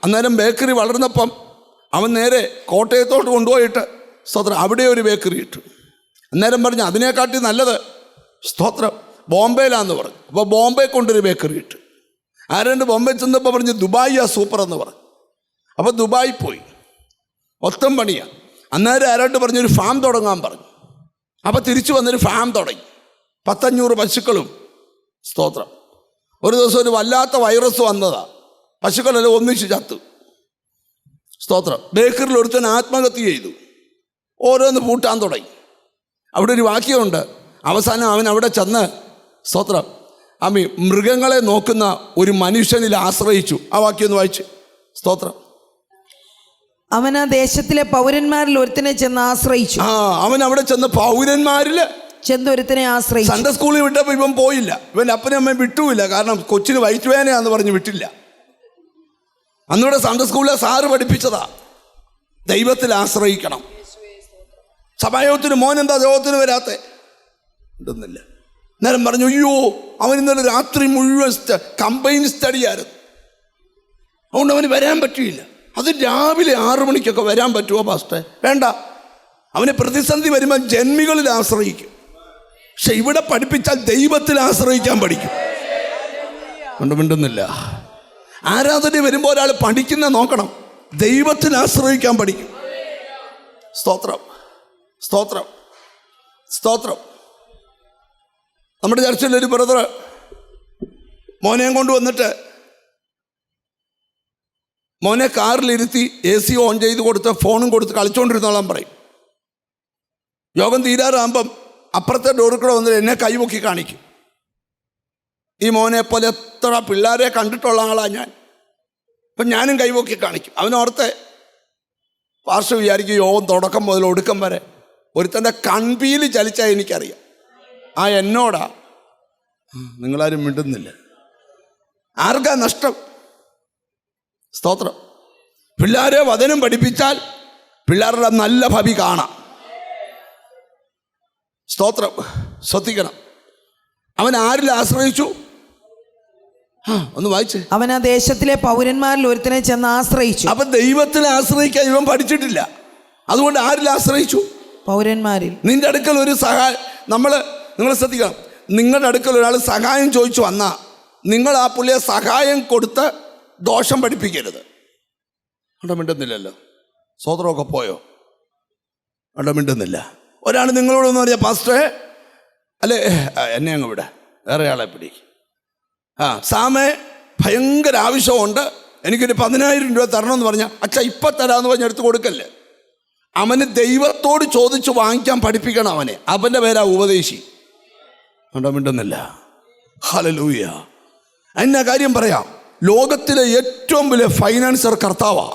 അന്നേരം ബേക്കറി വളർന്നപ്പം അവൻ നേരെ കോട്ടയത്തോട്ട് കൊണ്ടുപോയിട്ട് സ്തോത്രം അവിടെ ഒരു ബേക്കറി ഇട്ടു. അന്നേരം പറഞ്ഞു അതിനെക്കാട്ടി നല്ലത് സ്തോത്രം ബോംബെയിലാന്ന് പറഞ്ഞു. അപ്പോൾ ബോംബെ കൊണ്ടൊരു ബേക്കറി ഇട്ടു. ആരാണ്ട് ബോംബെ ചെന്നപ്പോൾ പറഞ്ഞു ദുബായിയാ സൂപ്പർ എന്ന് പറഞ്ഞു. അപ്പോൾ ദുബായി പോയി. മൊത്തം പണിയാണ്. അന്നേരം ആരാണ്ട് പറഞ്ഞൊരു ഫാം തുടങ്ങാൻ പറഞ്ഞു. അപ്പോൾ തിരിച്ചു വന്നൊരു ഫാം തുടങ്ങി. 100-500 പശുക്കളും. സ്തോത്രം. ഒരു ദിവസം ഒരു വല്ലാത്ത വൈറസ് വന്നതാ. പശുക്കളെല്ലാം ഒന്നിച്ച് ചത്തു. സ്തോത്രം. ബേക്കറിൽ ഒരുത്തൻ ആത്മഹത്യ ചെയ്തു. ഓരോന്ന് പൂട്ടാൻ തുടങ്ങി. അവിടെ ഒരു വാക്യമുണ്ട്. അവസാനം അവൻ അവിടെ ചെന്ന് സ്തോത്രം മൃഗങ്ങളെ നോക്കുന്ന ഒരു മനുഷ്യനിൽ ആശ്രയിച്ചു. ആ വാക്യം ഒന്ന് വായിച്ച്. സ്തോത്രം. അവൻ ആ ദേശത്തിലെ പൗരന്മാരിൽ ഒരുത്തനെ ചെന്ന് ആശ്രയിച്ചു. അവൻ അവിടെ ചെന്ന് പൗരന്മാരിൽ ചെന്നൊരുത്തനെ ആശ്രയിച്ചു. സൺഡേ സ്കൂളിൽ വിട്ടപ്പോൾ ഇവൻ പോയില്ല. ഇവൻ അപ്പനും അമ്മയും വിട്ടുമില്ല. കാരണം കൊച്ചിന് വയറ്റുവേനയാന്ന് പറഞ്ഞ് വിട്ടില്ല. അന്നിവിടെ സൺഡേ സ്കൂളിലെ സാറ് പഠിപ്പിച്ചതാ ദൈവത്തിൽ ആശ്രയിക്കണം. സഭായോഗത്തിന് മോൻ എന്താ യോഗത്തിന് വരാത്തെ ഉണ്ടെന്നില്ല. നേരം പറഞ്ഞു, അയ്യോ അവൻ ഇന്നലെ രാത്രി മുഴുവൻ കമ്പൈൻ സ്റ്റഡിയായിരുന്നു, അതുകൊണ്ട് അവന് വരാൻ പറ്റിയില്ല. അത് രാവിലെ 6 മണിക്കൊക്കെ വരാൻ പറ്റുമോ പാസ്റ്റേ? വേണ്ട. അവന് പ്രതിസന്ധി വരുമ്പോൾ ജന്മികളിൽ ആശ്രയിക്കും. പക്ഷെ ഇവിടെ പഠിപ്പിച്ചാൽ ദൈവത്തിൽ ആശ്രയിക്കാൻ പഠിക്കും. കൊണ്ട് മിണ്ടുന്നില്ല. ആരാധന വരുമ്പോൾ ഒരാൾ പഠിക്കുന്ന നോക്കണം. ദൈവത്തിൽ ആശ്രയിക്കാൻ പഠിക്കും. സ്തോത്രം. സ്തോത്രം. സ്തോത്രം. നമ്മുടെ ചർച്ചയിലൊരു ബ്രദർ മോനെയും കൊണ്ടുവന്നിട്ട് മോനെ കാറിലിരുത്തി AC ഓൺ ചെയ്ത് കൊടുത്ത് ഫോണും കൊടുത്ത് കളിച്ചുകൊണ്ടിരുന്നോളാൻ പറയും. യോഗം തീരാറാകുമ്പം അപ്പുറത്തെ ഡോറിൽ കൂടെ വന്നിട്ട് എന്നെ കൈപൊക്കി കാണിക്കും. ഈ മോനെ പോലെ എത്ര പിള്ളേരെ കണ്ടിട്ടുള്ള ആളാണ് ഞാൻ. അപ്പം ഞാനും കൈപൊക്കി കാണിക്കും. അവനോർത്തെ പാർശ്വ വിചാരിക്കും യോഗം തുടക്കം മുതൽ ഒടുക്കം വരെ ഒരുത്തൻ്റെ കൺപീല് ചലിച്ചാൽ എനിക്കറിയാം. എന്നോടാ. നിങ്ങളാരും മിണ്ടുന്നില്ല. ആർക്കാ നഷ്ടം? സ്തോത്രം. പിള്ളേരെ വചനം പഠിപ്പിച്ചാൽ പിള്ളേരുടെ നല്ല ഭാവി കാണാം. സ്തോത്രം. ശ്രദ്ധിക്കണം. അവൻ ആരിൽ ആശ്രയിച്ചു? ഒന്ന് വായിച്ച്. അവൻ ആ ദേശത്തിലെ പൗരന്മാരിൽ ഒരുത്തനെ ചെന്ന് ആശ്രയിച്ചു. അപ്പൊ ദൈവത്തിൽ ആശ്രയിക്കാൻ ഇവൻ പഠിച്ചിട്ടില്ല. അതുകൊണ്ട് ആരിൽ ആശ്രയിച്ചു? പൗരന്മാരിൽ. നിന്റെ അടുക്കൽ ഒരു സഹായം നിങ്ങൾ ശ്രദ്ധിക്കണം. നിങ്ങളുടെ അടുക്കൽ ഒരാൾ സഹായം ചോദിച്ചു വന്നാൽ നിങ്ങൾ ആ പുള്ളിയെ സഹായം കൊടുത്ത് ദോഷം പഠിപ്പിക്കരുത്. അവിടെ മിണ്ടുന്നില്ലല്ലോ. സ്വതന്ത്രമൊക്കെ പോയോ? അവിടെ മിണ്ടുന്നില്ല. ഒരാൾ നിങ്ങളോടൊന്ന് പറയാം, പാസ്റ്ററെ അല്ലേ എന്നെ അങ്ങ് വിട, വേറെ ആളെ പിടിക്കും. സാമേ ഭയങ്കര ആവശ്യമുണ്ട്, എനിക്കൊരു 10,000 രൂപ തരണമെന്ന് പറഞ്ഞാൽ അച്ഛാ ഇപ്പം തരാമെന്ന് പറഞ്ഞ് എടുത്ത് കൊടുക്കല്ലേ. അവന് ദൈവത്തോട് ചോദിച്ച് വാങ്ങിക്കാൻ പഠിപ്പിക്കണം അവനെ. അവൻ്റെ പേരാ ഉപദേശി. അവിടെ മിണ്ടുന്നില്ല. ഹല്ലേലൂയ. എന്നാ കാര്യം പറയാം. ലോകത്തിലെ ഏറ്റവും വലിയ ഫൈനാൻസർ കർത്താവാ.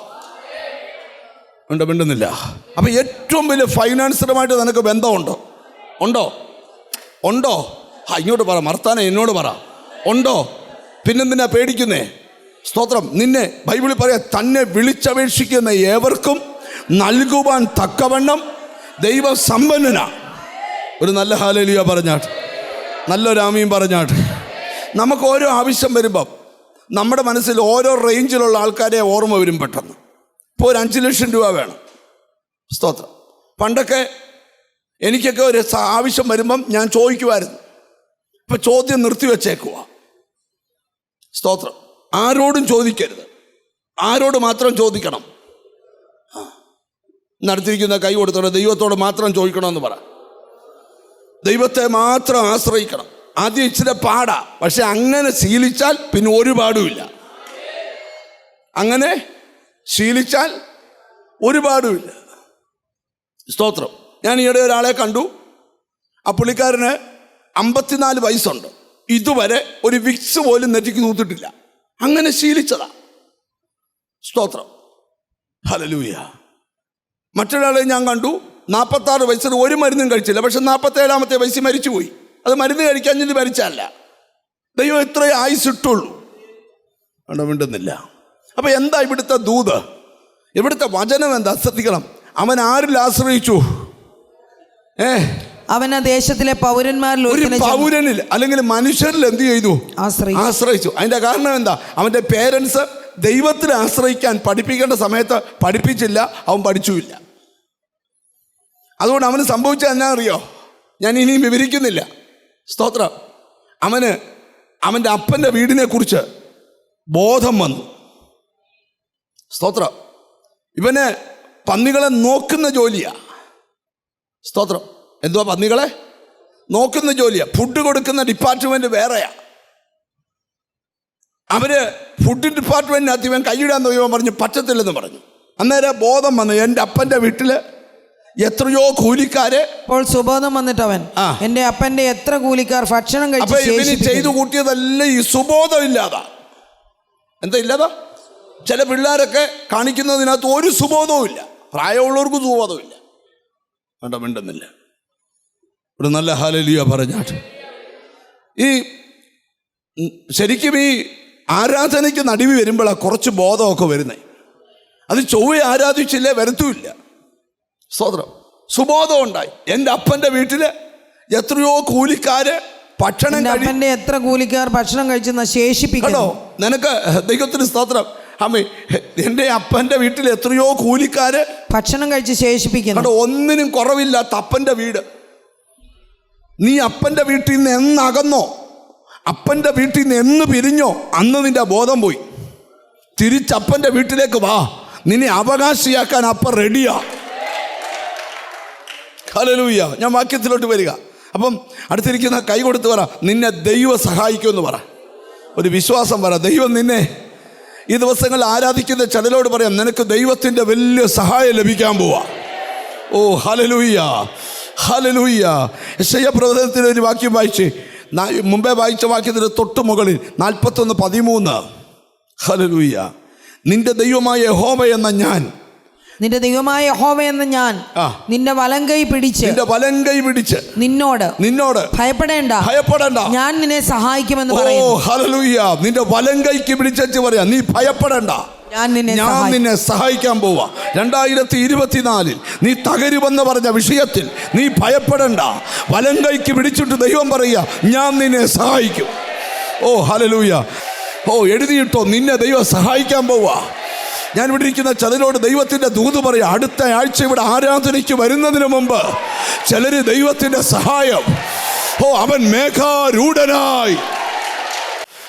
ഉണ്ട് മിണ്ടുന്നില്ല. അപ്പം ഏറ്റവും വലിയ ഫൈനാൻസറുമായിട്ട് നിനക്ക് ബന്ധമുണ്ടോ? ഉണ്ടോ? ഉണ്ടോ? ഇങ്ങോട്ട് പറ. മർത്താനെ എന്നോട് പറ. ഉണ്ടോ? പിന്നെന്തിനാ പേടിക്കുന്നേ? സ്തോത്രം. നിന്നെ ബൈബിളിൽ പറയാം, തന്നെ വിളിച്ചപേക്ഷിക്കുന്ന ഏവർക്കും നൽകുവാൻ തക്കവണ്ണം ദൈവ സമ്പന്നനാ. ഒരു നല്ല ഹല്ലേലൂയ പറഞ്ഞാട്ട്, നല്ലൊരു ആമീൻ പറഞ്ഞാട്ട്. നമുക്ക് ഓരോ ആവശ്യം വരുമ്പം നമ്മുടെ മനസ്സിൽ ഓരോ റേഞ്ചിലുള്ള ആൾക്കാരെ ഓർമ്മ വരും പെട്ടെന്ന്. ഇപ്പോൾ ഒരു 5 ലക്ഷം രൂപ വേണം. സ്തോത്രം. പണ്ടൊക്കെ എനിക്കൊക്കെ ഒരു ആവശ്യം വരുമ്പം ഞാൻ ചോദിക്കുമായിരുന്നു. ഇപ്പം ചോദ്യം നിർത്തിവെച്ചേക്കുക. സ്തോത്രം. ആരോടും ചോദിക്കരുത്, ആരോട് മാത്രം ചോദിക്കണം. നടത്തിയിരിക്കുന്ന കൈ കൊടുത്തോടെ ദൈവത്തോട് മാത്രം ചോദിക്കണമെന്ന് പറ. ദൈവത്തെ മാത്രം ആശ്രയിക്കണം. ആദ്യം ഇച്ചിരി പാടാ, പക്ഷെ അങ്ങനെ ശീലിച്ചാൽ പിന്നെ ഒരു പാടുമില്ല. അങ്ങനെ ശീലിച്ചാൽ ഒരു പാടുമില്ല. സ്തോത്രം. ഞാൻ ഈയിടെ ഒരാളെ കണ്ടു. ആ പുള്ളിക്കാരന് 54 വയസ്സുണ്ട്. ഇതുവരെ ഒരു വിക്സ് പോലും നെറ്റിക്ക് തൂത്തിട്ടില്ല. അങ്ങനെ ശീലിച്ചതാ. സ്തോത്രം. ഹല്ലേലൂയ. മറ്റൊരാളെ ഞാൻ കണ്ടു, 46 വയസ്സിൽ ഒരു മരുന്നും കഴിച്ചില്ല, പക്ഷെ 47-ാമത്തെ വയസ്സിൽ മരിച്ചുപോയി. അത് മരുന്ന് കഴിക്കാൻ ചെന്ന് മരിച്ചല്ല. ദൈവം ഇത്രേ ആയുസിട്ടുള്ളൂ. മിണ്ടുന്നില്ല. അപ്പൊ എന്താ ഇവിടുത്തെ ദൂത്? ഇവിടുത്തെ വചനം എന്താ? ശ്രദ്ധിക്കണം. അവൻ ആരിൽ ആശ്രയിച്ചു? അവൻ ആ ദേശത്തിലെ പൗരന്മാരിൽ ഒരു പൗരനിൽ അല്ലെങ്കിൽ മനുഷ്യരിൽ എന്ത് ചെയ്തു? ആശ്രയിച്ചു. അതിന്റെ കാരണം എന്താ? അവന്റെ പേരൻസ് ദൈവത്തിൽ ആശ്രയിക്കാൻ പഠിപ്പിക്കേണ്ട സമയത്ത് പഠിപ്പിച്ചില്ല, അവൻ പഠിച്ചുമില്ല. അതുകൊണ്ട് അവന് സംഭവിച്ചത് എന്നാ അറിയോ? ഞാൻ ഇനിയും വിവരിക്കുന്നില്ല. സ്തോത്രം. അവൻ്റെ അപ്പൻ്റെ വീടിനെ കുറിച്ച് ബോധം വന്നു. സ്തോത്രം. ഇവന് പന്നികളെ നോക്കുന്ന ജോലിയാ. സ്തോത്രം. എന്തുവാ? പന്നികളെ നോക്കുന്ന ജോലിയാ. ഫുഡ് കൊടുക്കുന്ന ഡിപ്പാർട്ട്മെന്റ് വേറെയാ. അവര് ഫുഡ് ഡിപ്പാർട്ട്മെന്റിനകത്ത് ഇവൻ കൈയിടാൻ നോക്കിയവൻ പറഞ്ഞു പറ്റത്തില്ലെന്ന് പറഞ്ഞു. അന്നേരം ബോധം വന്നു, എൻ്റെ അപ്പൻ്റെ വീട്ടില് എത്രയോ കൂലിക്കാര്. അപ്പോൾ സുബോധം വന്നിട്ട് അവൻ, എൻ്റെ അപ്പൻ്റെ എത്ര കൂലിക്കാർ ഭക്ഷണം കഴിച്ചു. ഇവന് ചെയ്തു കൂട്ടിയതല്ല ഈ സുബോധം ഇല്ലാതാ. എന്താ ഇല്ലാതാ? ചില പിള്ളേരൊക്കെ കാണിക്കുന്നതിനകത്ത് ഒരു സുബോധവും ഇല്ല. പ്രായമുള്ളവർക്കും സുബോധവും ഇല്ല. വേണ്ട, മിണ്ടുന്നില്ല. ഒരു നല്ല ഹല്ലേലൂയ പറഞ്ഞാട്ട്. ഈ ശരിക്കും ഈ ആരാധനയ്ക്ക് നടുവി വരുമ്പോഴാണ് കുറച്ച് ബോധമൊക്കെ വരുന്നത്. അത് ചൊവ്വ ആരാധിച്ചില്ലേ വരത്തുമില്ല. സ്തോത്രം. സുബോധം ഉണ്ടായി. എൻ്റെ അപ്പൻ്റെ വീട്ടില് എത്രയോ കൂലിക്കാര് ഭക്ഷണം എത്ര കൂലിക്കാർ ഭക്ഷണം കഴിച്ചെന്ന ശേഷിപ്പിക്കണോ? നിനക്ക് ദൈവത്തിന് സ്തോത്രം. അമ്മേ, എൻ്റെ അപ്പൻ്റെ വീട്ടിൽ എത്രയോ കൂലിക്കാര് ഭക്ഷണം കഴിച്ച് ശേഷിപ്പിക്കണം. ഒന്നിനും കുറവില്ലാത്ത അപ്പൻ്റെ വീട്. നീ അപ്പൻ്റെ വീട്ടിൽ നിന്ന് എന്നകന്നോ, അപ്പൻ്റെ വീട്ടിൽ നിന്ന് എന്ന് പിരിഞ്ഞോ, അന്ന് നിന്റെ ബോധം പോയി. തിരിച്ചപ്പൻ്റെ വീട്ടിലേക്ക് വാ. നിന്നെ അവകാശിയാക്കാൻ അപ്പൻ റെഡിയാ. ഹല്ലേലൂയ. ഞാൻ വാക്യത്തിലോട്ട് വരിക. അപ്പം അടുത്തിരിക്കുന്ന കൈ കൊടുത്ത് പറ, നിന്നെ ദൈവം സഹായിക്കുമെന്ന് പറ. ഒരു വിശ്വാസം പറ. ദൈവം നിന്നെ ഈ ദിവസങ്ങളിൽ ആരാധിക്കുന്ന ചിലരോട് പറയാം, നിനക്ക് ദൈവത്തിൻ്റെ വലിയ സഹായം ലഭിക്കാൻ പോവാ. ഓ ഹല്ലേലൂയ, ഹല്ലേലൂയ. യെശയ്യാ പ്രവചനത്തിൽ ഒരു വാക്യം വായിച്ച്, മുമ്പേ വായിച്ച വാക്യത്തിന് തൊട്ട് മുകളിൽ 41:13. ഹല്ലേലൂയ. നിന്റെ ദൈവമായ യഹോവ എന്ന ഞാൻ, നിന്റെ ദൈവമായ യഹോവ എന്ന ഞാൻ നിന്റെ വലങ്കൈ പിടിച്ച് നിന്നോട് ഭയപ്പെടേണ്ട, ഞാൻ നിന്നെ സഹായിക്കുമെന്ന് പറയുന്നു. ഓ ഹല്ലേലൂയ. നിന്റെ വലങ്കൈക്ക് പിടിച്ചു പറയാ, നീ ഭയപ്പെടേണ്ട, ഞാൻ നിന്നെ സഹായിക്കാൻ പോവാ. 2024 നീ തകരുമെന്ന് പറഞ്ഞ വിഷയത്തിൽ നീ ഭയപ്പെടേണ്ട. വലങ്കൈക്ക് പിടിച്ചിട്ട് ദൈവം പറയുക, ഞാൻ നിന്നെ സഹായിക്കും. ഓ ഹല്ലേലൂയ. ഓ എഴുതിയിട്ടോ, നിന്നെ ദൈവം സഹായിക്കാൻ പോവാ. ഞാൻ ഇവിടെ ഇരിക്കുന്ന ചിലരോട് ദൈവത്തിൻ്റെ ദൂത് പറയാം. അടുത്ത ആഴ്ച ഇവിടെ ആരാധനയ്ക്ക് വരുന്നതിന് മുമ്പ് ചിലര് ദൈവത്തിൻ്റെ സഹായം, അവൻ മേഘാരൂഢനായി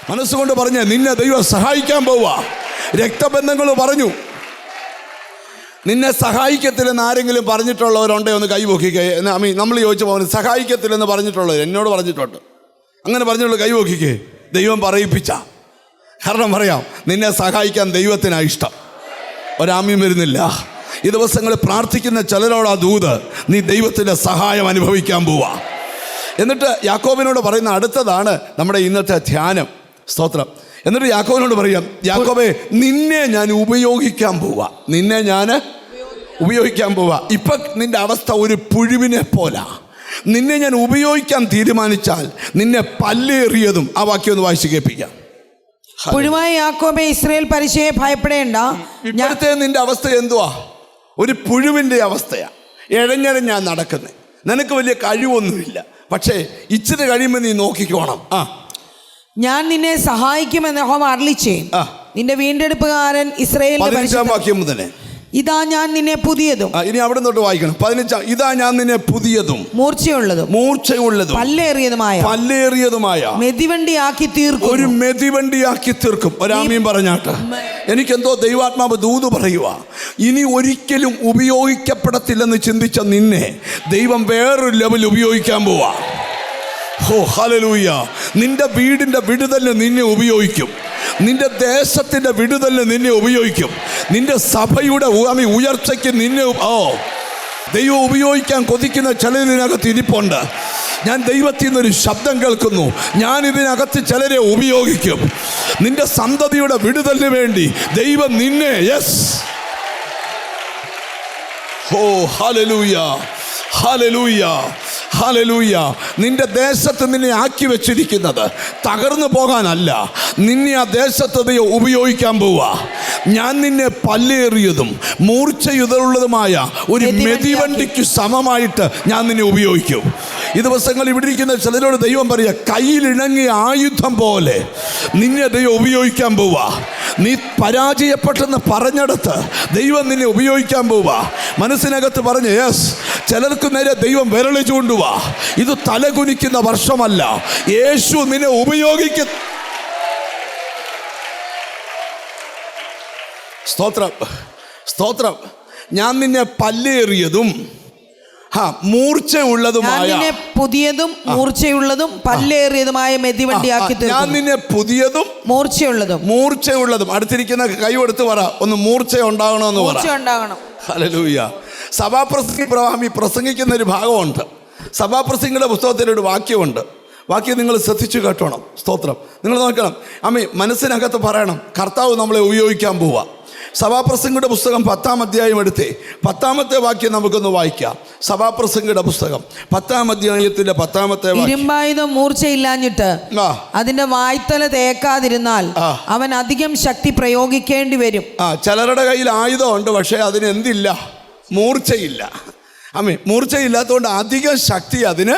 മനസ്സുകൊണ്ട് പറഞ്ഞ നിന്നെ ദൈവം സഹായിക്കാൻ പോവാ. രക്തബന്ധങ്ങൾ പറഞ്ഞു നിന്നെ സഹായിക്കത്തില്ലെന്ന് ആരെങ്കിലും പറഞ്ഞിട്ടുള്ളവരുണ്ടേ? ഒന്ന് കൈപോക്കിക്കേ. നമ്മൾ ചോദിച്ചു പോകുന്നത് സഹായിക്കത്തില്ലെന്ന് പറഞ്ഞിട്ടുള്ളവർ എന്നോട് പറഞ്ഞിട്ടുണ്ട്. അങ്ങനെ പറഞ്ഞിട്ടുള്ള കൈപോക്കിക്കേ. ദൈവം പറയിപ്പിച്ച കാരണം പറയാം, നിന്നെ സഹായിക്കാൻ ദൈവത്തിനാണ് ഇഷ്ടം. ഒരാമ്യം വരുന്നില്ല. ഈ ദിവസങ്ങളിൽ പ്രാർത്ഥിക്കുന്ന ചിലരോട് ആ ദൂത്, നീ ദൈവത്തിൻ്റെ സഹായം അനുഭവിക്കാൻ പോവാ. എന്നിട്ട് യാക്കോബിനോട് പറയുന്ന അടുത്തതാണ് നമ്മുടെ ഇന്നത്തെ ധ്യാനം. സ്തോത്രം. എന്നിട്ട് യാക്കോബിനോട് പറയാം, യാക്കോബേ, നിന്നെ ഞാൻ ഉപയോഗിക്കാൻ പോവാ. നിന്നെ ഞാൻ ഉപയോഗിക്കാൻ പോവാ. ഇപ്പം നിന്റെ അവസ്ഥ ഒരു പുഴുവിനെ പോലാ. നിന്നെ ഞാൻ ഉപയോഗിക്കാൻ തീരുമാനിച്ചാൽ നിന്നെ പല്ലേറിയതും. ആ വാക്യം ഒന്ന് വായിച്ച് കേൾപ്പിക്കാം. പുഴുവായ യാക്കോബേ, ഇസ്രായേൽ പരിശയെ ഭയപ്പെടേണ്ട. ഇപ്പോഴത്തെ നിന്റെ അവസ്ഥ എന്തുവാ? ഒരു പുഴുവിൻ്റെ അവസ്ഥയാ. ഇഴഞ്ഞഴഞ്ഞാ നടക്കുന്നത്. നിനക്ക് വലിയ കഴിവൊന്നുമില്ല, പക്ഷേ ഇച്ചിരി കഴിയുമ്പോൾ നീ നോക്കിക്കോണം. ഞാൻ നിന്നെ സഹായിക്കുമെന്ന് യഹോവ അരുളിച്ചെയ്യും. നിന്റെ വീണ്ടെടുപ്പുകാരൻ ഇസ്രായേലിന്റെ വാക്യം മുതലേ ഇതാ ഞാൻ നിന്നെ പുതിയതും ഇനി അവിടെ തൊട്ട് വായിക്കണം. 15. ഇതാ ഞാൻ നിന്നെ പുതിയതും മൂർച്ചയുള്ളതും പല്ലേറിയതുമായ മെതിവണ്ടിയാക്കി തീർക്കും. ഒരു മെതിവണ്ടിയാക്കി തീർക്കും. ഒരാമീൻ പറഞ്ഞാട്ട്. എനിക്കെന്തോ ദൈവാത്മാവ് ദൂത് പറയുക, ഇനി ഒരിക്കലും ഉപയോഗിക്കപ്പെടത്തില്ലെന്ന് ചിന്തിച്ച നിന്നെ ദൈവം വേറൊരു ലെവൽ ഉപയോഗിക്കാൻ പോവാ. ഓ ഹല്ലേലൂയ. നിന്റെ വീടിൻ്റെ വിടുതലിന് നിന്നെ ഉപയോഗിക്കും. നിന്റെ ദേശത്തിൻ്റെ വിടുതലിന് നിന്നെ ഉപയോഗിക്കും. നിന്റെ സഭയുടെ ഉയർച്ചയ്ക്ക് നിന്നെ ദൈവം ഉപയോഗിക്കാൻ കൊതിക്കുന്ന ചിലതിനകത്ത് ഇരിപ്പുണ്ട്. ഞാൻ ദൈവത്തിൽ നിന്നൊരു ശബ്ദം കേൾക്കുന്നു. ഞാൻ ഇതിനകത്ത് ചിലരെ ഉപയോഗിക്കും. നിന്റെ സന്തതിയുടെ വിടുതലിന് വേണ്ടി ദൈവം നിന്നെ ഓ ഹല്ലേലൂയ, ഹല്ലേലൂയ, ഹല്ലേലൂയ. നിന്റെ ദേശത്ത് നിന്നെ ആക്കി വെച്ചിരിക്കുന്നത് തകർന്നു പോകാനല്ല, നിന്നെ ആ ദേശത്ത് ദൈവം ഉപയോഗിക്കാൻ പോവാ. ഞാൻ നിന്നെ പല്ലേറിയതും മൂർച്ചയുതലുള്ളതുമായ ഒരു മെതിവണ്ടിക്ക് സമമായിട്ട് ഞാൻ നിന്നെ ഉപയോഗിക്കും. ഈ ദിവസങ്ങൾ ഇവിടെ ഇരിക്കുന്ന ചിലരോട് ദൈവം പറയുക, കയ്യിലിണങ്ങിയ ആയുധം പോലെ നിന്നെ ദൈവം ഉപയോഗിക്കാൻ പോവാ. നീ പരാജയപ്പെട്ടെന്ന് പറഞ്ഞെടുത്ത് ദൈവം നിന്നെ ഉപയോഗിക്കാൻ പോവാ. മനസ്സിനകത്ത് പറഞ്ഞ് ചിലർക്ക് നേരെ ദൈവം വിരളി ചൂണ്ടുവാ. ഇത് തലകുനിക്കുന്ന വർഷമല്ല, യേശു നിന്നെ ഉപയോഗിക്കും. സ്തോത്രം, സ്തോത്രം. ഞാൻ നിന്നെ പല്ലേറിയതും മൂർച്ചയുള്ളതുമായ പുതിയതും മൂർച്ചയുള്ളതും പല്ലേറിയതുമായ മെതിവണ്ടിയാക്കി തീർക്കും. ഞാൻ നിന്നെ പുതിയതും മൂർച്ചയുള്ളതും. അടുത്തിരിക്കുന്ന കൈ കൊടുത്ത് പറ, ഒന്ന് മൂർച്ച ഉണ്ടാകണമെന്ന് പറ. ഹല്ലേലൂയ. സഭാപ്രസംഗി പ്രസംഗിക്കുന്ന ഒരു ഭാഗമുണ്ട്. സഭാപ്രസംഗിയുടെ പുസ്തകത്തിലൊരു വാക്യമുണ്ട്. വാക്യം നിങ്ങൾ ശ്രദ്ധിച്ചു കേട്ടോണം. സ്തോത്രം. നിങ്ങൾ നോക്കണം. മനസ്സിനകത്ത് പറയണം, കർത്താവ് നമ്മളെ ഉപയോഗിക്കാൻ പോവാ. സഭാപ്രസംഗിയുടെ പുസ്തകം 10-ാം അധ്യായം എടുത്തേ 10-ാമത്തെ വാക്യം നമുക്കൊന്ന് വായിക്കാം. സഭാപ്രസംഗിയുടെ പുസ്തകം 10-ാം അധ്യായത്തിന്റെ 10-ാമത്തെ വാക്യം. ഇരുമ്പായുധം മൂർച്ചയില്ലാഞ്ഞിട്ട് അതിന്റെ വായ്ത്തല തേക്കാതിരുന്നാൽ അവൻ അധികം ശക്തി പ്രയോഗിക്കേണ്ടി വരും. ചിലരുടെ കയ്യിൽ ആയുധമുണ്ട്, പക്ഷേ അതിന് എന്തില്ല? മൂർച്ചയില്ല. മൂർച്ചയില്ലാത്തതുകൊണ്ട് അധികം ശക്തി അതിന്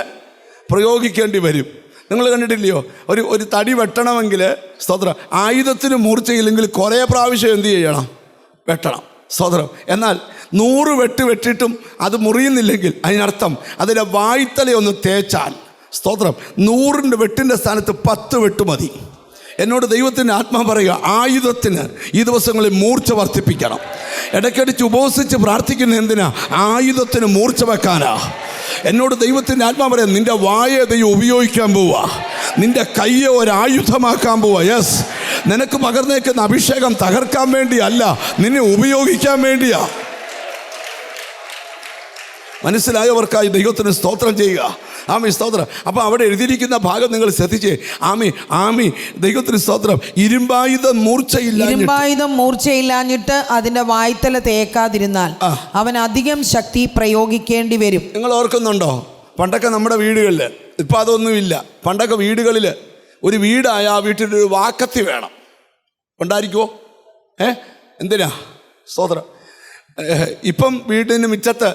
പ്രയോഗിക്കേണ്ടി വരും. നിങ്ങൾ കണ്ടിട്ടില്ലയോ, ഒരു തടി വെട്ടണമെങ്കിൽ സ്തോത്രം, ആയുധത്തിന് മൂർച്ചയില്ലെങ്കിൽ കുറേ പ്രാവശ്യം എന്ത് ചെയ്യണം? വെട്ടണം. സ്തോത്രം. എന്നാൽ 100 വെട്ടിട്ടും അത് മുറിയുന്നില്ലെങ്കിൽ അതിനർത്ഥം അതിൻ്റെ വായ്ത്തലയൊന്ന് തേച്ചാൽ, സ്തോത്രം, 100 വെട്ടിൻ്റെ സ്ഥാനത്ത് 10 വെട്ട് മതി. എന്നോട് ദൈവത്തിൻ്റെ ആത്മാ പറയുക, ആയുധത്തിന് ഈ ദിവസങ്ങളിൽ മൂർച്ച വർദ്ധിപ്പിക്കണം. ഇടയ്ക്കടിച്ച് ഉപവസിച്ച് പ്രാർത്ഥിക്കുന്ന എന്തിനാ? ആയുധത്തിന് മൂർച്ച വെക്കാനാ. എന്നോട് ദൈവത്തിൻ്റെ ആത്മാ പറയാം, നിന്റെ വായെ ദൈവം ഉപയോഗിക്കാൻ പോവാ. നിന്റെ കയ്യെ ഒരായുധമാക്കാൻ പോവാ. നിനക്ക് പകർന്നേക്കുന്ന അഭിഷേകം തകർക്കാൻ വേണ്ടിയല്ല, നിന്നെ ഉപയോഗിക്കാൻ വേണ്ടിയാ. മനസ്സിലായവർക്കായി ദൈവത്തിന് സ്തോത്രം ചെയ്യുക. സ്തോത്രം. അപ്പോൾ അവിടെ എഴുതിയിരിക്കുന്ന ഭാഗം നിങ്ങൾ ശ്രദ്ധിച്ചേ. ദൈവത്തിന് സ്തോത്രം. ഇരുമ്പായുധം മൂർച്ചയില്ലാഞ്ഞിട്ട് അതിന്റെ വായ്ത്തല തേക്കാതിരുന്നാൽ അവൻ അധികം ശക്തി പ്രയോഗിക്കേണ്ടി വരും. നിങ്ങൾ ഓർക്കുന്നുണ്ടോ? പണ്ടൊക്കെ നമ്മുടെ വീടുകളിൽ, ഇപ്പം അതൊന്നുമില്ല. പണ്ടൊക്കെ വീടുകളിൽ ഒരു വീടായ ആ വീട്ടിലൊരു വാക്കത്തി വേണം. ഉണ്ടായിരിക്കുമോ? എന്തിനാ? സ്തോത്രം. ഇപ്പം വീടിന് മുറ്റത്ത്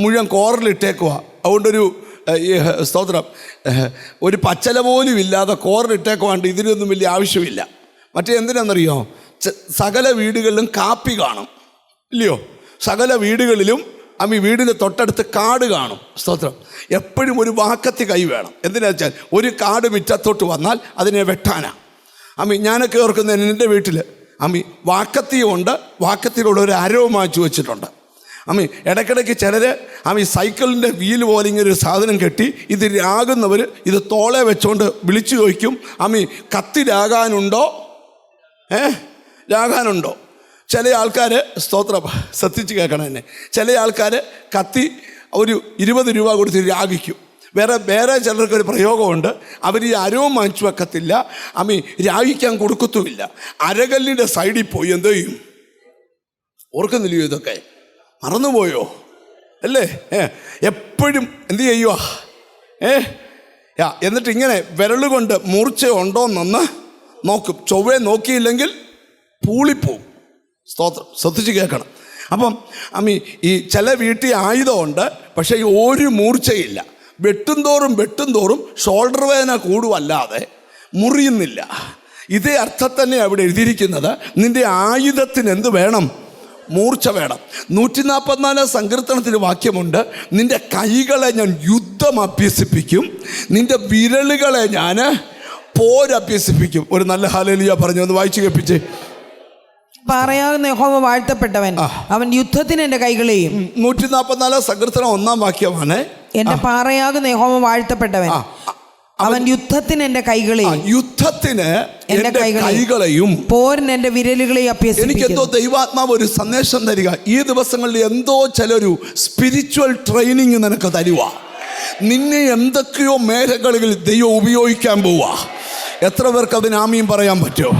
മുഴുവൻ കോറിലിട്ടേക്കുക. അതുകൊണ്ടൊരു സ്തോത്രം, ഒരു പച്ചല പോലും ഇല്ലാതെ കോറിലിട്ടേക്കുവാണ്ട് ഇതിനൊന്നും വലിയ ആവശ്യമില്ല. മറ്റേ എന്തിനാണെന്നറിയോ? സകല വീടുകളിലും കാപ്പി കാണും, ഇല്ലയോ? സകല വീടുകളിലും വീടിന് തൊട്ടടുത്ത് കാട് കാണും. സ്തോത്രം. എപ്പോഴും ഒരു വാക്കത്തി കൈ വേണം. എന്തിനാ വെച്ചാൽ ഒരു കാട് മുറ്റത്തോട്ട് വന്നാൽ അതിനെ വെട്ടാനാ. ഞാനൊക്കെ ഓർക്കുന്ന എൻ്റെ വീട്ടിൽ വാക്കത്തിയുണ്ട്. വാക്കത്തിലുള്ള ഒരു അരവ് മാറ്റി വെച്ചിട്ടുണ്ട്. ഇടയ്ക്കിടയ്ക്ക് ചിലർ സൈക്കിളിൻ്റെ വീല് പോലെ ഇങ്ങനെ ഒരു സാധനം കെട്ടി ഇത് രാകുന്നവർ ഇത് തോളെ വെച്ചുകൊണ്ട് വിളിച്ചു ചോദിക്കും, കത്തി രാകാനുണ്ടോ? രാകാനുണ്ടോ? ചില ആൾക്കാർ, സ്തോത്രം, ശ്രദ്ധിച്ച് കേൾക്കണം എന്നെ, ചില ആൾക്കാർ കത്തി ഒരു 20 രൂപ കൊടുത്ത് രാഗിക്കും. വേറെ ചിലർക്കൊരു പ്രയോഗമുണ്ട്, അവർ ഈ അരവും വാങ്ങിച്ചു വെക്കത്തില്ല, രാഗിക്കാൻ കൊടുക്കത്തുമില്ല. അരകല്ലിൻ്റെ സൈഡിൽ പോയി എന്ത് ചെയ്യും? ഓർക്കുന്നില്ലയോ? ഇതൊക്കെ മറന്നുപോയോ? അല്ലേ? എപ്പോഴും എന്ത് ചെയ്യുക? എന്നിട്ട് ഇങ്ങനെ വിരലുകൊണ്ട് മൂർച്ച ഉണ്ടോയെന്നൊന്ന് നോക്കും. ചൊവ്വേ നോക്കിയില്ലെങ്കിൽ പൂളിപ്പോവും. സ്തോത്രം. ശ്രദ്ധിച്ച് കേൾക്കണം. അപ്പം ഈ ചില വീട്ടിൽ ആയുധമുണ്ട്, പക്ഷേ ഈ ഒരു മൂർച്ചയില്ല. വെട്ടും തോറും ഷോൾഡർ വേദന കൂടുവല്ലാതെ മുറിയുന്നില്ല. ഇതേ അർത്ഥം തന്നെ അവിടെ എഴുതിയിരിക്കുന്നത്. നിന്റെ ആയുധത്തിന് എന്ത് വേണം? മൂർച്ച വേണം. 144 സങ്കീർത്തനത്തിൽ വാക്യമുണ്ട്, നിന്റെ കൈകളെ ഞാൻ യുദ്ധം അഭ്യസിപ്പിക്കും, നിന്റെ വിരലുകളെ ഞാൻ പോരഭ്യസിപ്പിക്കും. ഒരു നല്ല ഹല്ലേലൂയ പറഞ്ഞു ഒന്ന് വായിച്ചു കേൾപ്പിച്ചേ. പാറയാകുന്ന യഹോവ വാഴ്ത്തപ്പെട്ടവൻ, അവൻ യുദ്ധത്തിന് എൻ്റെ കൈകളെയും. 144 സങ്കീർത്തനം 1-ാം വാക്യമാണ്. എൻ്റെ പാറയാകുന്ന യഹോവ വാഴ്ത്തപ്പെട്ടവൻ, അവൻ യുദ്ധത്തിന് എൻ്റെ കൈകളെയും. യുദ്ധത്തിന് എൻ്റെ കൈകളെയും പോരിന് എൻ്റെ വിരലുകളെയും അഭ്യസിപ്പിക്കും. എനിക്കെന്തോ ദൈവാത്മാവ് ഒരു സന്ദേശം തരിക. ഈ ദിവസങ്ങളിൽ എന്തോ ചിലൊരു സ്പിരിച്വൽ ട്രെയിനിങ് നിനക്ക് തരുക. നിന്നെ എന്തൊക്കെയോ മേഖലകളിൽ ദൈവം ഉപയോഗിക്കാൻ പോവുക. എത്ര പേർക്ക് അതിന് ആമീൻ പറയാൻ പറ്റുമോ?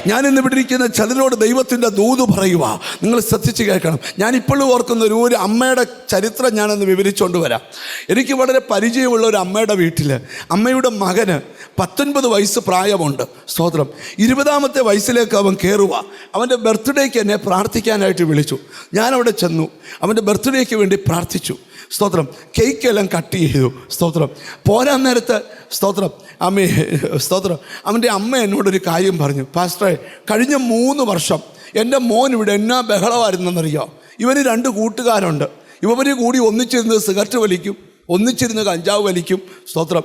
ഞാനിന്ന് ഇവിടെ ഇരിക്കുന്ന ചിലരോട് ദൈവത്തിൻ്റെ ദൂത് പറയുക. നിങ്ങൾ ശ്രദ്ധിച്ച് കേൾക്കണം. ഞാനിപ്പോഴും ഓർക്കുന്ന ഒരു അമ്മയുടെ ചരിത്രം ഞാനൊന്ന് വിവരിച്ചുകൊണ്ട് വരാം. എനിക്ക് വളരെ പരിചയമുള്ള ഒരു അമ്മയുടെ വീട്ടിൽ അമ്മയുടെ മകന് 19 വയസ്സ് പ്രായമുണ്ട്. സ്തോത്രം. 20ാമത്തെ വയസ്സിലേക്ക് അവൻ കയറുക. അവൻ്റെ ബർത്ത്ഡേക്ക് എന്നെ പ്രാർത്ഥിക്കാനായിട്ട് വിളിച്ചു. ഞാനവിടെ ചെന്നു. അവൻ്റെ ബർത്ത്ഡേക്ക് വേണ്ടി പ്രാർത്ഥിച്ചു. സ്തോത്രം. കേക്കെല്ലാം കട്ട് ചെയ്തു. സ്തോത്രം. പോരാൻ നേരത്ത് സ്തോത്രം സ്തോത്രം അവൻ്റെ അമ്മ എന്നോടൊരു കാര്യം പറഞ്ഞു. പാസ്റ്ററെ, കഴിഞ്ഞ 3 വർഷം എൻ്റെ മോൻ ഇവിടെ എന്നാ ബഹളമായിരുന്നെന്നറിയോ? ഇവന് 2 കൂട്ടുകാരുണ്ട്. ഇവർ കൂടി ഒന്നിച്ചിരുന്ന് സിഗരറ്റ് വലിക്കും, ഒന്നിച്ചിരുന്ന് കഞ്ചാവ് വലിക്കും. സ്തോത്രം.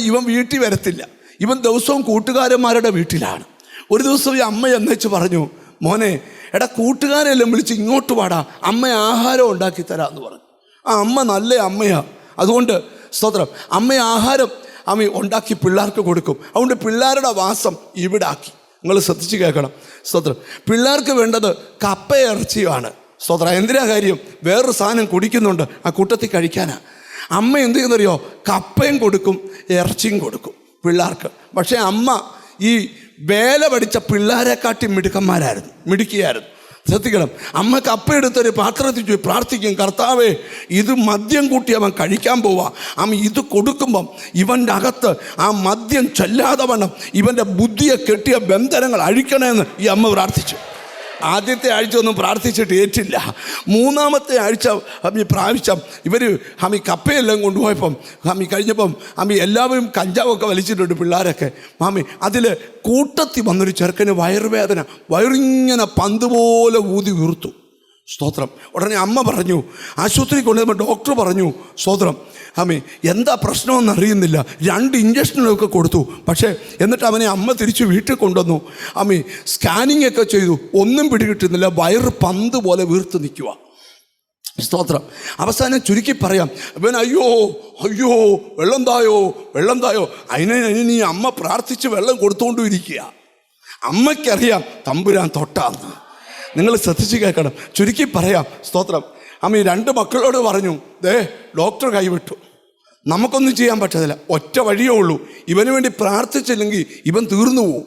ഇവൻ വീട്ടിൽ വരത്തില്ല. ഇവൻ ദിവസവും കൂട്ടുകാരന്മാരുടെ വീട്ടിലാണ്. ഒരു ദിവസം ഈ അമ്മ എന്നുവെച്ച് പറഞ്ഞു, മോനെ എടാ കൂട്ടുകാരെല്ലാം വിളിച്ച് ഇങ്ങോട്ട് വാടാ, അമ്മ ആഹാരം ഉണ്ടാക്കി തരാമെന്ന് പറഞ്ഞു. ആ അമ്മ നല്ല അമ്മയാണ്. അതുകൊണ്ട് സ്തോത്രം അമ്മ ആഹാരം ഉണ്ടാക്കി പിള്ളേർക്ക് കൊടുക്കും. അതുകൊണ്ട് പിള്ളേരുടെ വാസം ഇവിടെ ആക്കി. നിങ്ങൾ ശ്രദ്ധിച്ച് കേൾക്കണം. സ്തോത്രം. പിള്ളേർക്ക് വേണ്ടത് കപ്പയിറച്ചിയാണ്. സ്തോത്രം. എന്തിനാ കാര്യം? വേറൊരു സാധനം കുടിക്കുന്നുണ്ട്, ആ കൂട്ടത്തിൽ കഴിക്കാനാ. അമ്മ എന്ത് ചെയ്യുന്നറിയോ? കപ്പയും കൊടുക്കും, ഇറച്ചിയും കൊടുക്കും പിള്ളേർക്ക്. പക്ഷേ അമ്മ ഈ വേല പഠിച്ച പിള്ളേരെക്കാട്ടി മിടുക്കിയായിരുന്നു. ശ്രദ്ധിക്കണം. അമ്മ കപ്പയെടുത്തൊരു പാത്രത്തിൽ പോയി പ്രാർത്ഥിക്കും, കർത്താവേ ഇത് മദ്യം കൂട്ടി അവൻ കഴിക്കാൻ പോവാ, അമ്മ ഇത് കൊടുക്കുമ്പം ഇവൻ്റെ അകത്ത് ആ മദ്യം ചെല്ലാതെ വണ്ണം ഇവൻ്റെ ബുദ്ധിയെ കെട്ടിയ ബന്ധനങ്ങൾ അഴിക്കണമെന്ന് ഈ അമ്മ പ്രാർത്ഥിച്ചു. ആദ്യത്തെ ആഴ്ച ഒന്നും പ്രാർത്ഥിച്ചിട്ട് ഏറ്റില്ല. 3ാമത്തെ ആഴ്ച പ്രാവശ്യം ഇവർ കപ്പയെല്ലാം കൊണ്ടുപോയപ്പം കഴിഞ്ഞപ്പം എല്ലാവരും കഞ്ചാവൊക്കെ വലിച്ചിട്ടുണ്ട് പിള്ളേരൊക്കെ. അതിൽ കൂട്ടത്തിൽ വന്നൊരു ചെറുക്കന് വയറുവേദന, വയറിങ്ങനെ പന്ത് പോലെ ഊതി വീർത്തു. സ്തോത്രം. ഉടനെ അമ്മ പറഞ്ഞു, ആശുപത്രി കൊണ്ടുവരുമ്പോൾ ഡോക്ടർ പറഞ്ഞു, സ്തോത്രം എന്താ പ്രശ്നമെന്ന് അറിയുന്നില്ല, 2 ഇഞ്ചക്ഷനൊക്കെ കൊടുത്തു. പക്ഷേ എന്നിട്ട് അവനെ അമ്മ തിരിച്ച് വീട്ടിൽ കൊണ്ടുവന്നു. സ്കാനിങ് ഒക്കെ ചെയ്തു, ഒന്നും പിടികിട്ടുന്നില്ല, വയറ് പന്ത് പോലെ വീർത്ത് നിൽക്കുക. സ്തോത്രം. അവസാനം ചുരുക്കി പറയാം, അവൻ അയ്യോ വെള്ളം തായോ. അതിന് അമ്മ പ്രാർത്ഥിച്ച് വെള്ളം കൊടുത്തുകൊണ്ടും ഇരിക്കുക. അമ്മയ്ക്കറിയാം തമ്പുരാൻ തൊട്ടാന്ന്. നിങ്ങൾ ശ്രദ്ധിച്ച് കേൾക്കണം. ചുരുക്കി പറയാം. സ്തോത്രം. 2 മക്കളോട് പറഞ്ഞു, ഡോക്ടർ കൈവിട്ടു, നമുക്കൊന്നും ചെയ്യാൻ പറ്റത്തില്ല, ഒറ്റ വഴിയേ ഉള്ളൂ, ഇവന് വേണ്ടി പ്രാർത്ഥിച്ചില്ലെങ്കിൽ ഇവൻ തീർന്നു പോവും.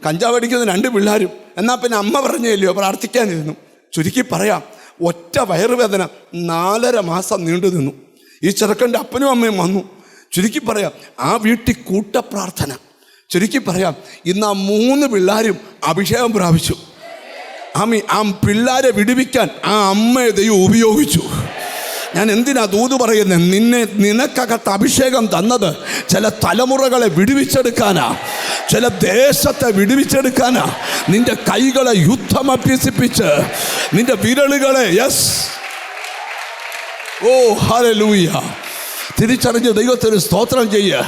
കഞ്ചാവ് അടിക്കുന്ന 2 പിള്ളേരും. എന്നാൽ പിന്നെ അമ്മ പറഞ്ഞില്ലയോ പ്രാർത്ഥിക്കാനിരുന്നു. ചുരുക്കി പറയാം, ഒറ്റ വയറുവേദന 4.5 മാസം നീണ്ടു നിന്നു. ഈ ചെറുക്കൻ്റെ അപ്പനും അമ്മയും വന്നു. ചുരുക്കി പറയാം, ആ വീട്ടിൽ കൂട്ടപ്രാർത്ഥന. ചുരുക്കി പറയാം, ഇന്ന് ആ 3 പിള്ളേരും അഭിഷേകം പ്രാപിച്ചു. ആ പിള്ളേരെ വിടുവിക്കാൻ ആ അമ്മയെ ദൈവം ഉപയോഗിച്ചു. ഞാൻ എന്തിനാ ദൂത് പറയുന്നത്? നിനക്കകത്ത് അഭിഷേകം തന്നത് ചില തലമുറകളെ വിടുവിച്ചെടുക്കാനാ, ചില ദേശത്തെ വിടുവിച്ചെടുക്കാനാ. നിന്റെ കൈകളെ യുദ്ധം അഭ്യസിപ്പിച്ച് നിന്റെ വിരലുകളെ ഹല്ലേലൂയ തിരിച്ചറിഞ്ഞ് ദൈവത്തിന് സ്തോത്രം ചെയ്യുക.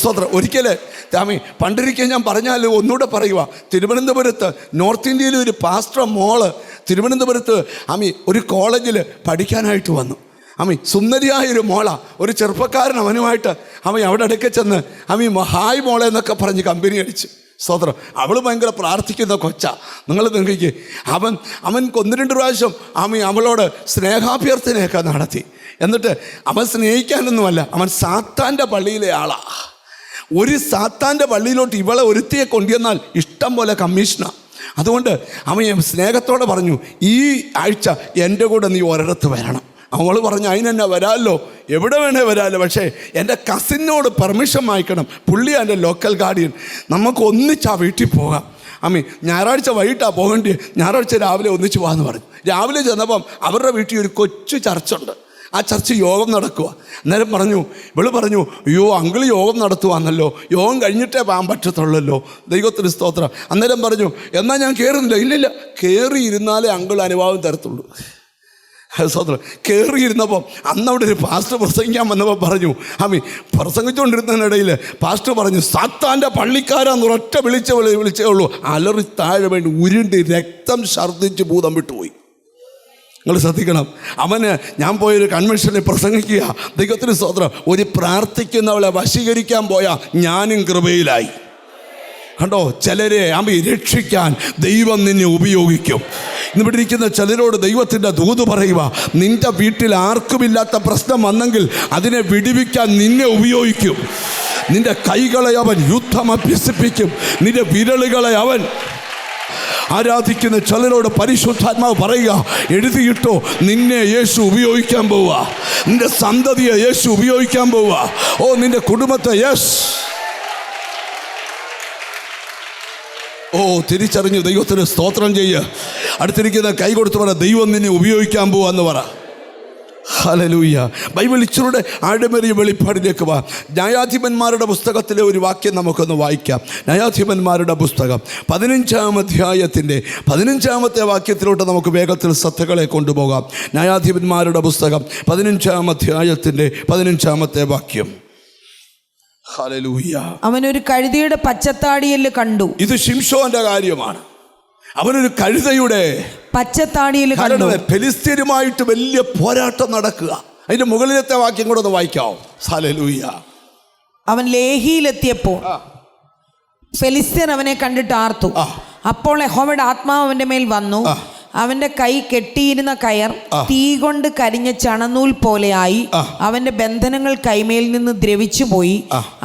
സ്തോത്രം. ഒരിക്കലേ പണ്ടിരിക്കാൻ ഞാൻ പറഞ്ഞാൽ ഒന്നുകൂടെ പറയുക. തിരുവനന്തപുരത്ത് നോർത്ത് ഇന്ത്യയിലെ ഒരു പാസ്റ്റർ മോള് തിരുവനന്തപുരത്ത് ഒരു കോളേജിൽ പഠിക്കാനായിട്ട് വന്നു. സുന്ദരിയായൊരു മോള, ഒരു ചെറുപ്പക്കാരൻ അവനുമായിട്ട് അവിടെ അടുക്കെ ചെന്ന് ഹായ് മോളെ എന്നൊക്കെ പറഞ്ഞ് കമ്പനി അടിച്ചു. സ്തോത്രം. അവൾ ഭയങ്കര പ്രാർത്ഥിക്കുന്ന കൊച്ചാ. നിങ്ങൾ നോക്കിക്കേ, അവൻ 1-2 പ്രാവശ്യം അവളോട് സ്നേഹാഭ്യർത്ഥനയൊക്കെ നടത്തി. എന്നിട്ട് അവൻ സ്നേഹിക്കാനൊന്നുമല്ല, അവൻ സാത്താൻ്റെ പള്ളിയിലെ ആളാ. ഒരു സാത്താൻ്റെ പള്ളിയിലോട്ട് ഇവളെ ഒരുത്തിയെ കൊണ്ടുവന്നാൽ ഇഷ്ടം പോലെ കമ്മീഷനാണ്. അതുകൊണ്ട് അവൻ സ്നേഹത്തോടെ പറഞ്ഞു, ഈ ആഴ്ച എൻ്റെ കൂടെ നീ ഒരിടത്ത് വരണം. അവൾ പറഞ്ഞു, അതിനെന്നെ വരാമല്ലോ, എവിടെ വേണേ വരാമല്ലോ, പക്ഷേ എൻ്റെ കസിനോട് പെർമിഷൻ വാങ്ങിക്കണം, പുള്ളി എൻ്റെ ലോക്കൽ ഗാർഡിയൻ, നമുക്ക് ഒന്നിച്ചാ വീട്ടിൽ പോകാം. ഞായറാഴ്ച വൈകിട്ടാണ് പോകേണ്ടി, ഞായറാഴ്ച രാവിലെ ഒന്നിച്ച് പോകാമെന്ന് പറഞ്ഞു. രാവിലെ ചെന്നപ്പം അവരുടെ വീട്ടിൽ ഒരു കൊച്ചു ചർച്ചുണ്ട്. ആ ചർച്ച് യോഗം നടക്കുക. അന്നേരം ഇവള് പറഞ്ഞു, അയ്യോ അങ്കിൾ യോഗം നടത്തുവാന്നല്ലോ, യോഗം കഴിഞ്ഞിട്ടേ പോകാൻ പറ്റത്തുള്ളല്ലോ. ദൈവത്തിന് സ്തോത്രം. അന്നേരം പറഞ്ഞു, എന്നാൽ ഞാൻ കയറുന്നില്ല. ഇല്ലില്ല കയറിയിരുന്നാലേ അങ്കിൾ അനുഭവം തരത്തുള്ളൂ. സ്വതന്ത്രം കയറിയിരുന്നപ്പം അന്നവിടെ ഒരു പാസ്റ്റർ പ്രസംഗിക്കാൻ വന്നപ്പോൾ പറഞ്ഞു, പ്രസംഗിച്ചുകൊണ്ടിരുന്നതിനിടയിൽ പാസ്റ്റർ പറഞ്ഞു, സാത്താൻ്റെ പള്ളിക്കാരാന്ന് ഒരൊറ്റ വിളിച്ചേ ഉള്ളൂ. അലറി താഴെ വേണ്ടി ഉരുണ്ട് രക്തം ഛർദ്ദിച്ച് ഭൂതം വിട്ടുപോയി. നിങ്ങൾ ശ്രദ്ധിക്കണം. ഞാൻ പോയൊരു കൺവെൻഷനിൽ പ്രസംഗിക്കുക, ദൈവത്തിന് സ്തോത്രം, ഒരു പ്രാർത്ഥിക്കുന്നവളെ വശീകരിക്കാൻ പോയാൽ ഞാനും കൃപയിലായി. കണ്ടോ, ചിലരെ രക്ഷിക്കാൻ ദൈവം നിന്നെ ഉപയോഗിക്കും. ഇന്നിവിടെ ഇരിക്കുന്ന ചിലരോട് ദൈവത്തിൻ്റെ ദൂത് പറയുക, നിന്റെ വീട്ടിൽ ആർക്കുമില്ലാത്ത പ്രശ്നം വന്നെങ്കിൽ അതിനെ വിടുവിക്കാൻ നിന്നെ ഉപയോഗിക്കും. നിന്റെ കൈകളെ അവൻ യുദ്ധം അഭ്യസിപ്പിക്കും, നിന്റെ വിരലുകളെ അവൻ. ആരാധിക്കുന്ന ചിലരോട് പരിശുദ്ധാത്മാവ് പറയുക, എഴുതിയിട്ടോ, നിന്നെ യേശു ഉപയോഗിക്കാൻ പോവുക, നിന്റെ സന്തതിയെ യേശു ഉപയോഗിക്കാൻ പോവുക. നിന്റെ കുടുംബത്തെ തിരിച്ചറിഞ്ഞു ദൈവത്തിന് സ്തോത്രം ചെയ്യുക. അടുത്തിരിക്കുന്ന കൈ കൊടുത്ത് പറ, ദൈവം നിന്നെ ഉപയോഗിക്കാൻ പോവാന്ന് പറ. ഹല്ലേലൂയ. ബൈബിൾ ഇച്ചിലൂടെ ആഴമേറിയ വെളിപ്പാടിലേക്ക് വാ. ന്യായാധിപന്മാരുടെ പുസ്തകത്തിലെ ഒരു വാക്യം നമുക്കൊന്ന് വായിക്കാം. ന്യായാധിപന്മാരുടെ പുസ്തകം 15-ാം അധ്യായത്തിൻ്റെ 15-ാമത്തെ വാക്യത്തിലോട്ട് നമുക്ക് വേഗത്തിൽ ശ്രദ്ധകളെ കൊണ്ടുപോകാം. ന്യായാധിപന്മാരുടെ പുസ്തകം 15-ാം അധ്യായത്തിൻ്റെ 15-ാമത്തെ വാക്യം. ഹല്ലേലൂയ. അവനൊരു കഴുതയുടെ പച്ചത്താടിയല് കണ്ടു. ഇത് ശിംശോന്റെ കാര്യമാണ്. അവനൊരു കഴുതയുടെ പച്ചത്താടിയല് കണ്ടു. ഫെലിസ്ത്യരുമായിട്ട് വലിയ പോരാട്ടം നടക്കുക. അതിന്റെ മുകളിലത്തെ വാക്യം കൂടെ ഒന്ന് വായിക്കാം. ഹല്ലേലൂയ. അവൻ ലേഹിയിലെത്തിയപ്പോൾ ഫെലിസ്ത്യർ അവനെ കണ്ടിട്ട് ആർത്തു. അപ്പോൾ യഹോവയുടെ ആത്മാവ് അവന്റെ മേൽ വന്നു. അവന്റെ കൈ കെട്ടിയിരുന്ന കയർ തീ കൊണ്ട് കരിഞ്ഞ ചണനൂൽ പോലെയായി. അവന്റെ ബന്ധനങ്ങൾ കൈമേൽ നിന്ന് ദ്രവിച്ചുപോയി.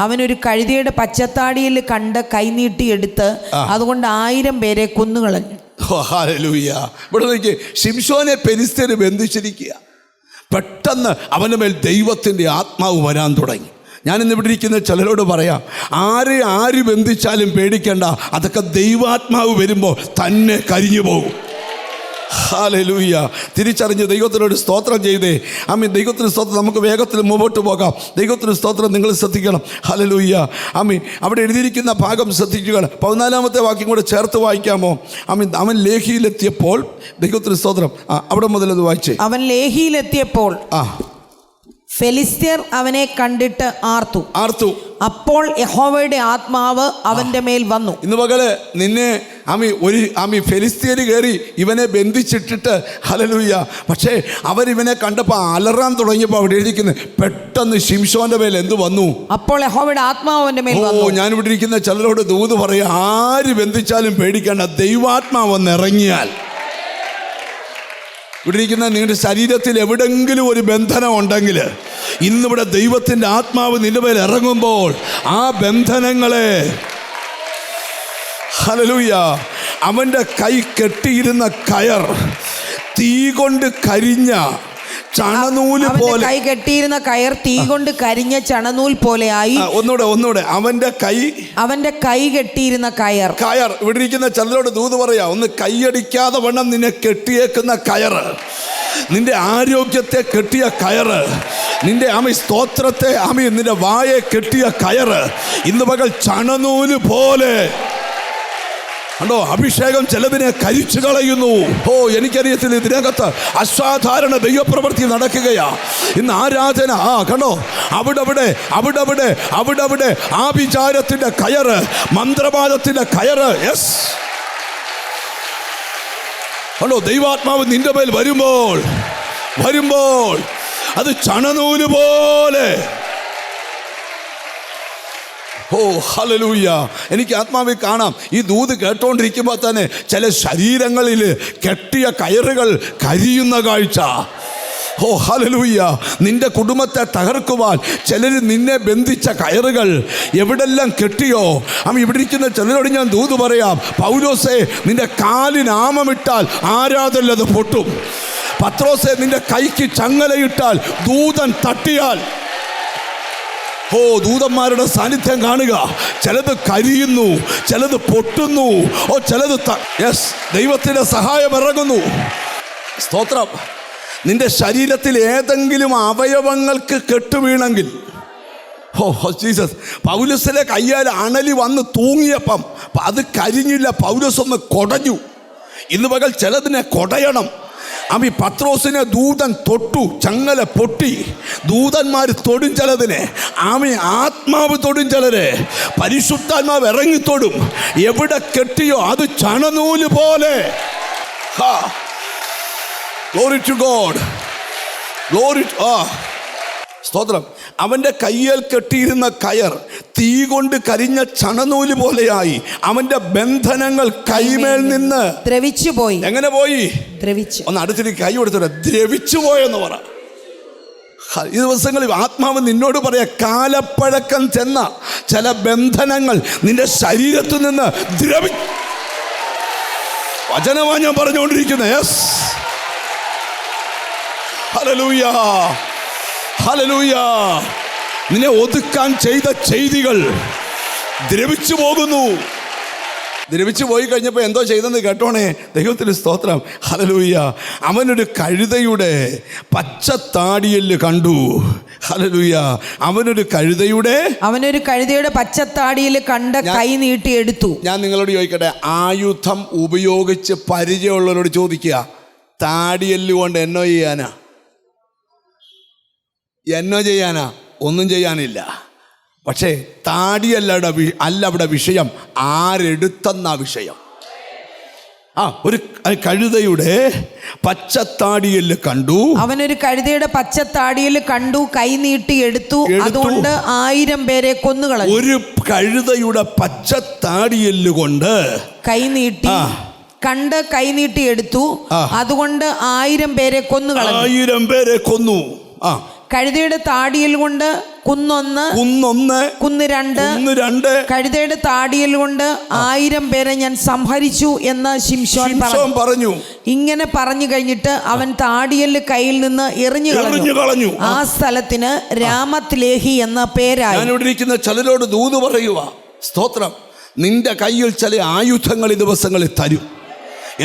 അവനൊരു കഴുതയുടെ പച്ചത്താടിയിൽ കണ്ട് കൈനീട്ടിയെടുത്ത് അതുകൊണ്ട് 1000 പേരെ കൊന്നുകളഞ്ഞു. ഹല്ലേലൂയ. ഇവിടെ നോക്കി, ശിംശോനെ ഫെലിസ്ത്യർ ബന്ധിച്ചിരിക്കുക. പെട്ടെന്ന് അവന്റെ മേൽ ദൈവത്തിന്റെ ആത്മാവ് വരാൻ തുടങ്ങി. ഞാനിന്ന് ഇവിടെ ഇരിക്കുന്ന ചിലരോട് പറയാം, ആര് ബന്ധിച്ചാലും പേടിക്കേണ്ട, അതൊക്കെ ദൈവാത്മാവ് വരുമ്പോൾ തന്നെ കരിഞ്ഞു പോകും. ഹല്ലേലൂയ. തിരിച്ചറിഞ്ഞ് ദൈവത്തിനോട് സ്തോത്രം ചെയ്തേ. ദൈവത്തിന് സ്തോത്രം. നമുക്ക് വേഗത്തിൽ മുമ്പോട്ട് പോകാം. ദൈവത്തിന് സ്തോത്രം. നിങ്ങൾ ശ്രദ്ധിക്കണം. ഹല്ലേലൂയ. അവിടെ എഴുതിയിരിക്കുന്ന ഭാഗം ശ്രദ്ധിക്കുക. 14-ാമത്തെ വാക്യം കൂടെ ചേർത്ത് വായിക്കാമോ? അവൻ ലേഹിയിലെത്തിയപ്പോൾ, ദൈവത്തിന് സ്തോത്രം, അവിടെ മുതലത് വായിച്ചേ. അവൻ ലേഹിയിലെത്തിയപ്പോൾ ഫെലിസ്ത്യർ അവനെ കണ്ടിട്ട് ആർത്തു. അപ്പോൾ യഹോവയുടെ ആത്മാവ് അവന്റെ മേൽ വന്നു. ഇന്ന് പകല് നിന്നെ ഫെലിസ്ത്യര് കയറി ഇവനെ ബന്ധിച്ചിട്ടിട്ട്, ഹല്ലേലൂയ, പക്ഷേ അവരിവനെ കണ്ടപ്പോൾ അലറാൻ തുടങ്ങിയപ്പോൾ അവിടെ എഴുതിക്കുന്നത്, പെട്ടെന്ന് ശിംശോന്റെ മേൽ എന്ത് വന്നു? അപ്പോൾ യഹോവയുടെ ആത്മാവ് അവന്റെ മേൽ വന്നു. ഞാനിവിടെ ഇരിക്കുന്ന ചിലരോട് ദൂത് പറയാം, ആര് ബന്ധിച്ചാലും പേടിക്കേണ്ട, ദൈവാത്മാവ് വന്ന് ഇറങ്ങിയാൽ. ഇവിടെ ഇരിക്കുന്ന നിങ്ങളുടെ ശരീരത്തിൽ എവിടെങ്കിലും ഒരു ബന്ധനം ഉണ്ടെങ്കിൽ, ഇന്നിവിടെ ദൈവത്തിൻ്റെ ആത്മാവ് നിന്റെ മേൽ ഇറങ്ങുമ്പോൾ ആ ബന്ധനങ്ങളെ, ഹല്ലേലൂയ, അവൻ്റെ കൈ കെട്ടിയിരുന്ന കയർ തീ കൊണ്ട് കരിഞ്ഞ ചണനൂല് പോലെ, കൈ കെട്ടിയിരുന്ന കയർ തീ കൊണ്ട് കരിഞ്ഞ ചണനൂൽ പോലെയായി. ഒന്നുകൂടെ അവന്റെ കൈ കെട്ടിയിരുന്ന കയർ. ഇവിടെ ഇരിക്കുന്ന ചിലരോട് ദൂത് പറയാ, ഒന്ന് കൈയടിക്കാതെ വണ്ണം നിന്നെ കെട്ടിയേക്കുന്ന കയറ്, നിന്റെ ആരോഗ്യത്തെ കെട്ടിയ കയറ്, നിന്റെ സ്തോത്രത്തെ നിന്റെ വായെ കെട്ടിയ കയറ് ഇന്ന് പകൽ ചണനൂല് പോലെ. കണ്ടോ, അഭിഷേകം ചിലതിനെ കരിച്ചു കളയുന്നു. എനിക്കറിയത്തില്ല, ഇതിനകത്ത് അസാധാരണ ദൈവപ്രവൃത്തി നടക്കുകയാ. ഇന്ന് ആരാധന, കണ്ടോ, അവിടെ ആഭിചാരത്തിന്റെ കയറ്, മന്ത്രവാദത്തിന്റെ കയറ്. യെസ്, കണ്ടോ, ദൈവാത്മാവ് നിന്റെ മേൽ വരുമ്പോൾ അത് ചണനൂല് പോലെ. ഹല്ലേലൂയ. എനിക്ക് ആത്മാവിൽ കാണാം, ഈ ദൂത് കേട്ടോണ്ടിരിക്കുമ്പോൾ തന്നെ ചില ശരീരങ്ങളിൽ കെട്ടിയ കയറുകൾ കരിയുന്ന കാഴ്ച. ഹല്ലേലൂയ. നിന്റെ കുടുംബത്തെ തകർക്കുവാൻ ചിലർ നിന്നെ ബന്ധിച്ച കയറുകൾ എവിടെല്ലാം കെട്ടിയോ, ഇവിടെ ഇരിക്കുന്ന ചിലരോട് ഞാൻ ദൂത് പറയാം, പൗലോസേ, നിന്റെ കാലിന് ആമമിട്ടാൽ ആരാധനത് പൊട്ടും. പത്രോസേ, നിന്റെ കൈക്ക് ചങ്ങലയിട്ടാൽ ദൂതൻ തട്ടിയാൽ. ദൂതന്മാരുടെ സാന്നിധ്യം കാണുക. ചിലത് കരിയുന്നു, ചിലത് പൊട്ടുന്നു, ചിലത് ദൈവത്തിന്റെ സഹായം ഇറങ്ങുന്നു. സ്തോത്രം. നിന്റെ ശരീരത്തിൽ ഏതെങ്കിലും അവയവങ്ങൾക്ക് കെട്ടുവീണെങ്കിൽ, ജീസസ്, പൗലോസിലെ കയ്യാൽ അണലി വന്ന് തൂങ്ങിയപ്പം അത് കരിഞ്ഞില്ല, പൗലോസ് ഒന്ന് കുടഞ്ഞു. ഇന്ന് പകൽ ചിലതിനെ കൊടയണം. അമ്മി പത്രോസിനെ ദൂതൻ തൊട്ടു, ചങ്ങല പൊട്ടി. ദൂതന്മാർ തൊടും ചിലതിനെ, ആമി ആത്മാവ് തൊടും ചിലരെ, പരിശുദ്ധാത്മാവ് ഇറങ്ങി തൊടും. എവിടെ കെട്ടിയോ അത് ചണനൂല് പോലെ. Glory to God. Glory to സ്തോത്രം. അവൻ്റെ കയ്യിൽ കെട്ടിയിരുന്ന കയർ തീ കൊണ്ട് കരിഞ്ഞ ചണനൂല് പോലെയായി. അവൻ്റെ ബന്ധനങ്ങൾ കൈമേൽ നിന്ന് ദ്രവിച്ചു പോയി. എങ്ങനെ പോയി? ദ്രവിച്ചു. ഒന്ന് അടുത്തിട്ട് കൈ കൊടുത്തിട്ട് ദ്രവിച്ചു പോയെന്ന് പറ. ഈ ദിവസങ്ങളിൽ ആത്മാവ് നിന്നോട് പറയാ, കാലപ്പഴക്കം ചെന്ന ചില ബന്ധനങ്ങൾ നിന്റെ ശരീരത്തിൽ നിന്ന് വചനമാണ് ഞാൻ പറഞ്ഞുകൊണ്ടിരിക്കുന്നത്. Yes, hallelujah, hallelujah. നിന്നെ ഒതുക്കാൻ ചെയ്ത ചെയ്തികൾ ദ്രവിച്ചു പോകുന്നു. ദ്രവിച്ചു പോയി കഴിഞ്ഞപ്പോൾ എന്തോ ചെയ്തെന്ന് കേട്ടോണേ. ദൈവത്തിന് സ്തോത്രം, ഹല്ലേലൂയ. അവനൊരു കഴുതയുടെ പച്ചത്താടിയല് കണ്ടു. ഹല്ലേലൂയ. അവനൊരു കഴുതയുടെ പച്ചത്താടിയിൽ കണ്ട് കൈ നീട്ടി എടുത്തു. ഞാൻ നിങ്ങളോട് ചോദിക്കട്ടെ, ആയുധം ഉപയോഗിച്ച് പരിചയമുള്ളവരോട് ചോദിക്കുക, താടിയല് കൊണ്ട് എന്നോ ചെയ്യാനാ? ഒന്നും ചെയ്യാനില്ല. പക്ഷേ താടിയല്ല അവിടെ വിഷയം, ആരെടുത്തെന്ന വിഷയം. ഒരു കഴുതയുടെ പച്ചത്താടിയല് കണ്ടു. അവനൊരു കഴുതയുടെ പച്ചത്താടിയല് കണ്ടു, കൈ നീട്ടി എടുത്തു. അതുകൊണ്ട് 1000 പേരെ കൊന്നുകളഞ്ഞു. ഒരു കഴുതയുടെ പച്ചത്താടിയല് കൊണ്ട് കൈ നീട്ടി എടുത്തു. അതുകൊണ്ട് 1000 പേരെ കൊന്നുകളഞ്ഞു. 1000 പേരെ കൊന്നു. കഴുതയുടെ താടിയിൽ കൊണ്ട് കുന്ന് 2. കഴുതയുടെ താടിയിൽ കൊണ്ട് 1000 പേരെ ഞാൻ സംഹരിച്ചു എന്ന് ശിംശോൻ പറഞ്ഞു. ഇങ്ങനെ പറഞ്ഞു കഴിഞ്ഞിട്ട് അവൻ താടിയല് കയ്യിൽ നിന്ന് എറിഞ്ഞു കളഞ്ഞു. ആ സ്ഥലത്തിന് രാമത്ത് ലേഹി എന്ന പേരായി. ഞാനിവിടെ ഇരിക്കുന്ന ചിലരോട് ദൂത് പറയുക, സ്തോത്രം. നിന്റെ കയ്യിൽ ചില ആയുധങ്ങൾ ഈ ദിവസങ്ങളിൽ തരും.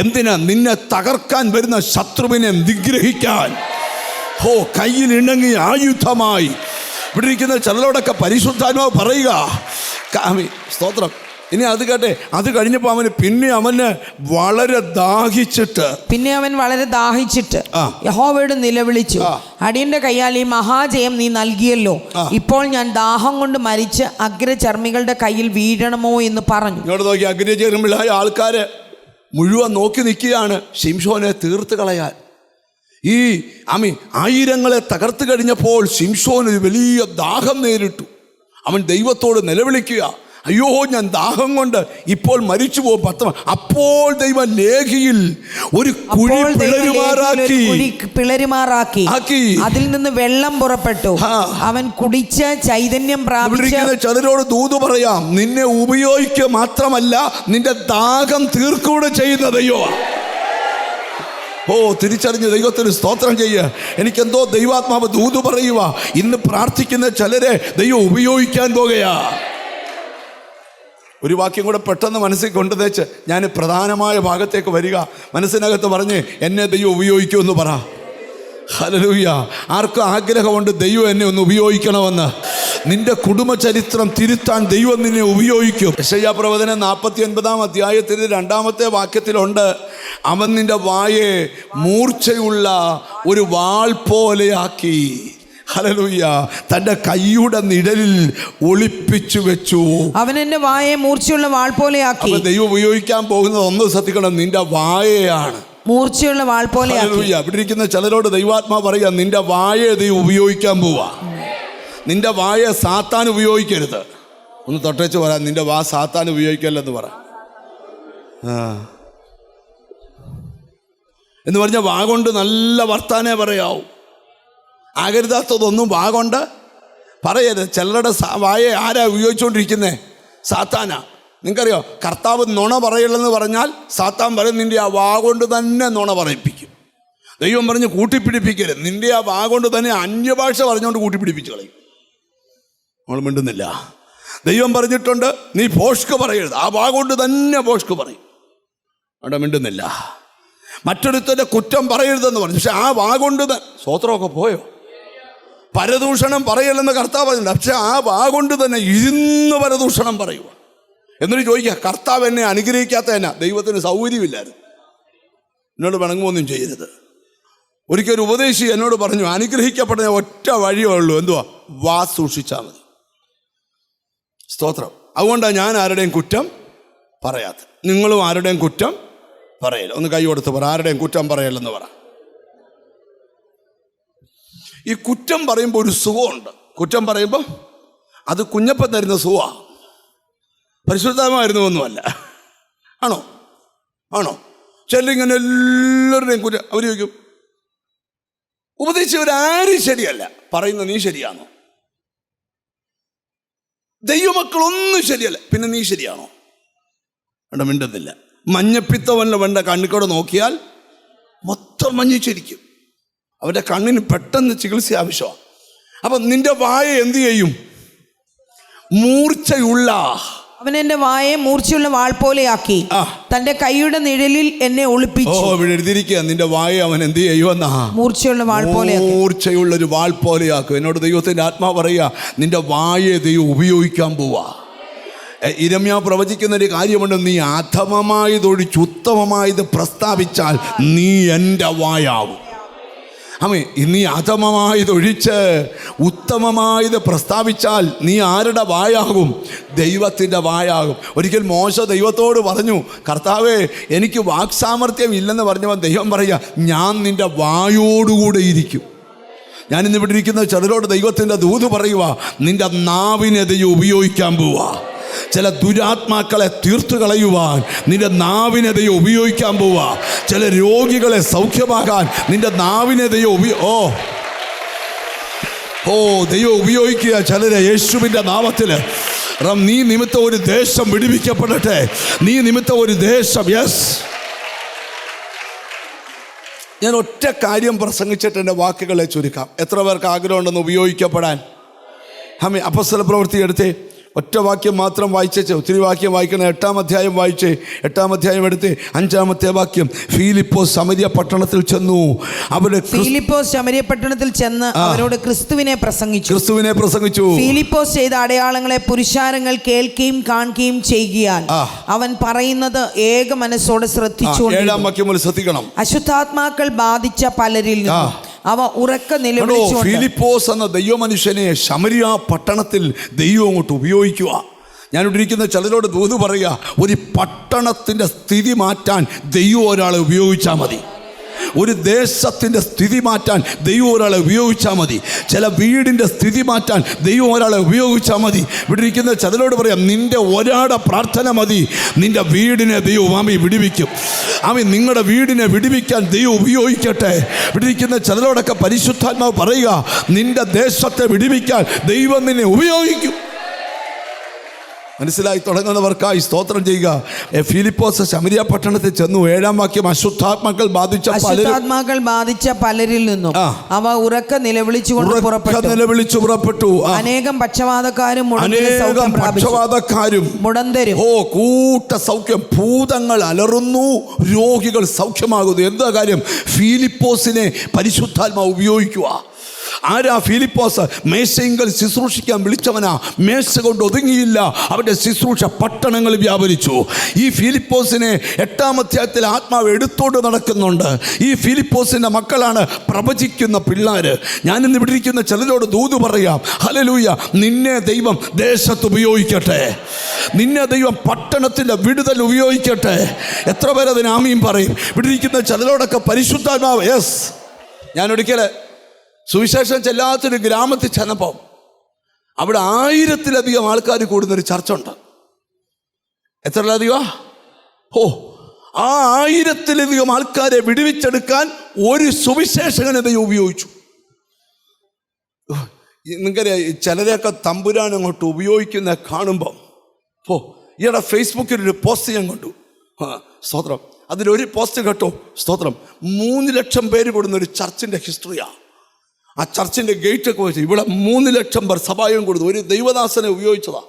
എന്തിനാ? നിന്നെ തകർക്കാൻ വരുന്ന ശത്രുവിനെ നിഗ്രഹിക്കാൻ. കയ്യിൽ ഇണങ്ങി ആയുധമായി ഇവിടെ ഇരിക്കുന്ന ചിലരോടൊക്കെ പരിശുദ്ധാത്മാവ് പറയുക, സ്തോത്രം. ഇനി അത് കേട്ടെ, അത് കഴിഞ്ഞപ്പോൾ അവന് വളരെ ദാഹിച്ചിട്ട് യഹോവയോട് നിലവിളിച്ചു, അടിയന്റെ കയ്യാൽ ഈ മഹാജയം നീ നൽകിയല്ലോ, ഇപ്പോൾ ഞാൻ ദാഹം കൊണ്ട് മരിച്ച് അഗ്രചർമ്മികളുടെ കയ്യിൽ വീഴണമോ എന്ന് പറഞ്ഞു. ഇങ്ങോട്ട് നോക്കി, അഗ്രചർമ്മികളായ ആൾക്കാര് മുഴുവൻ നോക്കി നിൽക്കുകയാണ് ശിംശോനെ തീർത്ത് കളയാൻ. ഈ ആയിരങ്ങളെ തകർത്ത് കഴിഞ്ഞപ്പോൾ ശിംശോൻ ഒരു വലിയ ദാഹം നേരിട്ടു. അവൻ ദൈവത്തോട് നിലവിളിക്കുക, അയ്യോ ഞാൻ ദാഹം കൊണ്ട് ഇപ്പോൾ മരിച്ചു പോകും. അപ്പോൾ ദൈവം ലേഖിയിൽ ഒരു കുഴി പിളരുമാറാക്കി അതിൽ നിന്ന് വെള്ളം പുറപ്പെട്ടു. അവൻ കുടിച്ച് ചൈതന്യം പ്രാപിച്ചു. ചിലരോട് ദൂത് പറയാം, നിന്നെ ഉപയോഗിക്കുക മാത്രമല്ല, നിന്റെ ദാഹം തീർക്കൂടെ ചെയ്യുന്നതയോ. തിരിച്ചറിഞ്ഞ് ദൈവത്തിന് സ്തോത്രം ചെയ്യുക. എനിക്കെന്തോ ദൈവാത്മാവ് ദൂത് പറയുക, ഇന്ന് പ്രാർത്ഥിക്കുന്ന ചിലരെ ദൈവം ഉപയോഗിക്കാൻ പോകുകയാ. ഒരു വാക്യം കൂടെ പെട്ടെന്ന് മനസ്സിൽ കൊണ്ടുവച്ച് ഞാൻ പ്രധാനമായ ഭാഗത്തേക്ക് വരിക. മനസ്സിനകത്ത് പറഞ്ഞ് എന്നെ ദൈവം ഉപയോഗിക്കുമെന്ന് പറ. ഹല്ലേലൂയ. ആർക്കും ആഗ്രഹമുണ്ട് ദൈവം എന്നെ ഒന്ന് ഉപയോഗിക്കണമെന്ന്. നിന്റെ കുടുംബചരിത്രം തിരുത്താൻ ദൈവം നിന്നെ ഉപയോഗിക്കും. യെശയ്യാ പ്രവചനം 49-ാം അധ്യായത്തിൽ 2-ാമത്തെ വാക്യത്തിലുണ്ട്, അവൻ നിന്റെ വായെ മൂർച്ചയുള്ള ഒരു വാൾ പോലെയാക്കി. ഹല്ലേലൂയ. തന്റെ കൈയുടെ നിഴലിൽ ഒളിപ്പിച്ചു വെച്ചു. അവൻ എന്റെ വായെ മൂർച്ചയുള്ള വാൾ പോലെയാക്കി. ദൈവം ഉപയോഗിക്കാൻ പോകുന്നത് ഒന്ന് ശ്രദ്ധിക്കണം, നിന്റെ വായയാണ് മൂർച്ചയുള്ള വാൾ പോലെ. ഇവിടെ ഇരിക്കുന്ന ചിലരോട് ദൈവാത്മാവ് പറയാ, നിന്റെ വായെ ദൈവം ഉപയോഗിക്കാൻ പോവാ. നിന്റെ വായ സാത്താൻ ഉപയോഗിക്കരുത്. ഒന്ന് തൊട്ടേച്ച് പറയാം, നിന്റെ വാ സാത്താൻ ഉപയോഗിക്കല്ലെന്ന് പറ. എന്ന് പറഞ്ഞാൽ വാ കൊണ്ട് നല്ല വർത്താനേ പറയാവൂ. ആകരുതാത്തതൊന്നും വാ കൊണ്ട് പറയരുത്. ചിലരുടെ വായെ ആരാ ഉപയോഗിച്ചുകൊണ്ടിരിക്കുന്നേ? സാത്താനാ. നിങ്ങൾക്കറിയോ, കർത്താവ് നുണ പറയില്ലെന്ന് പറഞ്ഞാൽ സാത്താൻ പറയും നിൻ്റെ ആ വാ കൊണ്ട് തന്നെ നുണ പറയിപ്പിക്കും. ദൈവം പറഞ്ഞ് കൂട്ടിപ്പിടിപ്പിക്കരുത്. നിൻ്റെ ആ വാ കൊണ്ട് തന്നെ അന്യഭാഷ പറഞ്ഞുകൊണ്ട് കൂട്ടിപ്പിടിപ്പിച്ച് കളയും. നമ്മൾ മിണ്ടുന്നില്ല. ദൈവം പറഞ്ഞിട്ടുണ്ട് നീ ഭോഷ്ക് പറയരുത്, ആ വാ കൊണ്ട് തന്നെ ഭോഷ്ക് പറയും. അവിടെ മിണ്ടുന്നില്ല. മറ്റൊരുത്തൻ്റെ കുറ്റം പറയരുതെന്ന് പറഞ്ഞു, പക്ഷെ ആ വാ കൊണ്ട് സ്വോത്രമൊക്കെ പോയോ? പരദൂഷണം പറയല്ലെന്ന് കർത്താവ് പറഞ്ഞിട്ടുണ്ട്, പക്ഷെ ആ വാ കൊണ്ട് തന്നെ ഇരുന്ന് പരദൂഷണം പറയുക. എന്നിട്ട് ചോദിക്കുക, കർത്താവ് എന്നെ അനുഗ്രഹിക്കാത്ത എന്നാ? ദൈവത്തിന് സൗകര്യമില്ലായിരുന്നു. എന്നോട് പിണങ്ങുമൊന്നും ചെയ്യരുത്. ഒരിക്കലും ഉപദേശി എന്നോട് പറഞ്ഞു, അനുഗ്രഹിക്കപ്പെടുന്ന ഒറ്റ വഴിയേ ഉള്ളൂ, എന്തുവാ? വാ സൂക്ഷിച്ചാൽ മതി. സ്തോത്രം. അതുകൊണ്ടാണ് ഞാൻ ആരുടെയും കുറ്റം പറയാത്തത്. നിങ്ങളും ആരുടെയും കുറ്റം പറയല്ല. ഒന്ന് കൈ കൊടുത്ത് പറ, ആരുടെയും കുറ്റം പറയല്ലെന്ന് പറ. ഈ കുറ്റം പറയുമ്പോൾ ഒരു സുഖമുണ്ട്. കുറ്റം പറയുമ്പോൾ അത് കുഞ്ഞപ്പൻ തരുന്ന സുഖമാണ്, പരിശുദ്ധമായിരുന്നു ഒന്നുമല്ല. ആണോ? ആണോ? ചെല്ലിങ്ങനെ എല്ലാവരുടെയും കുറ്റം. അവർ ചോദിക്കും, ഉപദേശിച്ചവരാരും ശരിയല്ല, പറയുന്ന നീ ശരിയാണോ? ദൈവമക്കളൊന്നും ശരിയല്ല, പിന്നെ നീ ശരിയാണോ? വേണ്ട, മിണ്ടുന്നില്ല. മഞ്ഞപ്പിത്തവല്ല വേണ്ട, കണ്ണിക്കൂടെ നോക്കിയാൽ മൊത്തം മഞ്ഞിച്ചിരിക്കും. അവരുടെ കണ്ണിന് പെട്ടെന്ന് ചികിത്സ ആവശ്യമാണ്. അപ്പം നിന്റെ വായ എന്ത് ചെയ്യും? മൂർച്ചയുള്ള, അവൻ എന്റെ വായെ മൂർച്ചയുള്ള വാൾ പോലെയാക്കി തന്റെ കൈയുടെ നിഴലിൽ എന്നെ ഒളിപ്പിച്ചു. എഴുതിയിരിക്കുക, നിന്റെ വായ അവൻ എന്ത് ചെയ്യുമെന്നാ? മൂർച്ചയുള്ള വാൾ പോലെ, മൂർച്ചയുള്ളൊരു വാൾ പോലെയാക്കും. എന്നോട് ദൈവത്തിന്റെ ആത്മാവ് പറയുക, നിന്റെ വായെ ദൈവം ഉപയോഗിക്കാൻ പോവാ. ഇരമ്യാ പ്രവചിക്കുന്ന ഒരു കാര്യമുണ്ട്, നീ അധമമായതൊഴിച്ച് ഉത്തമമായത് പ്രസ്താവിച്ചാൽ നീ എൻ്റെ വായാവും. അമ്മേ, നീ അധമമായതൊഴിച്ച് ഉത്തമമായത് പ്രസ്താവിച്ചാൽ നീ ആരുടെ വായാകും? ദൈവത്തിൻ്റെ വായാകും. ഒരിക്കൽ മോശ ദൈവത്തോട് പറഞ്ഞു, കർത്താവേ, എനിക്ക് വാക്സാമർത്ഥ്യം ഇല്ലെന്ന് പറഞ്ഞവൻ ദൈവം പറയുക, ഞാൻ നിൻ്റെ വായോടുകൂടെ ഇരിക്കും. ഞാനിന്ന് ഇവിടെ ഇരിക്കുന്ന ചിലരോട് ദൈവത്തിൻ്റെ ദൂത് പറയുക, നിൻ്റെ നാവിനെ ദൈവം ഉപയോഗിക്കാൻ പോവാ. ചില ദുരാത്മാക്കളെ തീർത്തു കളയുവാൻ നിന്റെ നാവിനെ ദൈവം ഉപയോഗിക്കാൻ പോവാ. ചില രോഗികളെ സൗഖ്യമാകാൻ നിന്റെ നാവിനെ ദൈവം ദൈവം ഉപയോഗിക്കുക. ചിലരെ യേശുവിൻ്റെ നാമത്തിൽ. നീ നിമിത്തം ഒരു ദേശം വിടുവിക്കപ്പെടട്ടെ. നീ നിമിത്തം ഒരു ദേശം. യെസ്, ഞാൻ ഒറ്റ കാര്യം പ്രസംഗിച്ചിട്ട് എൻ്റെ വാക്കുകളെ ചുരുക്കാം. എത്ര പേർക്ക് ആഗ്രഹമുണ്ടെന്ന് ഉപയോഗിക്കപ്പെടാൻ? അപ്പോസ്തല പ്രവൃത്തി എടുത്തേ, ഒറ്റ വാക്യം മാത്രം വായിച്ചേച്ച്, ഒത്തിരി വാക്യം വായിക്കണം. 8-ാം അധ്യായം വായിച്ചേ. 8-ാം അധ്യായം എടുത്ത് 5-ാമത്തെ വാക്യം. ഫിലിപ്പോസ് സമരിയ പട്ടണത്തിൽ ചെന്നു. ഫിലിപ്പോസ് സമരിയ പട്ടണത്തിൽ ചെന്ന് അവരോട് ക്രിസ്തുവിനെ പ്രസംഗിച്ചു. ഫിലിപ്പോസ് ചെയ്ത അടയാളങ്ങളെ പുരുഷാരങ്ങൾ കേൾക്കുകയും കാണുകയും ചെയ്യുകയാൽ അവൻ പറയുന്നത് ഏക മനസ്സോടെ ശ്രദ്ധിച്ചു. 7-ാം വാക്യം ശ്രദ്ധിക്കണം. അശുദ്ധാത്മാക്കൾ ബാധിച്ച പലരിൽ അവ ഉറക്ക നിലവിളിച്ചു. ഫിലിപ്പോസ് എന്ന ദൈവമനുഷ്യനെ ശമരിയ പട്ടണത്തിൽ ദൈവം അങ്ങോട്ട് ഉപയോഗിക്കുക. ഞാനിവിടെ ഇരിക്കുന്ന ചിലരോട് ദൂത് പറയുക, ഒരു പട്ടണത്തിൻ്റെ സ്ഥിതി മാറ്റാൻ ദൈവം ഒരാളെ ഉപയോഗിച്ചാൽ മതി. ഒരു ദേശത്തിൻ്റെ സ്ഥിതി മാറ്റാൻ ദൈവം ഒരാളെ ഉപയോഗിച്ചാൽ മതി. ചില വീടിൻ്റെ സ്ഥിതി മാറ്റാൻ ദൈവം ഒരാളെ ഉപയോഗിച്ചാൽ മതി. ഇവിടെ ഇരിക്കുന്ന ചിലരോട് പറയാം, നിൻ്റെ ഒരാളുടെ പ്രാർത്ഥന മതി, നിൻ്റെ വീടിനെ ദൈവം വിടുവിക്കും. നിങ്ങളുടെ വീടിനെ വിടുവിക്കാൻ ദൈവം ഉപയോഗിക്കട്ടെ. ഇവിടെ ഇരിക്കുന്ന ചിലരോടൊക്കെ പരിശുദ്ധാത്മാവ് പറയുക, നിൻ്റെ ദേശത്തെ വിടുവിക്കാൻ ദൈവം നിന്നെ ഉപയോഗിക്കും. മനസ്സിലായി തുടങ്ങുന്നവർക്കായി സ്തോത്രം ചെയ്യുക. ഫിലിപ്പോസ് ശമരിയ പട്ടണത്തിൽ ചെന്നു. 7-ാം വാക്യം. അശുദ്ധാത്മാക്കൾ ബാധിച്ച പലരിൽ നിന്നും അവ ഉറക്ക നിലവിളിച്ചുകൊണ്ട് പുറപ്പെട്ടു. അനേകം പക്ഷവാതക്കാരും മുടന്തരും കൂട്ട സൗഖ്യം. ഭൂതങ്ങൾ അലറുന്നു, രോഗികൾ സൗഖ്യമാകുന്നു. എന്താ കാര്യം? ഫിലിപ്പോസിനെ പരിശുദ്ധാത്മാവ് ഉപയോഗിക്കുക. ആരാ ഫിലിപ്പോസ്? മേശയെങ്കിൽ ശുശ്രൂഷിക്കാൻ വിളിച്ചവനാ. മേശ കൊണ്ട് ഒതുങ്ങിയില്ല, അവൻ്റെ ശുശ്രൂഷ പട്ടണങ്ങൾ വ്യാപരിച്ചു. ഈ ഫിലിപ്പോസിനെ 8-ാം അധ്യായത്തിൽ ആത്മാവ് എടുത്തോണ്ട് നടക്കുന്നുണ്ട്. ഈ ഫിലിപ്പോസിൻ്റെ മക്കളാണ് പ്രവചിക്കുന്ന പിള്ളേർ. ഞാനിന്ന് ഇവിടെ ഇരിക്കുന്ന ചിലരോട് ദൂത് പറയാം, ഹല്ലേലൂയ, നിന്നെ ദൈവം ദേശത്ത് ഉപയോഗിക്കട്ടെ. നിന്നെ ദൈവം പട്ടണത്തിൻ്റെ വിടുതൽ ഉപയോഗിക്കട്ടെ. എത്ര പേരതിന് ആമീൻ പറയും? ഇവിടെ ഇരിക്കുന്ന ചിലരോടൊക്കെ പരിശുദ്ധാത്മാവ്. യെസ്, ഞാനൊരിക്കൽ സുവിശേഷം ചെല്ലാത്തൊരു ഗ്രാമത്തിൽ ചെന്നപ്പോൾ അവിടെ 1000-ലധികം ആൾക്കാർ കൂടുന്നൊരു ചർച്ചുണ്ട്. എത്രയധികം? ആ 1000-ലധികം ആൾക്കാരെ വിടുവിച്ചെടുക്കാൻ ഒരു സുവിശേഷകനെ ദൈവം ഉപയോഗിച്ചു. നിങ്ങൾക്കറിയാം, ചിലരെയൊക്കെ തമ്പുരാൻ അങ്ങോട്ട് ഉപയോഗിക്കുന്ന കാണുമ്പോൾ ഈയിടെ ഫേസ്ബുക്കിൽ ഒരു പോസ്റ്റ് ഞാൻ കണ്ടു. സ്തോത്രം. അതിലൊരു പോസ്റ്റ് കേട്ടോ, സ്തോത്രം, 3 ലക്ഷം പേര് കൂടുന്ന ഒരു ചർച്ചിൻ്റെ ഹിസ്റ്ററിയാണ്. ആ ചർച്ചിൻ്റെ ഗേറ്റൊക്കെ വെച്ച് ഇവിടെ 3 ലക്ഷം പേർ സഭായം കൊടുത്തു. ഒരു ദൈവദാസനെ ഉപയോഗിച്ചതാ.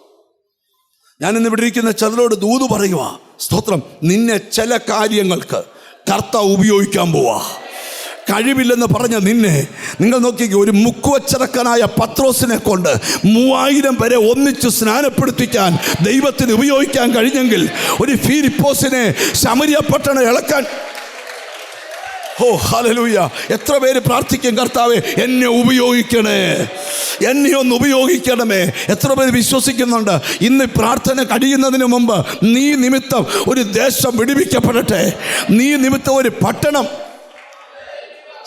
ഞാനിന്ന് ഇവിടെ ഇരിക്കുന്ന ചിലരോട് ദൂത് പറയുക, സ്തോത്രം, നിന്നെ ചില കാര്യങ്ങൾക്ക് കർത്താവ് ഉപയോഗിക്കാൻ പോവാ. കഴിവില്ലെന്ന് പറഞ്ഞ നിന്നെ, നിങ്ങൾ നോക്കിക്കോ, ഒരു മുക്കുവച്ചറക്കനായ പത്രോസിനെ കൊണ്ട് 3000 പേരെ ഒന്നിച്ച് സ്നാനപ്പെടുത്തിക്കാൻ ദൈവത്തിന് ഉപയോഗിക്കാൻ കഴിഞ്ഞെങ്കിൽ ഒരു ഫിലിപ്പോസിനെ ശമരിയ പട്ടണം ഇളക്കാൻ ഓ ഹല്ലേലൂയ. എത്ര പേര് പ്രാർത്ഥിക്കും, കർത്താവേ എന്നെ ഉപയോഗിക്കണേ, എന്നെ ഒന്ന് ഉപയോഗിക്കണമേ. എത്ര പേര് വിശ്വസിക്കുന്നുണ്ട് ഇന്ന് പ്രാർത്ഥന കഴിയുന്നതിന് മുമ്പ് നീ നിമിത്തം ഒരു ദേശം വിടുവിക്കപ്പെടട്ടെ, നീ നിമിത്തം ഒരു പട്ടണം.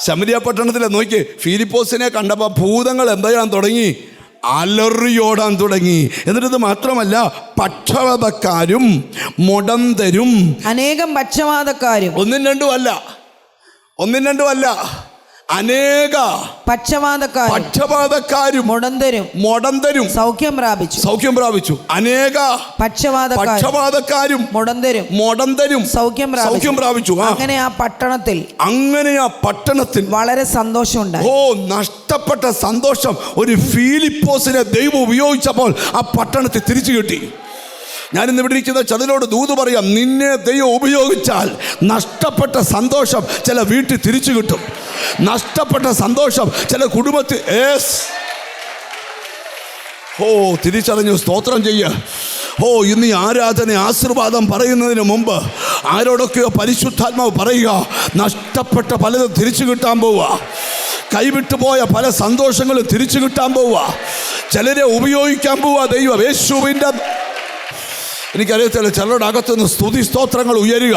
ശമരിയ പട്ടണത്തിലെ നോക്കി, ഫിലിപ്പോസിനെ കണ്ടപ്പോൾ ഭൂതങ്ങൾ എന്താ ചെയ്യാൻ തുടങ്ങി? അലറിയോടാൻ തുടങ്ങി. എന്നിട്ട് മാത്രമല്ല, പക്ഷപാതക്കാരും മുടന്തരും, അനേകം പക്ഷപാതക്കാരും, ഒന്നും രണ്ടും അല്ല, അനേക പക്ഷപാതക്കാരും മുടന്തരും സൗഖ്യം പ്രാപിച്ചു. അനേക പക്ഷപാതക്കാരും മുടന്തരും സൗഖ്യം പ്രാപിച്ചു. അങ്ങനെ ആ പട്ടണത്തിൽ വളരെ സന്തോഷമുണ്ടായി. ഓ, നഷ്ടപ്പെട്ട സന്തോഷം ഒരു ഫിലിപ്പോസിനെ ദൈവം ഉപയോഗിച്ചപ്പോൾ ആ പട്ടണത്തിൽ തിരിച്ചു കിട്ടി. ഞാനിന്ന് ഇവിടെ ഇരിക്കുന്ന ചിലരോട് ദൂത് പറയാം, നിന്നെ ദൈവം ഉപയോഗിച്ചാൽ നഷ്ടപ്പെട്ട സന്തോഷം ചില വീട്ടിൽ തിരിച്ചു കിട്ടും, നഷ്ടപ്പെട്ട സന്തോഷം ചില കുടുംബത്തിൽ. ഓ, തിരിച്ചറിഞ്ഞു സ്തോത്രം ചെയ്യുക. ഓ, ഇന്ന് ഈ ആരാധന ആശീർവാദം പറയുന്നതിന് മുമ്പ് ആരോടൊക്കെയോ പരിശുദ്ധാത്മാവ് പറയുക, നഷ്ടപ്പെട്ട പലതും തിരിച്ചു കിട്ടാൻ പോവുക, കൈവിട്ടു പോയ പല സന്തോഷങ്ങളും തിരിച്ചു കിട്ടാൻ പോവുക, ചിലരെ ഉപയോഗിക്കാൻ പോവുക ദൈവം. യേശുവിൻ്റെ എനിക്കറിയത്തില്ല, ചിലരുടെ അകത്തുനിന്ന് സ്തുതി സ്തോത്രങ്ങൾ ഉയരുക.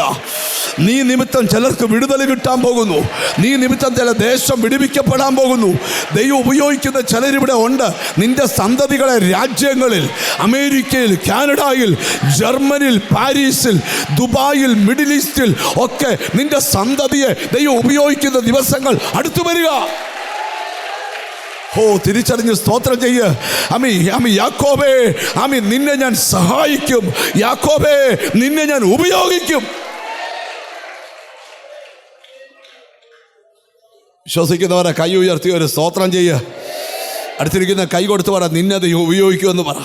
നീ നിമിത്തം ചിലർക്ക് വിടുതൽ കിട്ടാൻ പോകുന്നു, നീ നിമിത്തം ചില ദേശം വിടുവിക്കപ്പെടാൻ പോകുന്നു. ദൈവം ഉപയോഗിക്കുന്ന ചിലരിവിടെ ഉണ്ട്. നിന്റെ സന്തതികളെ രാജ്യങ്ങളിൽ, അമേരിക്കയിൽ, കാനഡയിൽ, ജർമ്മനിയിൽ, പാരീസിൽ, ദുബായിൽ, മിഡിൽ ഈസ്റ്റിൽ ഒക്കെ നിന്റെ സന്തതിയെ ദൈവം ഉപയോഗിക്കുന്ന ദിവസങ്ങൾ അടുത്തു വരിക. ഓ, തിരിച്ചറിഞ്ഞ് സ്തോത്രം ചെയ്യ്. യാക്കോബേ, നിന്നെ ഞാൻ സഹായിക്കും, യാക്കോബേ നിന്നെ ഞാൻ ഉപയോഗിക്കും. വിശ്വസിക്കുന്നവരെ കൈ ഉയർത്തി ഒരു സ്തോത്രം ചെയ്യ്. അടുത്തിരിക്കുന്ന കൈ കൊടുത്ത് പറ, നിന്നെ ദൈവം ഉപയോഗിക്കുമെന്ന് പറ.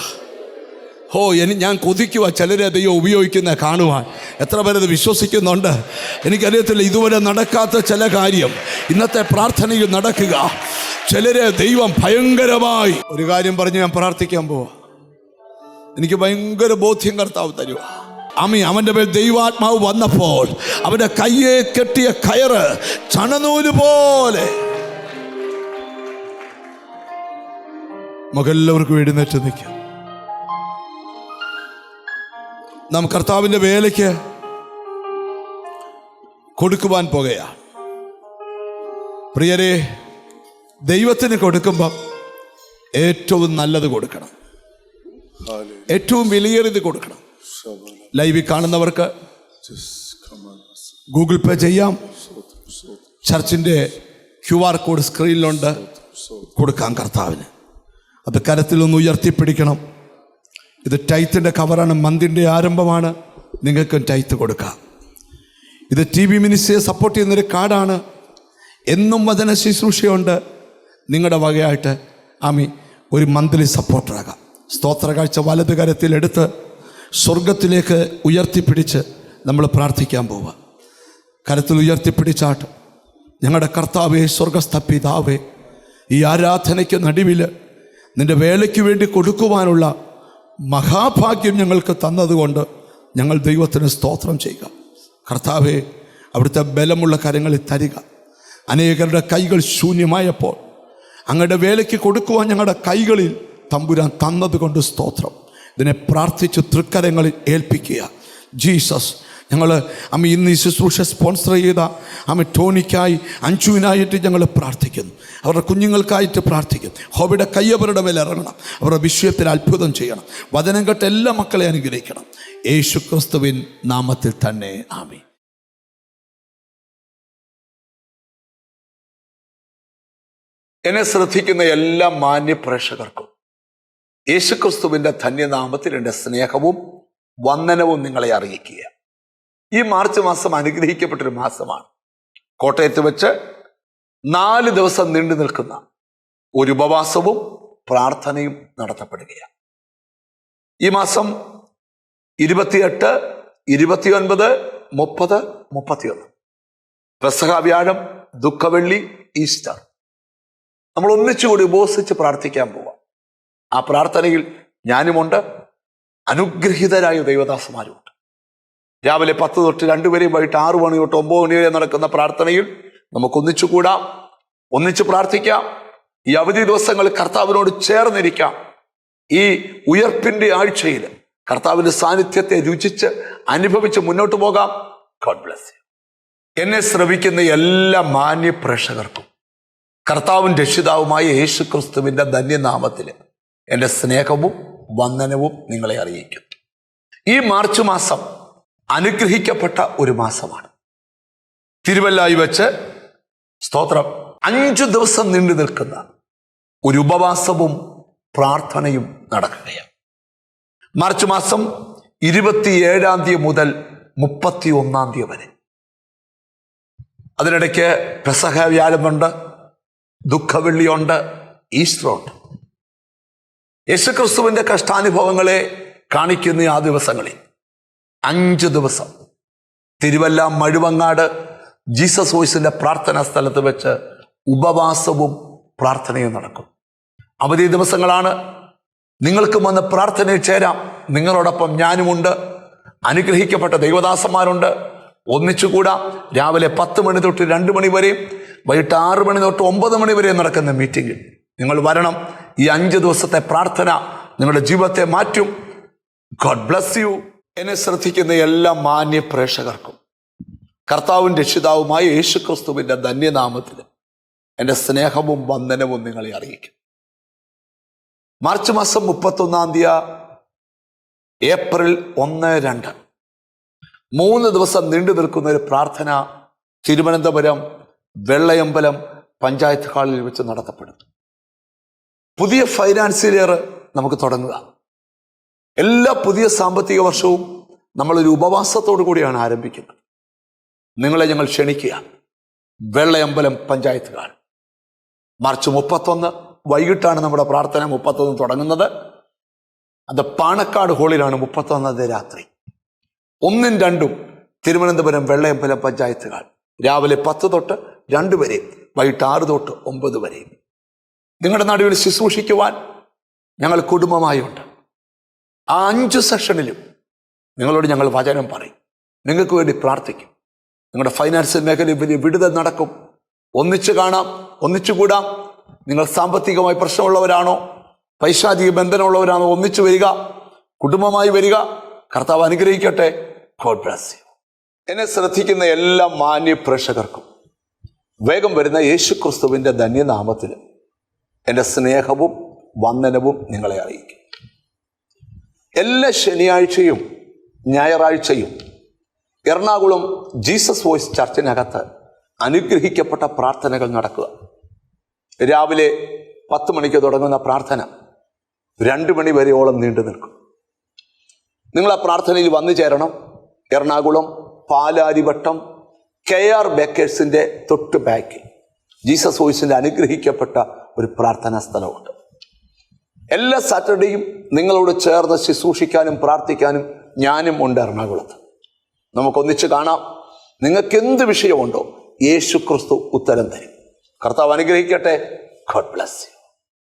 ഓ, ഞാൻ കൊതിക്കുക ചിലരെ ദൈവം ഉപയോഗിക്കുന്ന കാണുവാൻ. എത്ര പേരത് വിശ്വസിക്കുന്നുണ്ട്? എനിക്കറിയത്തില്ല, ഇതുവരെ നടക്കാത്ത ചില കാര്യം ഇന്നത്തെ പ്രാർത്ഥനയിൽ നടക്കുക. ചിലരെ ദൈവം ഭയങ്കരമായി ഒരു കാര്യം പറഞ്ഞ് ഞാൻ പ്രാർത്ഥിക്കാൻ പോവാ. എനിക്ക് ഭയങ്കര ബോധ്യം കർത്താവ് തരുക. അവൻ്റെ മേൽ ദൈവാത്മാവ് വന്നപ്പോൾ അവൻ്റെ കയ്യെ കെട്ടിയ കയറ് ചണനൂല് പോലെ. നമുക്കെല്ലാവർക്കും എഴുന്നേറ്റ് നിൽക്കാം. നാം കർത്താവിൻ്റെ വേലയ്ക്ക് കൊടുക്കുവാൻ പോകുകയാണ്. പ്രിയരെ, ദൈവത്തിന് കൊടുക്കുമ്പോൾ ഏറ്റവും നല്ലത് കൊടുക്കണം, ഏറ്റവും വിലയേറിയത് കൊടുക്കണം. ലൈവിൽ കാണുന്നവർക്ക് ഗൂഗിൾ പേ ചെയ്യാം. ചർച്ചിൻ്റെ QR കോഡ് സ്ക്രീനിലുണ്ട്, കൊടുക്കാം കർത്താവിന്. അത് കരത്തിലൊന്ന് ഉയർത്തിപ്പിടിക്കണം. ഇത് ടൈത്തിൻ്റെ കവറാണ്, മന്തിൻ്റെ ആരംഭമാണ്. നിങ്ങൾക്ക് ടൈത്ത് കൊടുക്കാം. ഇത് TV മിനിസ്ട്രിയെ സപ്പോർട്ട് ചെയ്യുന്നൊരു കാർഡാണ്. എന്നും വചന ശുശ്രൂഷയുണ്ട്. നിങ്ങളുടെ വകയായിട്ട് ഒരു മന്ത്ലി സപ്പോർട്ടറാകാം. സ്തോത്ര കാഴ്ച വലത് കരത്തിലെടുത്ത് സ്വർഗത്തിലേക്ക് ഉയർത്തിപ്പിടിച്ച് നമ്മൾ പ്രാർത്ഥിക്കാൻ പോവുക. കരത്തിൽ ഉയർത്തിപ്പിടിച്ചാട്ട്, ഞങ്ങളുടെ കർത്താവേ, സ്വർഗസ്ഥ പിതാവേ, ഈ ആരാധനയ്ക്ക് നടുവിൽ നിൻ്റെ വേലയ്ക്ക് വേണ്ടി കൊടുക്കുവാനുള്ള മഹാഭാഗ്യം ഞങ്ങൾക്ക് തന്നതുകൊണ്ട് ഞങ്ങൾ ദൈവത്തിന് സ്തോത്രം ചെയ്യുക. കർത്താവേ, അവിടുത്തെ ബലമുള്ള കരങ്ങളിൽ തരിക. അനേകരുടെ കൈകൾ ശൂന്യമായപ്പോൾ അങ്ങയുടെ വേലയ്ക്ക് കൊടുക്കുവാൻ ഞങ്ങളുടെ കൈകളിൽ തമ്പുരാൻ തന്നതുകൊണ്ട് സ്തോത്രം. ഇതിനെ പ്രാർത്ഥിച്ച് തൃക്കരങ്ങളിൽ ഏൽപ്പിക്കുക. ജീസസ്, ഞങ്ങൾ ഇന്ന് ഈ ശുശ്രൂഷ സ്പോൺസർ ചെയ്ത ടോണിക്കായി, അഞ്ചുവിനായിട്ട് ഞങ്ങൾ പ്രാർത്ഥിക്കുന്നു. അവരുടെ കുഞ്ഞുങ്ങൾക്കായിട്ട് പ്രാർത്ഥിക്കുന്നു. ഹോബിയുടെ കൈ അവരുടെ മേൽ ഇറങ്ങണം. അവരുടെ വിഷയത്തിൽ അത്ഭുതം ചെയ്യണം. വചനം കേട്ട എല്ലാ മക്കളെ അനുഗ്രഹിക്കണം. യേശു ക്രിസ്തുവിൻ നാമത്തിൽ തന്നെ ആമേൻ. എന്നെ ശ്രദ്ധിക്കുന്ന എല്ലാ മാന്യ പ്രേക്ഷകർക്കും യേശുക്രിസ്തുവിൻ്റെ ധന്യനാമത്തിൽ എൻ്റെ സ്നേഹവും വന്ദനവും നിങ്ങളെ അറിയിക്കുക. ഈ മാർച്ച് മാസം അനുഗ്രഹിക്കപ്പെട്ടൊരു മാസമാണ്. കോട്ടയത്ത് വെച്ച് 4 ദിവസം നീണ്ടു നിൽക്കുന്ന ഒരു ഉപവാസവും പ്രാർത്ഥനയും നടത്തപ്പെടുകയാണ്. ഈ മാസം 28, 29, 30, 31 പെസഹ വ്യാഴം, ദുഃഖവെള്ളി, ഈസ്റ്റർ നമ്മൾ ഒന്നിച്ചുകൂടി ഉപവസിച്ച് പ്രാർത്ഥിക്കാൻ പോവാം. ആ പ്രാർത്ഥനയിൽ ഞാനുമുണ്ട്, അനുഗ്രഹീതരായ ദൈവദാസന്മാരുമുണ്ട്. രാവിലെ 10 തൊട്ട് 2 വരെയും വൈകിട്ട് 6 മണി തൊട്ട് 9 മണി വരെ നടക്കുന്ന പ്രാർത്ഥനയിൽ നമുക്കൊന്നിച്ചു കൂടാം, ഒന്നിച്ച് പ്രാർത്ഥിക്കാം. ഈ അവധി ദിവസങ്ങൾ കർത്താവിനോട് ചേർന്നിരിക്കാം. ഈ ഉയർപ്പിന്റെ ആഴ്ചയിൽ കർത്താവിന്റെ സാന്നിധ്യത്തെ രുചിച്ച് അനുഭവിച്ച് മുന്നോട്ട് പോകാം. God bless you. എന്നെ ശ്രവിക്കുന്ന എല്ലാ മാന്യ പ്രേക്ഷകർക്കും കർത്താവും രക്ഷിതാവുമായ യേശു ക്രിസ്തുവിന്റെ ധന്യനാമത്തിൽ എൻ്റെ സ്നേഹവും വന്ദനവും നിങ്ങളെ അറിയിക്കുന്നു. ഈ മാർച്ച് മാസം അനുഗ്രഹിക്കപ്പെട്ട ഒരു മാസമാണ്. തിരുവല്ലായി വെച്ച് സ്തോത്രം 5 ദിവസം നീണ്ടു നിൽക്കുന്ന ഒരു ഉപവാസവും പ്രാർത്ഥനയും നടക്കുകയാണ്. മാർച്ച് മാസം 27-ാം തീയതി മുതൽ 31-ാം തീയതി വരെ. അതിനിടയ്ക്ക് പെസഹ വ്യാഴമുണ്ട്, ദുഃഖവെള്ളിയുണ്ട്, ഈസ്റ്ററുണ്ട്. യേശുക്രിസ്തുവിന്റെ കഷ്ടാനുഭവങ്ങളെ കാണിക്കുന്ന ആ ദിവസങ്ങളിൽ 5 ദിവസം തിരുവല്ല മഴുവങ്ങാട് ജീസസ് വോയ്സിന്റെ പ്രാർത്ഥനാ സ്ഥലത്ത് വെച്ച് ഉപവാസവും പ്രാർത്ഥനയും നടക്കും. അവധി ദിവസങ്ങളാണ്. നിങ്ങൾക്കും വന്ന് പ്രാർത്ഥനയിൽ ചേരാം. നിങ്ങളോടൊപ്പം ഞാനുമുണ്ട്. അനുഗ്രഹിക്കപ്പെട്ട ദൈവദാസന്മാരുണ്ട്. ഒന്നിച്ചുകൂടാം. രാവിലെ 10 മണി തൊട്ട് 2 മണി വരെയും വൈകിട്ട് 6 മണി തൊട്ട് 9 മണി വരെയും നടക്കുന്ന മീറ്റിംഗിൽ നിങ്ങൾ വരണം. ഈ 5 ദിവസത്തെ പ്രാർത്ഥന നിങ്ങളുടെ ജീവിതത്തെ മാറ്റും. God bless you. എന്നെ ശ്രദ്ധിക്കുന്ന എല്ലാ മാന്യ പ്രേക്ഷകർക്കും കർത്താവും രക്ഷിതാവുമായ യേശു ക്രിസ്തുവിന്റെ ധന്യനാമത്തിൽ എൻ്റെ സ്നേഹവും വന്ദനവും നിങ്ങളെ അറിയിക്കും. മാർച്ച് മാസം 31-ാം തീയതി, ഏപ്രിൽ 1, 2 3 ദിവസം നീണ്ടു നിൽക്കുന്ന ഒരു പ്രാർത്ഥന തിരുവനന്തപുരം വെള്ളയമ്പലം പഞ്ചായത്ത് ഹാളിൽ വെച്ച് നടത്തപ്പെടും. പുതിയ ഫൈനാൻഷ്യൽ ഇയർ നമുക്ക് തുടങ്ങുക. എല്ലാ പുതിയ സാമ്പത്തിക വർഷവും നമ്മളൊരു ഉപവാസത്തോടു കൂടിയാണ് ആരംഭിക്കുന്നത്. നിങ്ങളെ ഞങ്ങൾ ക്ഷണിക്കുക. വെള്ളയമ്പലം പഞ്ചായത്ത് ഹാൾ. മാർച്ച് 31 വൈകിട്ടാണ് നമ്മുടെ പ്രാർത്ഥന 31 തുടങ്ങുന്നത്. അത് പാണക്കാട് ഹാളിലാണ് 31 രാത്രി. 1, 2 തിരുവനന്തപുരം വെള്ളയമ്പലം പഞ്ചായത്ത് ഹാൾ. രാവിലെ 10 തൊട്ട് 2 വരെ, വൈകിട്ട് 6 തൊട്ട് 9 വരെ. നിങ്ങളുടെ നടുവിൽ ശുശ്രൂഷിക്കുവാൻ ഞങ്ങൾ കുടുംബമായുണ്ട്. ആ 5 സെഷനിലും നിങ്ങളോട് ഞങ്ങൾ വചനം പറയും. നിങ്ങൾക്ക് വേണ്ടി പ്രാർത്ഥിക്കും. നിങ്ങളുടെ ഫൈനാൻഷ്യൽ മേഖലയിൽ വലിയ വിടുതൽ നടക്കും. ഒന്നിച്ച് കാണാം, ഒന്നിച്ചു കൂടാം. നിങ്ങൾ സാമ്പത്തികമായി പ്രശ്നമുള്ളവരാണോ, പൈശാചിക ബന്ധനമുള്ളവരാണോ, ഒന്നിച്ചു വരിക, കുടുംബമായി വരിക. കർത്താവ് അനുഗ്രഹിക്കട്ടെ. God bless you. എന്നെ ശ്രദ്ധിക്കുന്ന എല്ലാ മാന്യ പ്രേക്ഷകർക്കും വേഗം വരുന്ന യേശു ക്രിസ്തുവിന്റെ ധന്യനാമത്തിൽ എൻ്റെ സ്നേഹവും വന്ദനവും നിങ്ങളെ അറിയിക്കും. എല്ലാ ശനിയാഴ്ചയും ഞായറാഴ്ചയും എറണാകുളം ജീസസ് വോയ്സ് ചർച്ചിനകത്ത് അനുഗ്രഹിക്കപ്പെട്ട പ്രാർത്ഥനകൾ നടക്കുക. രാവിലെ 10 മണിക്ക് തുടങ്ങുന്ന പ്രാർത്ഥന 2 മണി വരെയോളം നീണ്ടു നിൽക്കും. നിങ്ങൾ ആ പ്രാർത്ഥനയിൽ വന്നു ചേരണം. എറണാകുളം പാലാരിവട്ടം KR ബേക്കേഴ്സിന്റെ തൊട്ട് ബാക്കിൽ ജീസസ് വോയ്സിന്റെ അനുഗ്രഹിക്കപ്പെട്ട ഒരു പ്രാർത്ഥനാ സ്ഥലമുണ്ട്. എല്ലാ സാറ്റർഡേയും നിങ്ങളോട് ചേർന്ന് ശുശ്രൂഷിക്കാനും പ്രാർത്ഥിക്കാനും ഞാനും ഉണ്ട് എറണാകുളത്ത്. നമുക്കൊന്നിച്ച് കാണാം. നിങ്ങൾക്ക് എന്ത് വിഷയമുണ്ടോ യേശു ക്രിസ്തു ഉത്തരം തരും. കർത്താവ് അനുഗ്രഹിക്കട്ടെ. God bless you.